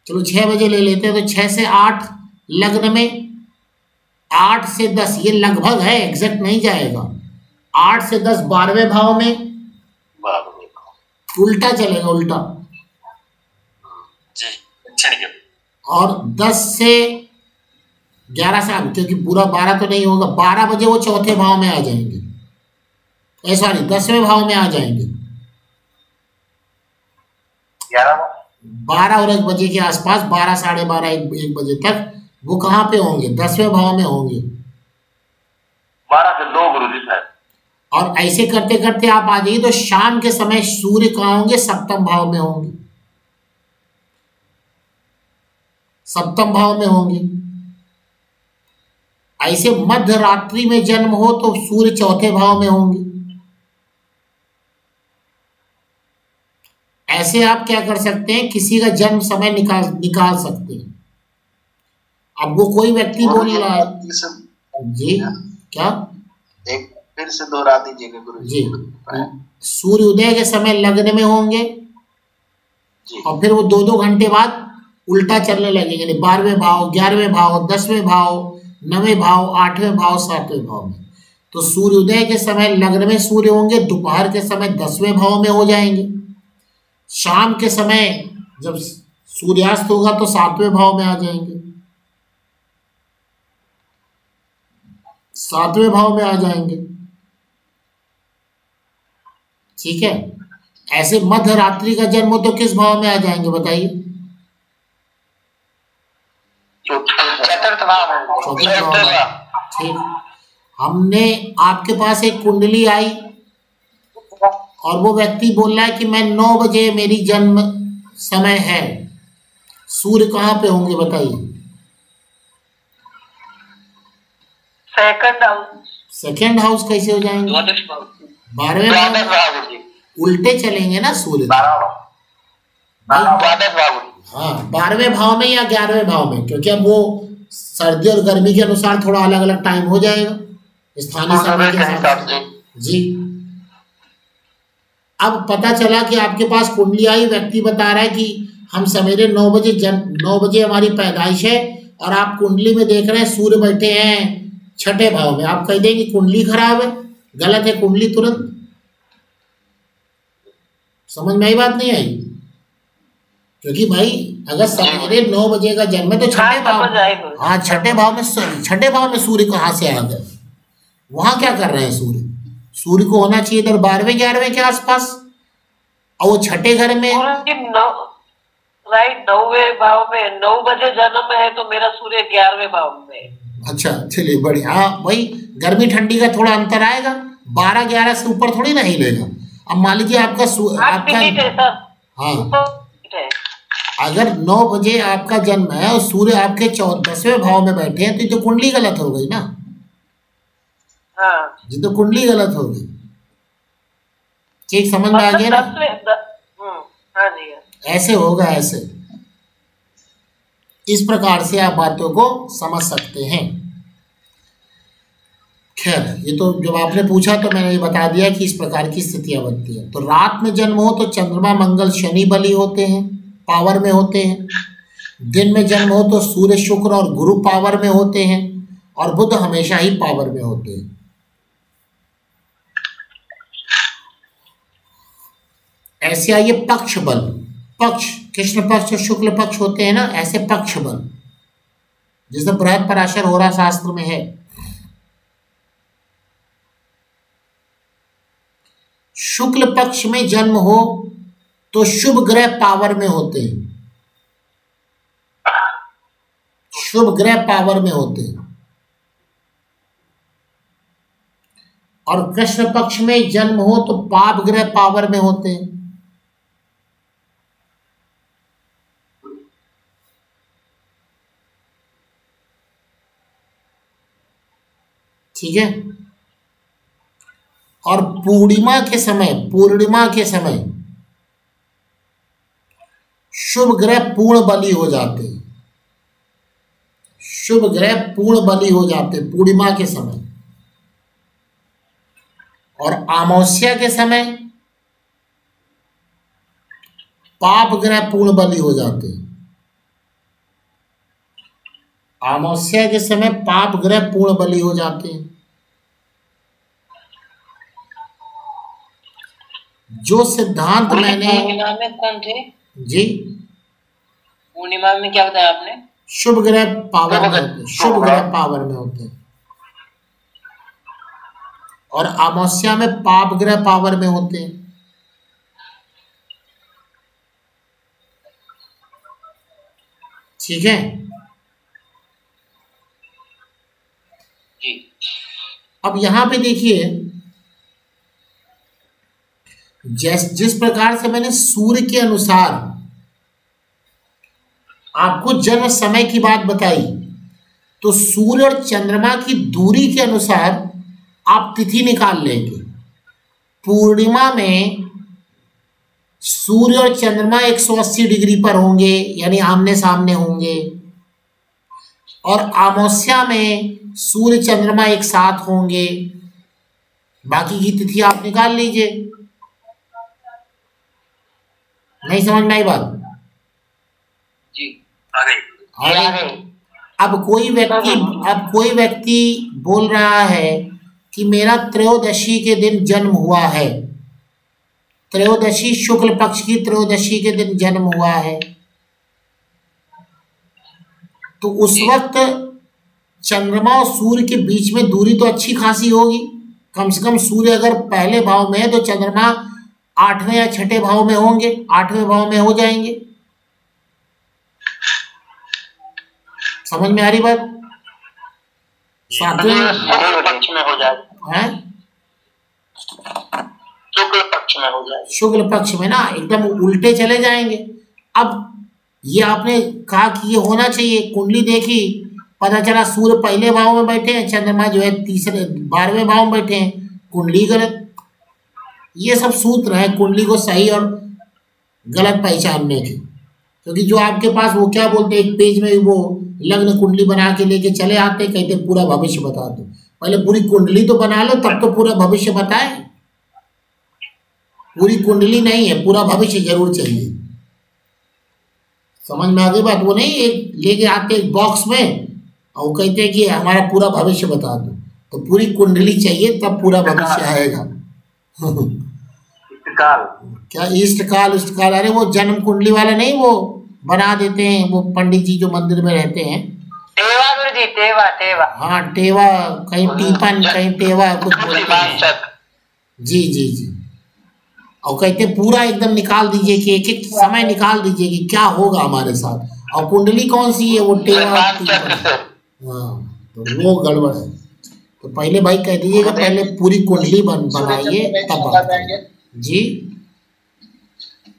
[SPEAKER 1] चलो 6 बजे ले लेते हैं तो 6 से 8 लग्न में, 8 से 10 ये लगभग है, एग्जैक्ट नहीं जाएगा। 8 से 10 12वें भाव में उल्टा चलेगा, उल्टा। और 10 से 11 से, क्योंकि पूरा 12 तो नहीं होगा, 12 बजे वो चौथे भाव में आ जाएंगे, सॉरी 10वें भाव में आ जाएंगे। 12 और 1 बजे के आसपास, 12 साढ़े 12 1 बजे तक वो कहाँ पे होंगे? 10वें भाव में होंगे।
[SPEAKER 2] 12 से 2 गुरुजी साहब।
[SPEAKER 1] और ऐसे करते करते आप आ जाइए तो शाम के समय सूर्य कहाँ होंगे? 7वें भाव में होंगे, 7वें भाव में होंगे। ऐसे मध्य रात्रि में जन्म हो तो सूर्य 4थे भाव में होंगे। ऐसे आप क्या कर सकते हैं, किसी का जन्म समय निकाल सकते हैं। अब वो कोई व्यक्ति बोल रहा है जी, क्या
[SPEAKER 4] एक फिर से दोहरा दीजिएगा गुरु
[SPEAKER 1] जी। सूर्य उदय के समय लग्न में होंगे और फिर वो 2-2 घंटे बाद उल्टा चलने लगेंगे, 12वें भाव, 11वें भाव, 10वें भाव, 9वें भाव, 8वें भाव, 7वें भाव में। तो सूर्य उदय के समय लग्न में सूर्य होंगे, दोपहर के समय 10वें भाव में हो जाएंगे, शाम के समय जब सूर्यास्त होगा तो 7वें भाव में आ जाएंगे, 7वें भाव में आ जाएंगे। ठीक है। ऐसे मध्य रात्रि का जन्म हो तो किस भाव में आ जाएंगे बताइए?
[SPEAKER 8] चतुर्थ भाव।
[SPEAKER 1] ठीक। हमने आपके पास एक कुंडली आई और वो व्यक्ति बोल रहा है कि मैं 9 बजे मेरी जन्म समय है, सूर्य कहाँ पे होंगे बताइए? सेकंड हाउस कैसे हो जाएंगे? 12वें भाव। उल्टे चलेंगे ना सूर्य। हाँ, 12वें भाव में या 11वें भाव में, क्योंकि अब वो सर्दी और गर्मी के अनुसार थोड़ा अलग अलग टाइम हो जाएगा स्थानीय समय के हिसाब से जी। अब पता चला कि आपके पास कुंडली आई, व्यक्ति बता रहा है कि हम सवेरे 9 बजे हमारी पैदाइश है और आप कुंडली में देख रहे हैं सूर्य बैठे हैं 6ठे भाव में। आप कह देंगे कुंडली खराब है, गलत है कुंडली तुरंत। समझ में आई बात नहीं आई? क्योंकि भाई अगर सवेरे 9 बजे का जन्म है तो छठे भाव, हाँ छठे भाव में सूर्य कहाँ से आएगा? वहां क्या कर रहे हैं सूर्य? सूर्य को होना चाहिए इधर 12वें 11वें के आसपास, और वो छठे घर में।
[SPEAKER 6] राइट, 9वें भाव में, 9 बजे जन्म है तो मेरा सूर्य 11वें भाव में। अच्छा
[SPEAKER 1] चलिए बढ़िया। हाँ वही गर्मी ठंडी का थोड़ा अंतर आएगा, 12-11 से ऊपर थोड़ी ना हिलेगा। अब मान लीजिए आपका हाँ अगर 9 बजे आपका जन्म है और सूर्य आपके 10वें भाव में बैठे हैं तो ये तो कुंडली गलत हो गई ना।
[SPEAKER 6] हाँ
[SPEAKER 1] ये तो कुंडली गलत हो गई। ठीक समझ में आ गया ना?
[SPEAKER 6] हाँ जी
[SPEAKER 1] ऐसे होगा, ऐसे इस प्रकार से आप बातों को समझ सकते हैं। खैर ये तो जब आपने पूछा तो मैंने ये बता दिया कि इस प्रकार की स्थितियां बनती है। तो रात में जन्म हो तो चंद्रमा मंगल शनि बली होते हैं, पावर में होते हैं। दिन में जन्म हो तो सूर्य शुक्र और गुरु पावर में होते हैं, और बुध हमेशा ही पावर में होते हैं। ऐसे आइए पक्ष बल। पक्ष कृष्ण पक्ष और शुक्ल पक्ष होते हैं ना, ऐसे पक्ष बल जैसे बृहद पराशर होरा शास्त्र में है। शुक्ल पक्ष में जन्म हो तो शुभ ग्रह पावर में होते हैं, शुभ ग्रह पावर में होते हैं। और कृष्ण पक्ष में जन्म हो तो पाप ग्रह पावर में होते हैं। ठीक है। और पूर्णिमा के समय शुभ ग्रह पूर्ण बली हो जाते हैं, शुभ ग्रह पूर्ण बली हो जाते हैं पूर्णिमा के समय। और अमावस्या के समय पाप ग्रह पूर्ण बली हो जाते हैं। अमावस्या के समय पाप ग्रह पूर्ण बली हो जाते हैं। जो सिद्धांत मैंने
[SPEAKER 3] पूर्णिमा में कौन थे
[SPEAKER 1] जी?
[SPEAKER 3] पूर्णिमा में क्या बताया आपने?
[SPEAKER 1] शुभ ग्रह पावर में होते हैं, शुभ ग्रह पावर में होते हैं। और अमावस्या में पाप ग्रह पावर में होते हैं। ठीक है। अब यहां पे देखिए, जिस प्रकार से मैंने सूर्य के अनुसार आपको जन्म समय की बात बताई, तो सूर्य और चंद्रमा की दूरी के अनुसार आप तिथि निकाल लेंगे। पूर्णिमा में सूर्य और चंद्रमा 180 डिग्री पर होंगे, यानी आमने सामने होंगे। और अमावस्या में सूर्य चंद्रमा एक साथ होंगे। बाकी की तिथि आप निकाल लीजिए। नहीं समझ में आई बात?
[SPEAKER 3] जी आ गई।
[SPEAKER 1] अब कोई व्यक्ति बोल रहा है कि मेरा त्रयोदशी के दिन जन्म हुआ है, त्रयोदशी शुक्ल पक्ष की त्रयोदशी के दिन जन्म हुआ है, तो उस वक्त चंद्रमा और सूर्य के बीच में दूरी तो अच्छी खासी होगी। कम से कम सूर्य अगर पहले भाव में है तो चंद्रमा 8वें या छठे भाव में होंगे, 8वें भाव में हो जाएंगे। समझ में आ रही बात?
[SPEAKER 3] शुक्ल पक्ष में हो जाएगा, शुक्ल पक्ष में हो जाएगा,
[SPEAKER 1] शुक्ल पक्ष में ना एकदम उल्टे चले जाएंगे। अब ये आपने कहा कि ये होना चाहिए, कुंडली देखी, पता चला सूर्य पहले भाव में बैठे हैं, चंद्रमा जो है 12वें भाव में बैठे हैं, कुंडली गलत। ये सब सूत्र है कुंडली को सही और गलत पहचानने के। क्योंकि जो आपके पास वो क्या बोलते हैं, एक पेज में वो लग्न कुंडली बना के लेके चले आते, कहते पूरा भविष्य बता दो। पहले पूरी कुंडली तो बना लो, तब तो पूरा भविष्य बताए। पूरी कुंडली नहीं है, पूरा भविष्य जरूर चाहिए। समझ में आ गई बात? वो नहीं एक लेके आते एक बॉक्स में और कहते हैं कि हमारा पूरा भविष्य बता दो, तो पूरी कुंडली चाहिए तब पूरा भविष्य आएगा। क्या इष्टकाल, अरे वो जन्म कुंडली वाला नहीं, वो बना देते हैं वो पंडित जी जो मंदिर में रहते हैं।
[SPEAKER 6] टेवा गुरुजी, टेवा टेवा।
[SPEAKER 1] हाँ टेवा, कहीं टीपन कहीं टेवा कुछ बोलते हैं। जी जी जी। और कहते पूरा एकदम निकाल दीजिए कि एक एक समय निकाल दीजिए कि क्या होगा हमारे साथ, और कुंडली कौन सी है, वो टेवा टीपन। हाँ तो वो गड़बड़ है। तो पहले भाई कह दीजिएगा, पहले पूरी कुंडली बनाइए तब बात करेंगे जी।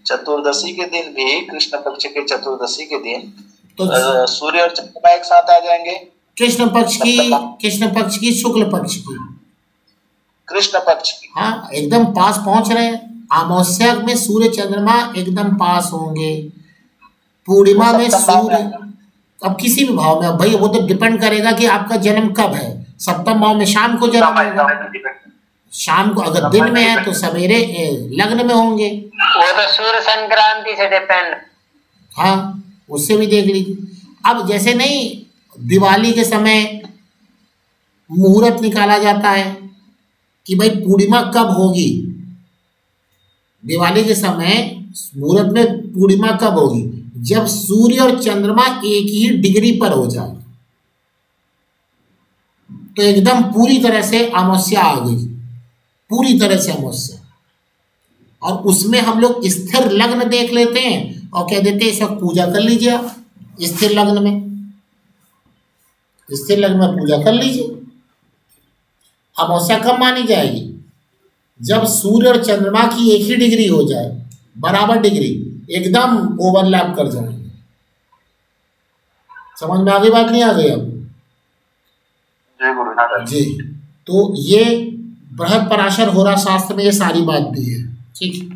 [SPEAKER 9] चतुर्दशी के दिन भी, कृष्ण पक्ष के चतुर्दशी के दिन
[SPEAKER 1] तो
[SPEAKER 9] सूर्य और चंद्रमा एक साथ आ जाएंगे।
[SPEAKER 1] कृष्ण पक्ष की शुक्ल पक्ष की,
[SPEAKER 9] कृष्ण पक्ष की,
[SPEAKER 1] हाँ एकदम पास पहुंच रहे हैं। अमावस्या में सूर्य चंद्रमा एकदम पास होंगे, पूर्णिमा में सूर्य, अब किसी भी भाव में, अब भाई वो तो डिपेंड करेगा कि आपका जन्म कब है। सप्तम भाव में शाम को जन्म होगा, शाम को, अगर दिन में है तो सवेरे लग्न में होंगे।
[SPEAKER 6] वो तो सूर्य संक्रांति से डिपेंड।
[SPEAKER 1] हाँ उससे भी देख लीजिए। अब जैसे नहीं दिवाली के समय मुहूर्त निकाला जाता है कि भाई पूर्णिमा कब होगी, दिवाली के समय मुहूर्त में पूर्णिमा कब होगी, जब सूर्य और चंद्रमा एक ही डिग्री पर हो जाए, तो एकदम पूरी तरह से अमावस्या आ गई, पूरी तरह से अमावस्या। और उसमें हम लोग स्थिर लग्न देख लेते हैं और कह देते हैं इस वक्त पूजा कर लीजिए आप, स्थिर लग्न में, स्थिर लग्न में पूजा कर लीजिए। अमावस्या कब मानी जाएगी, जब सूर्य और चंद्रमा की एक ही डिग्री हो जाए, बराबर डिग्री, एकदम ओवरलैप कर जाएंगे। समझ में आ गई बात, नहीं आ गई अब जी। तो ये बृहद पराशर होरा शास्त्र में ये सारी बात दी है, ठीक।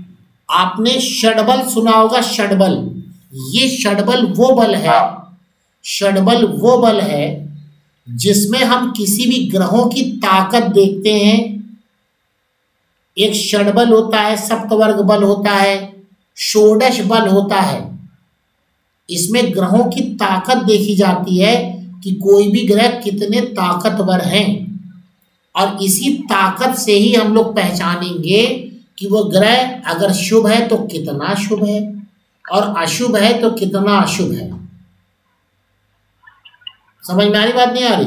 [SPEAKER 1] आपने षडबल सुना होगा, षडबल, ये षडबल वो बल है, षडबल वो बल है जिसमें हम किसी भी ग्रहों की ताकत देखते हैं। एक षडबल होता है, सप्तवर्ग बल होता है, षोडश बल होता है। इसमें ग्रहों की ताकत देखी जाती है कि कोई भी ग्रह कितने ताकतवर हैं, और इसी ताकत से ही हम लोग पहचानेंगे कि वो ग्रह अगर शुभ है तो कितना शुभ है, और अशुभ है तो कितना अशुभ है। समझ में आ रही बात, नहीं आ रही?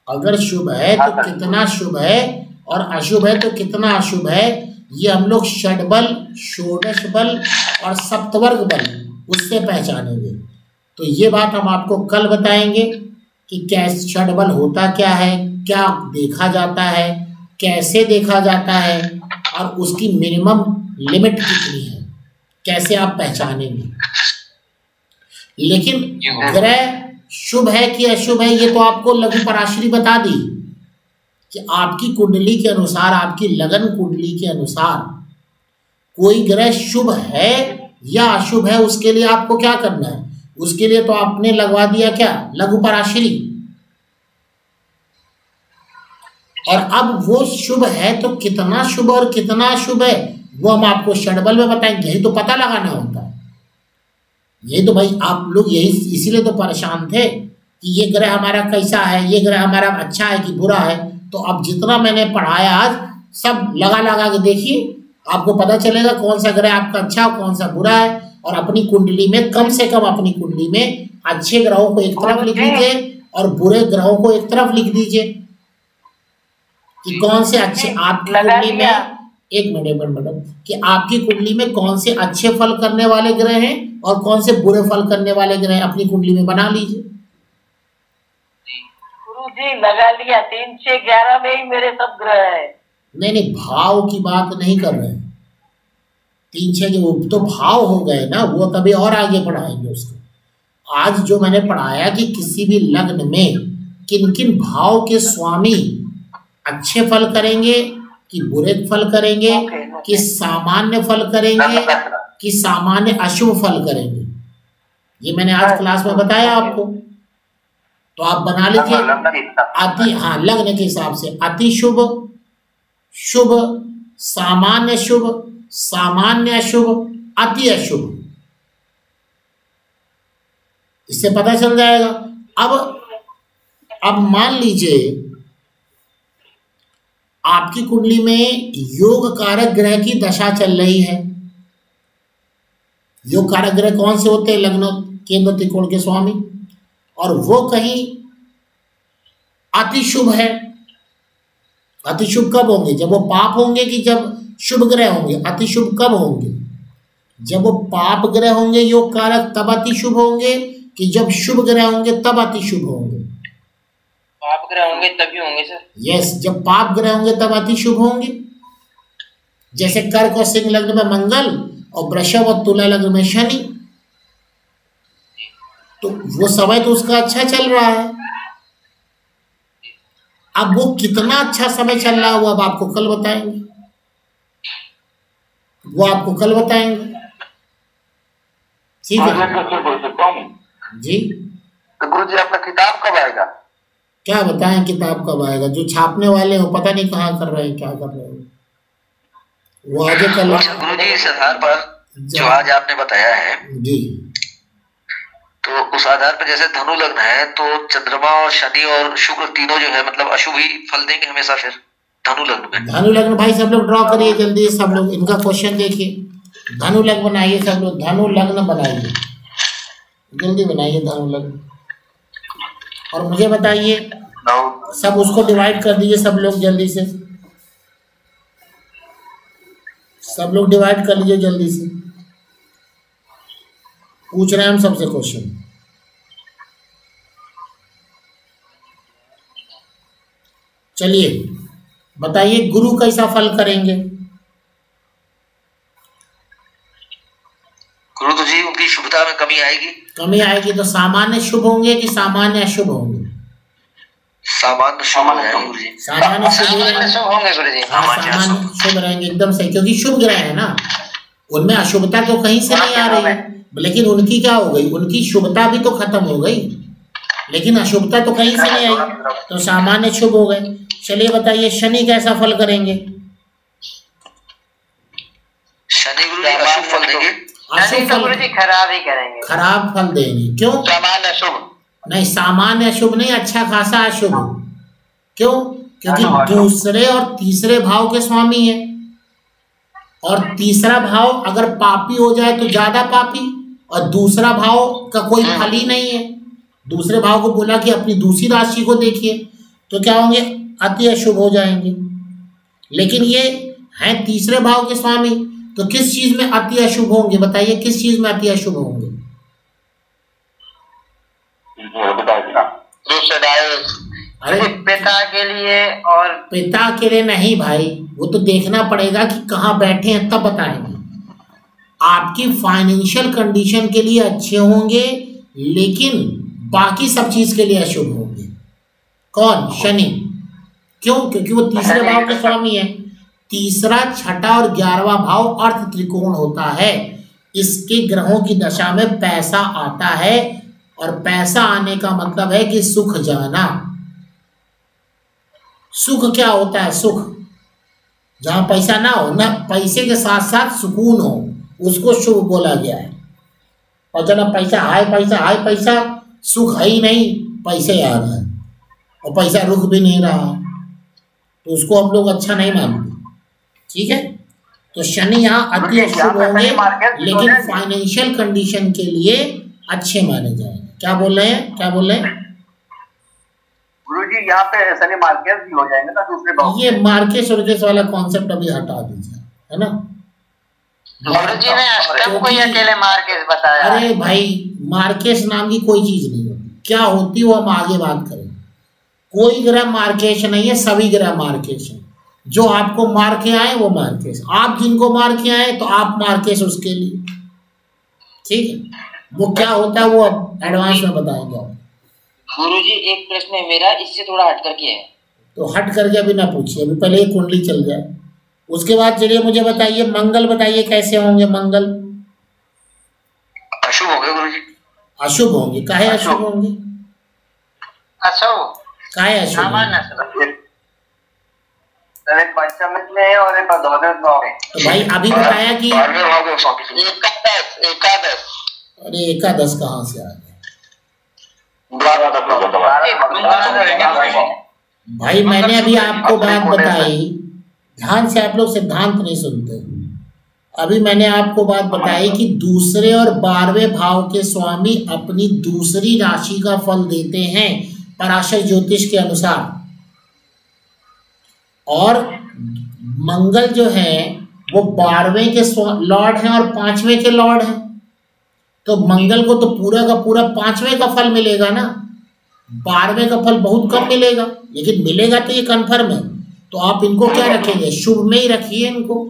[SPEAKER 1] अगर शुभ है तो कितना शुभ है, और अशुभ है तो कितना अशुभ है, ये हम लोग षडबल, षोडश बल और सप्तवर्ग बल उससे पहचानेंगे। तो ये बात हम आपको कल बताएंगे कि कैसे षडबल होता क्या है, क्या देखा जाता है, कैसे देखा जाता है, और उसकी मिनिमम लिमिट कितनी है, कैसे आप पहचानेंगे। लेकिन ग्रह शुभ है कि अशुभ है, ये तो आपको लघु पराशरी बता दी कि आपकी कुंडली के अनुसार, आपकी लगन कुंडली के अनुसार कोई ग्रह शुभ है या अशुभ है, उसके लिए आपको क्या करना है, उसके लिए तो आपने लगवा दिया क्या, लघु पराशरी। और अब वो शुभ है तो कितना शुभ और कितना अशुभ है वो हम आपको षडबल में बताएंगे। यही तो पता लगाना होता है। यही तो भाई आप लोग यही इसीलिए तो परेशान थे कि ये ग्रह हमारा कैसा है, ये ग्रह हमारा अच्छा है कि बुरा है। तो अब जितना मैंने पढ़ाया आज सब लगा लगा के देखिए, आपको पता चलेगा कौन सा ग्रह आपका अच्छा और कौन सा बुरा है। और अपनी कुंडली में कम से कम अपनी कुंडली में अच्छे ग्रहों को एक तरफ लिख दीजिए और बुरे ग्रहों को एक तरफ लिख दीजिए कि कौन से अच्छे आपकी कुंडली में, एक मिनट मैडम, कि आपकी कुंडली में कौन से अच्छे फल करने वाले ग्रह हैं और कौन से बुरे फल करने वाले ग्रह अपनी कुंडली में बना लीजिए।
[SPEAKER 6] गुरुजी लगा लिया, 3, 6, 11 में ही मेरे सब ग्रह है।
[SPEAKER 1] नहीं भाव की बात नहीं कर रहे हैं, 3, 6 वो तो भाव हो गए ना, वो तभी और आगे पढ़ाएंगे उसको। आज जो मैंने पढ़ाया कि किसी भी लग्न में किन किन भाव के स्वामी अच्छे फल करेंगे कि बुरे फल करेंगे, कि सामान्य फल करेंगे कि सामान्य अशुभ फल करेंगे, ये मैंने आज क्लास में बताया आपको। तो आप बना लीजिए अति, हाँ लग्न के हिसाब से अति शुभ, शुभ, सामान्य शुभ, सामान्य अशुभ, अति अशुभ, इससे पता चल जाएगा। अब मान लीजिए आपकी कुंडली में योग कारक ग्रह की दशा चल रही है। योग कारक ग्रह कौन से होते हैं? लग्न केंद्र त्रिकोण के स्वामी, और वो कहीं अतिशुभ है। अतिशुभ कब होंगे? जब वो पाप होंगे कि जब शुभ ग्रह होंगे? अतिशुभ कब होंगे? जब वो पाप ग्रह होंगे योग कारक तब अतिशुभ होंगे, कि जब शुभ ग्रह होंगे तब अतिशुभ होंगे?
[SPEAKER 3] पाप ग्रह होंगे तभी होंगे सर।
[SPEAKER 1] यस, जब पाप ग्रह होंगे तब अतिशुभ होंगे। जैसे कर्क और सिंह लग्न में मंगल और वृषभ और तुला लग्न में शनि, तो वो समय तो उसका अच्छा चल रहा है। अब वो कितना अच्छा समय चल रहा है वो अब आपको कल बताएंगे, वो आपको कल बताएंगे। ठीक है जी।
[SPEAKER 9] तो गुरु जी आपका किताब कब आएगा?
[SPEAKER 1] क्या बताएं किताब कब आएगा? जो छापने वाले हो पता नहीं कहाँ कर रहे हैं, क्या कर रहे हो, वो आगे कर रहे हैं।
[SPEAKER 9] गुरु जी इस आधार पर जो आज आपने बताया है
[SPEAKER 1] जी,
[SPEAKER 9] तो उस आधार पर जैसे धनु लग्न है तो चंद्रमा और शनि और शुक्र तीनों जो है मतलब अशुभ ही फल देंगे हमेशा। फिर धनु लग्न में,
[SPEAKER 1] धनु लग्न भाई सब लोग ड्रॉ करिए जल्दी, सब लोग इनका क्वेश्चन देखिए। धनु लग्न बनाइए, सब लोग धनु लग्न बनाइए, जल्दी बनाइए धनु लग्न। और मुझे बताइए, सब उसको डिवाइड कर दीजिए सब लोग जल्दी से, सब लोग डिवाइड कर लीजिए जल्दी से। पूछ रहे हैं हम सबसे क्वेश्चन। चलिए बताइए गुरु कैसा फल करेंगे?
[SPEAKER 9] गुरु तो जी उनकी शुभता में कमी आएगी।
[SPEAKER 1] कमी आएगी तो सामान्य शुभ होंगे कि सामान्य अशुभ होंगे?
[SPEAKER 9] सामान्य शुभ रहेंगे गुरु जी।
[SPEAKER 1] सामान्य शुभ
[SPEAKER 3] होंगे गुरु जी।
[SPEAKER 1] सामान्य शुभ रहेंगे, एकदम सही, क्योंकि शुभ ग्रह है ना, उनमें अशुभता तो कहीं से नहीं आ रही है। लेकिन उनकी क्या हो गई? उनकी शुभता भी तो खत्म हो गई, लेकिन अशुभता तो कहीं से नहीं आई, तो सामान्य शुभ हो गए। चलिए बताइए शनि कैसा फल करेंगे?
[SPEAKER 9] शनि गुरु जी अशुभ फल देंगे।
[SPEAKER 1] अशुभ फल,
[SPEAKER 3] खराब ही करेंगे,
[SPEAKER 1] खराब फल देंगे। क्यों?
[SPEAKER 9] सामान्य अशुभ
[SPEAKER 1] नहीं, सामान्य अशुभ नहीं, अच्छा खासा अशुभ। क्यों? क्योंकि दूसरे और तीसरे भाव के स्वामी है, और तीसरा भाव अगर पापी हो जाए तो ज्यादा पापी, और दूसरा भाव का कोई फल ही नहीं है। दूसरे भाव को बोला कि अपनी दूसरी राशि को देखिए, तो क्या होंगे? अति अशुभ हो जाएंगे। लेकिन ये है तीसरे भाव के स्वामी, तो किस चीज में अति अशुभ होंगे? बताइए किस चीज में अति अशुभ होंगे?
[SPEAKER 3] अरे पिता के लिए, और
[SPEAKER 1] पिता के लिए नहीं भाई, वो तो देखना पड़ेगा कि कहाँ बैठे हैं तब बताएंगे। आपकी फाइनेंशियल कंडीशन के लिए अच्छे होंगे, लेकिन बाकी सब चीज के लिए अशुभ होंगे। कौन? शनि। क्यों? क्योंकि वो तीसरे भाव के स्वामी है। तीसरा, छठा और 11वां भाव अर्थ त्रिकोण होता है। इसके ग्रहों की दशा में पैसा आता है, और पैसा आने का मतलब है कि सुख जाना। सुख क्या होता है? सुख जहां पैसा ना हो, ना पैसे के साथ साथ सुकून हो, उसको शुभ बोला गया है। और जब पैसा हाय पैसा, सुख है ही नहीं, पैसे आ रहा है और पैसा रुक भी नहीं रहा, तो उसको हम लोग अच्छा नहीं मानते। ठीक है, तो शनि यहाँ अति अशुभ होंगे, लेकिन फाइनेंशियल कंडीशन के लिए अच्छे माने जाएंगे। क्या बोल रहे हैं? क्या बोल रहे हैं
[SPEAKER 2] गुरुजी? यहाँ पे शनि मार्केट भी हो जाएंगे ना दूसरे भाव।
[SPEAKER 1] ये मार्केश उर्केश वाला कॉन्सेप्ट अभी हटा दीजिए, है ना।
[SPEAKER 3] गुरुजी ने अष्टम को ही अकेले मार्केश बताया।
[SPEAKER 1] अरे भाई, मार्केश नाम की कोई चीज नहीं होती। क्या होती वो हम आगे बात करेंगे। कोई ग्रह मार्केश नहीं है, सभी ग्रह मार्केश है। जो आपको मार के आए वो मार्केश, आप जिनको मार के आए तो आप मार्केश उसके लिए। ठीक है, वो क्या होता है वो अब एडवांस में बताएंगे आप।
[SPEAKER 3] गुरुजी एक प्रश्न है मेरा, इससे थोड़ा हट करके है।
[SPEAKER 1] तो हट करके अभी ना पूछिए, अभी पहले एक कुंडली चल जाए, उसके बाद चलिए मुझे बताइए मंगल, बताइए कैसे होंगे मंगल?
[SPEAKER 9] अशुभ होंगे गुरुजी।
[SPEAKER 1] अशुभ होंगे? काहे अशुभ होंगे?
[SPEAKER 3] अशुभ
[SPEAKER 1] काहे अशुभ?
[SPEAKER 2] एक पंचम में है और एक द्वादश भाव में।
[SPEAKER 1] तो भाई अभी बताया कि
[SPEAKER 9] एकादश।
[SPEAKER 1] अरे एकादश कहाँ से आ गया? भाई मैंने अभी आपको बात बताई, ध्यान से आप लोग सिद्धांत नहीं सुनते। अभी मैंने आपको बात बताई कि दूसरे और 12वें भाव के स्वामी अपनी दूसरी राशि का फल देते हैं पराशर ज्योतिष के अनुसार, और मंगल जो है वो 12वें के लॉर्ड हैं और 5वें के लॉर्ड हैं, तो मंगल को तो पूरा का पूरा 5वें का फल मिलेगा ना, 12वें का फल बहुत कम मिलेगा, लेकिन मिलेगा तो ये कन्फर्म है। तो आप इनको क्या रखेंगे, शुभ में ही रखिए इनको।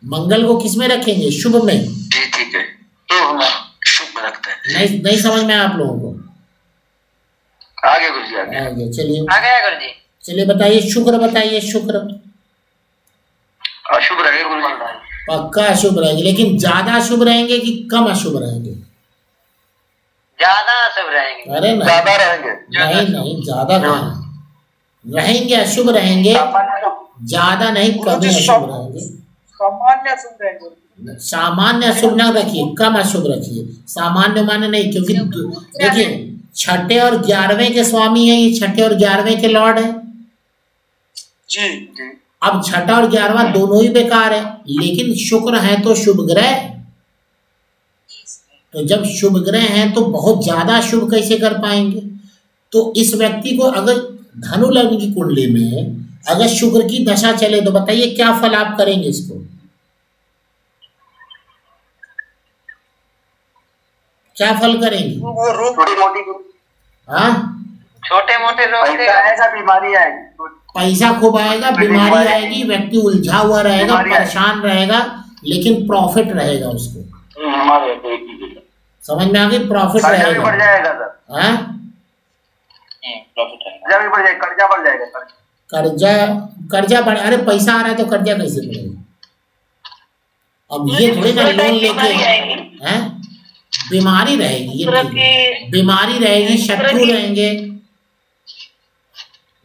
[SPEAKER 1] मंगल को किस में रखेंगे, शुभ में।
[SPEAKER 9] जी ठीक है, तो शुभ में रखते हैं।
[SPEAKER 1] नहीं समझ में आप लोगों को?
[SPEAKER 9] आगे गुरुजी आगे
[SPEAKER 1] चलिए
[SPEAKER 3] गुरुजी,
[SPEAKER 1] चलिए बताइए, शुक्र बताइए। शुक्र
[SPEAKER 9] अशुभ रहेंगे गुरुजी,
[SPEAKER 1] पक्का अशुभ रहेंगे, लेकिन ज्यादा अशुभ रहेंगे कि कम अशुभ रहेंगे?
[SPEAKER 3] ज्यादा अशुभ रहेंगे।
[SPEAKER 1] अरे नहीं,
[SPEAKER 9] ज्यादा रहेंगे।
[SPEAKER 1] नहीं ज्यादा कहाँ रहेंगे, अशुभ रहेंगे, ज्यादा नहीं कम अशुभ रहेंगे। सामान्य अशुभ ना रखिए, कम अशुभ रखिए। सामान्य माने नहीं, क्योंकि देखिए छठे और 11वें के स्वामी हैं, ये छठे और 11वें के लॉर्ड है
[SPEAKER 9] जी।
[SPEAKER 1] अब छठा और 11वां दोनों ही बेकार है, लेकिन शुक्र है तो शुभ ग्रह, तो जब शुभ ग्रह हैं तो बहुत ज्यादा शुभ कैसे कर पाएंगे? तो इस व्यक्ति को अगर धनु लग्न की कुंडली में अगर शुक्र की दशा चले तो बताइए क्या फल आप करेंगे इसको? क्या फल करेंगे? हाँ,
[SPEAKER 3] छोटे मोटे रोग आएगा, बीमारी आएगी,
[SPEAKER 1] पैसा खूब आएगा, बीमारी आएगी, व्यक्ति उलझा हुआ रहेगा, परेशान रहेगा, लेकिन प्रॉफिट रहेगा उसको। समझ में आ गई? प्रॉफिट रहेगा,
[SPEAKER 2] बढ़ जाएगा सर।
[SPEAKER 1] हाँ,
[SPEAKER 2] कर्जा बढ़ जाएगा,
[SPEAKER 1] कर्जा बढ़, अरे पैसा आ रहा है तो कर्जा कैसे बढ़ेगा? अब ये थोड़ी ना लोन लेके हैं, बीमारी रहेगी, ये बीमारी रहेगी, शत्रु रहेंगे।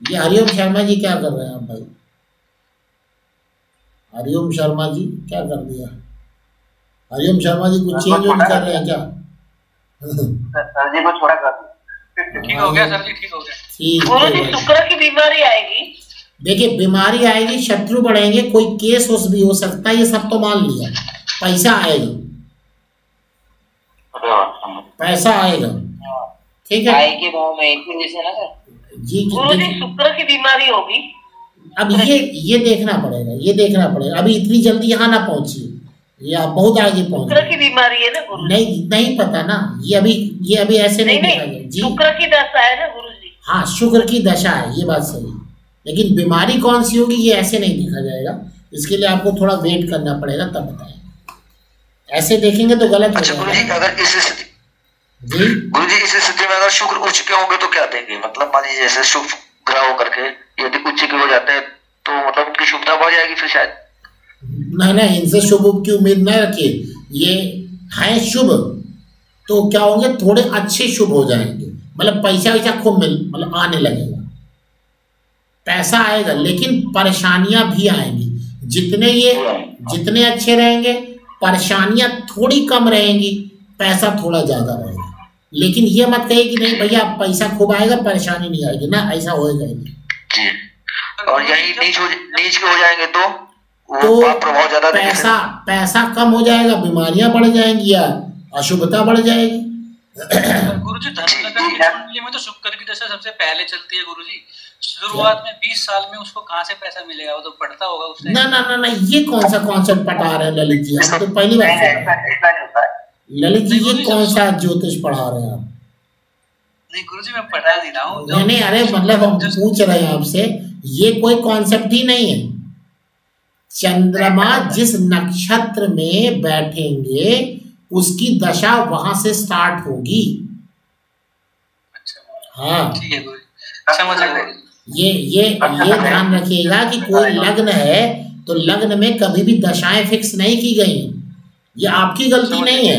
[SPEAKER 1] ये हरिओम शर्मा जी क्या कर रहे हैं आप भाई? हरिओम शर्मा जी क्या कर दिया? हरिओम शर्मा जी कुछ चेंज ऑन कर रहे हैं क्या?
[SPEAKER 2] सर जी को छोड़ा कर दिया,
[SPEAKER 8] ठीक हो गया सर जी, ठीक हो गया।
[SPEAKER 1] ठीक,
[SPEAKER 6] शुक्र की बीमारी आएगी।
[SPEAKER 1] देखिए बीमारी आएगी, शत्रु बढ़ेंगे, कोई केस उस भी हो सकता है, ये सब तो मान लिया। पैसा आएगा, पैसा आएगा, ठीक है,
[SPEAKER 3] आएगी भाव में जैसे ना सर
[SPEAKER 1] जी।
[SPEAKER 6] गुरुजी शुक्र की बीमारी होगी।
[SPEAKER 1] अब ये देखना पड़ेगा, ये देखना पड़ेगा, अभी इतनी जल्दी यहाँ ना पहुंचिए, ये आप बहुत आगे पहुंचे।
[SPEAKER 6] शुक्र की बीमारी है ना गुरुजी?
[SPEAKER 1] नहीं पता ना, ये अभी ऐसे नहीं देखा जाए जी।
[SPEAKER 6] शुक्र की दशा है ना गुरुजी?
[SPEAKER 1] हाँ, शुक्र की दशा है, ये बात सही, लेकिन बीमारी कौन सी होगी ये ऐसे नहीं देखा जाएगा। इसके लिए आपको थोड़ा वेट करना पड़ेगा, तब बताएंगे। ऐसे देखेंगे तो गलत हो जाएगा।
[SPEAKER 9] गुरुजी अगर इस
[SPEAKER 1] जी
[SPEAKER 9] गुरुजी इस स्थिति में अगर शुक्र उच्च के होंगे तो क्या देंगे? मतलब मान लीजिए जैसे शुभ ग्रह होकर के यदि उच्च के हो जाते हैं तो मतलब उनकी शुभता बढ़ जाएगी फिर शायद?
[SPEAKER 1] नहीं, इनसे शुभ की उम्मीद न रखिए, ये है शुभ तो क्या होंगे, थोड़े अच्छे शुभ हो जाएंगे, मतलब पैसा वैसा खूब मतलब आने लगेगा, पैसा आएगा, लेकिन परेशानियां भी आएंगी। जितने अच्छे रहेंगे परेशानियां थोड़ी कम रहेंगी, पैसा थोड़ा ज्यादा रहेगा। लेकिन ये मत कहिए कि नहीं भैया पैसा खूब आएगा परेशानी नहीं आएगी, ना ऐसा होएगा ही नहीं।
[SPEAKER 9] और यही नीच के हो जाएंगे तो प्रभाव ज्यादा,
[SPEAKER 1] पैसा कम हो जाएगा, बीमारियां बढ़ जाएंगी या अशुभता बढ़ जाएगी।
[SPEAKER 8] गुरुजी धनु लग्न की कुंडली में तो शुक्र की दशा सबसे पहले चलती है गुरुजी। शुरुआत में 20 साल में उसको कहाँ से पैसा मिलेगा? वो तो पढ़ता होगा उससे।
[SPEAKER 1] ना, ये कौन सा कॉन्सेप्ट पढ़ा रहे हैं ललित जी? हम तो पहली बार ललित जी, ये कौन सा ज्योतिष पढ़ा रहे हैं आप?
[SPEAKER 8] नहीं गुरुजी मैं पढ़ा नहीं रहा हूँ।
[SPEAKER 1] नहीं, अरे मतलब हम पूछ रहे हैं आपसे, ये कोई कॉन्सेप्ट ही नहीं है। चंद्रमा जिस नक्षत्र में बैठेंगे उसकी दशा वहां से स्टार्ट होगी। हाँ
[SPEAKER 8] ठीक है गुरुजी, समझ गया।
[SPEAKER 1] ये ध्यान रखिएगा कि कोई लग्न है तो लग्न में कभी भी दशाएं फिक्स नहीं की गई हैं, ये आपकी गलती नहीं है।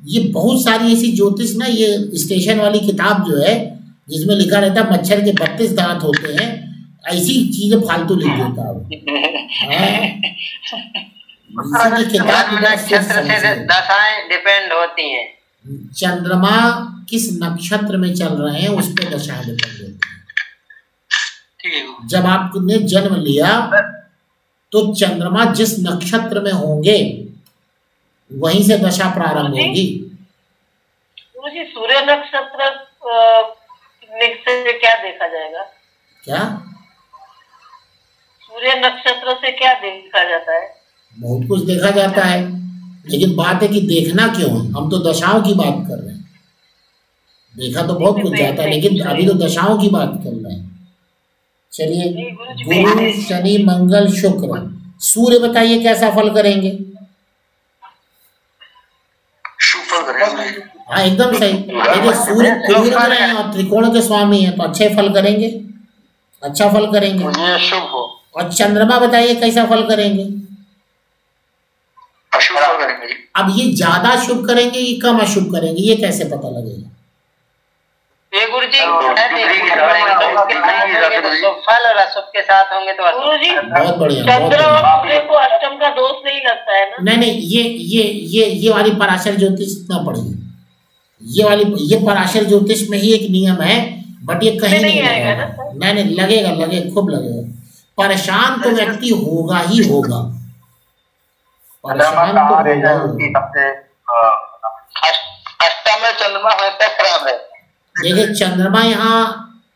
[SPEAKER 1] ये बहुत सारी ऐसी ज्योतिष ना, ये स्टेशन वाली किताब जो है जिसमें लिखा रहता है मच्छर के 32 दांत होते हैं, ऐसी चीजें फालतू लिख देता है।
[SPEAKER 3] नक्षत्र से दशाएं डिपेंड होती हैं।
[SPEAKER 1] चंद्रमा किस नक्षत्र में चल रहे हैं उस पर दशाएं डिपेंड होती हैं।
[SPEAKER 8] ठीक है गुरु।
[SPEAKER 1] जब आपने जन्म लिया तो चंद्रमा जिस नक्षत्र में होंगे वहीं से दशा प्रारंभ होगी।
[SPEAKER 6] गुरुजी सूर्य नक्षत्र से क्या देखा जाएगा?
[SPEAKER 1] क्या
[SPEAKER 6] सूर्य नक्षत्र से क्या देखा जाता है?
[SPEAKER 1] बहुत कुछ देखा जाता है, लेकिन बात है कि देखना क्यों है? हम तो दशाओं की बात कर रहे हैं। देखा तो बहुत कुछ जाता है, लेकिन अभी तो दशाओं की बात कर रहे हैं। चलिए, गुरु शनि मंगल शुक्र, सूर्य बताइए कैसा फल करेंगे?
[SPEAKER 9] शुभ फल करेंगे।
[SPEAKER 1] हाँ एकदम सही। देखिए सूर्य क्रूर ग्रह है और त्रिकोण के स्वामी है, तो अच्छे फल करेंगे, अच्छा फल करेंगे।
[SPEAKER 9] शुभ हो।
[SPEAKER 1] और चंद्रमा बताइए कैसा फल करेंगे?
[SPEAKER 9] अशुभ फल करेंगे।
[SPEAKER 1] अब ये ज्यादा शुभ करेंगे कि कम अशुभ करेंगे, ये कैसे पता लगेगा?
[SPEAKER 3] ये गुरुजी फल और अशुभ के साथ होंगे तो
[SPEAKER 6] गुरुजी
[SPEAKER 1] बहुत बढ़िया,
[SPEAKER 6] चंद्र और सूर्य को अष्टम का दोष नहीं लगता है ना?
[SPEAKER 1] नहीं, ये वाली पराशर ज्योतिष ना पढ़िए। ये पराशर ज्योतिष में ही एक नियम है, बट ये कहीं नहीं लगेगा। नहीं, लगेगा, खूब लगेगा। परेशान तो व्यक्ति होगा ही होगा, परेशान तो होगा ही।
[SPEAKER 4] अष्टम में चंद्रमा हमेशा खराब है।
[SPEAKER 1] देखिए चंद्रमा यहाँ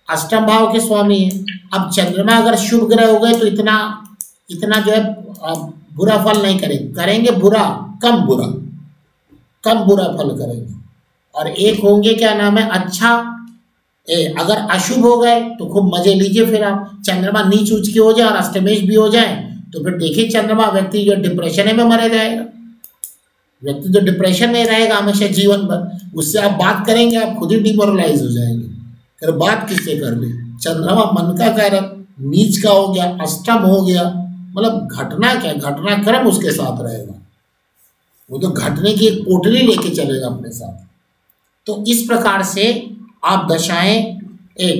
[SPEAKER 1] अष्टम भाव के स्वामी है। अब चंद्रमा अगर शुभ ग्रह हो गए तो इतना जो है बुरा फल नहीं करेंगे बुरा, कम बुरा फल करेंगे। और एक होंगे क्या नाम है अच्छा, अगर अशुभ हो गए तो खूब मजे लीजिए। फिर आप चंद्रमा नीच उच के हो जाए और अष्टमेश भी हो जाए तो फिर देखिए चंद्रमा व्यक्ति जो डिप्रेशन में मरे जाएगा। व्यक्ति जो डिप्रेशन में रहेगा हमेशा जीवन भर, उससे आप बात करेंगे आप खुद ही डिमोरलाइज हो जाएंगे। फिर बात किससे कर ली? चंद्रमा मन का कारक नीच का हो गया, अष्टम हो गया, मतलब घटना क्या, घटनाक्रम उसके साथ रहेगा। वो तो घटने की एक पोटली लेके चलेगा अपने साथ। तो इस प्रकार से आप दशाएं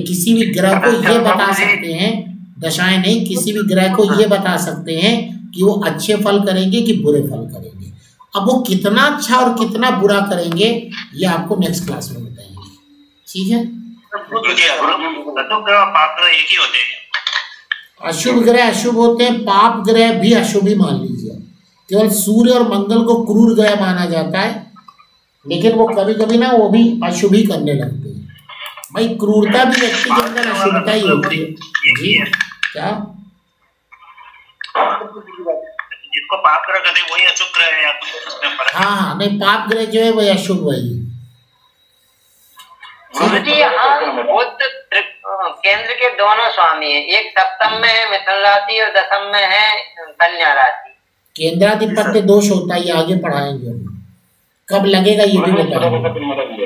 [SPEAKER 1] किसी भी ग्रह को ये बता सकते हैं, दशाएं नहीं किसी भी ग्रह को ये बता सकते हैं कि वो अच्छे फल करेंगे कि बुरे फल करेंगे। अब वो कितना अच्छा और कितना बुरा करेंगे ये आपको नेक्स्ट क्लास में बताएंगे, ठीक है? अशुभ ग्रह अशुभ होते हैं, पाप ग्रह भी अशुभ ही मान लीजिए। केवल सूर्य और मंगल को क्रूर ग्रह माना जाता है, लेकिन वो कभी कभी ना वो भी अशुभ ही करने लगते हैं। भाई क्रूरता भी व्यक्ति के अंदर अशुभता ही होती है जी। क्या
[SPEAKER 7] जिसको पाप ग्रह कहते हैं वही अशुभ ग्रह है या कुछ?
[SPEAKER 1] हाँ, नहीं पाप ग्रह जो है वही अशुभ वही है।
[SPEAKER 3] गुरुजी यहाँ बुध केंद्र के दोनों स्वामी है, एक सप्तम में है मिथुन राशि और दशम में है कन्या राशि।
[SPEAKER 1] केंद्राधिपत्य दोष होता है, ये आगे पढ़ाएंगे, कब लगेगा ये भी बताएंगे।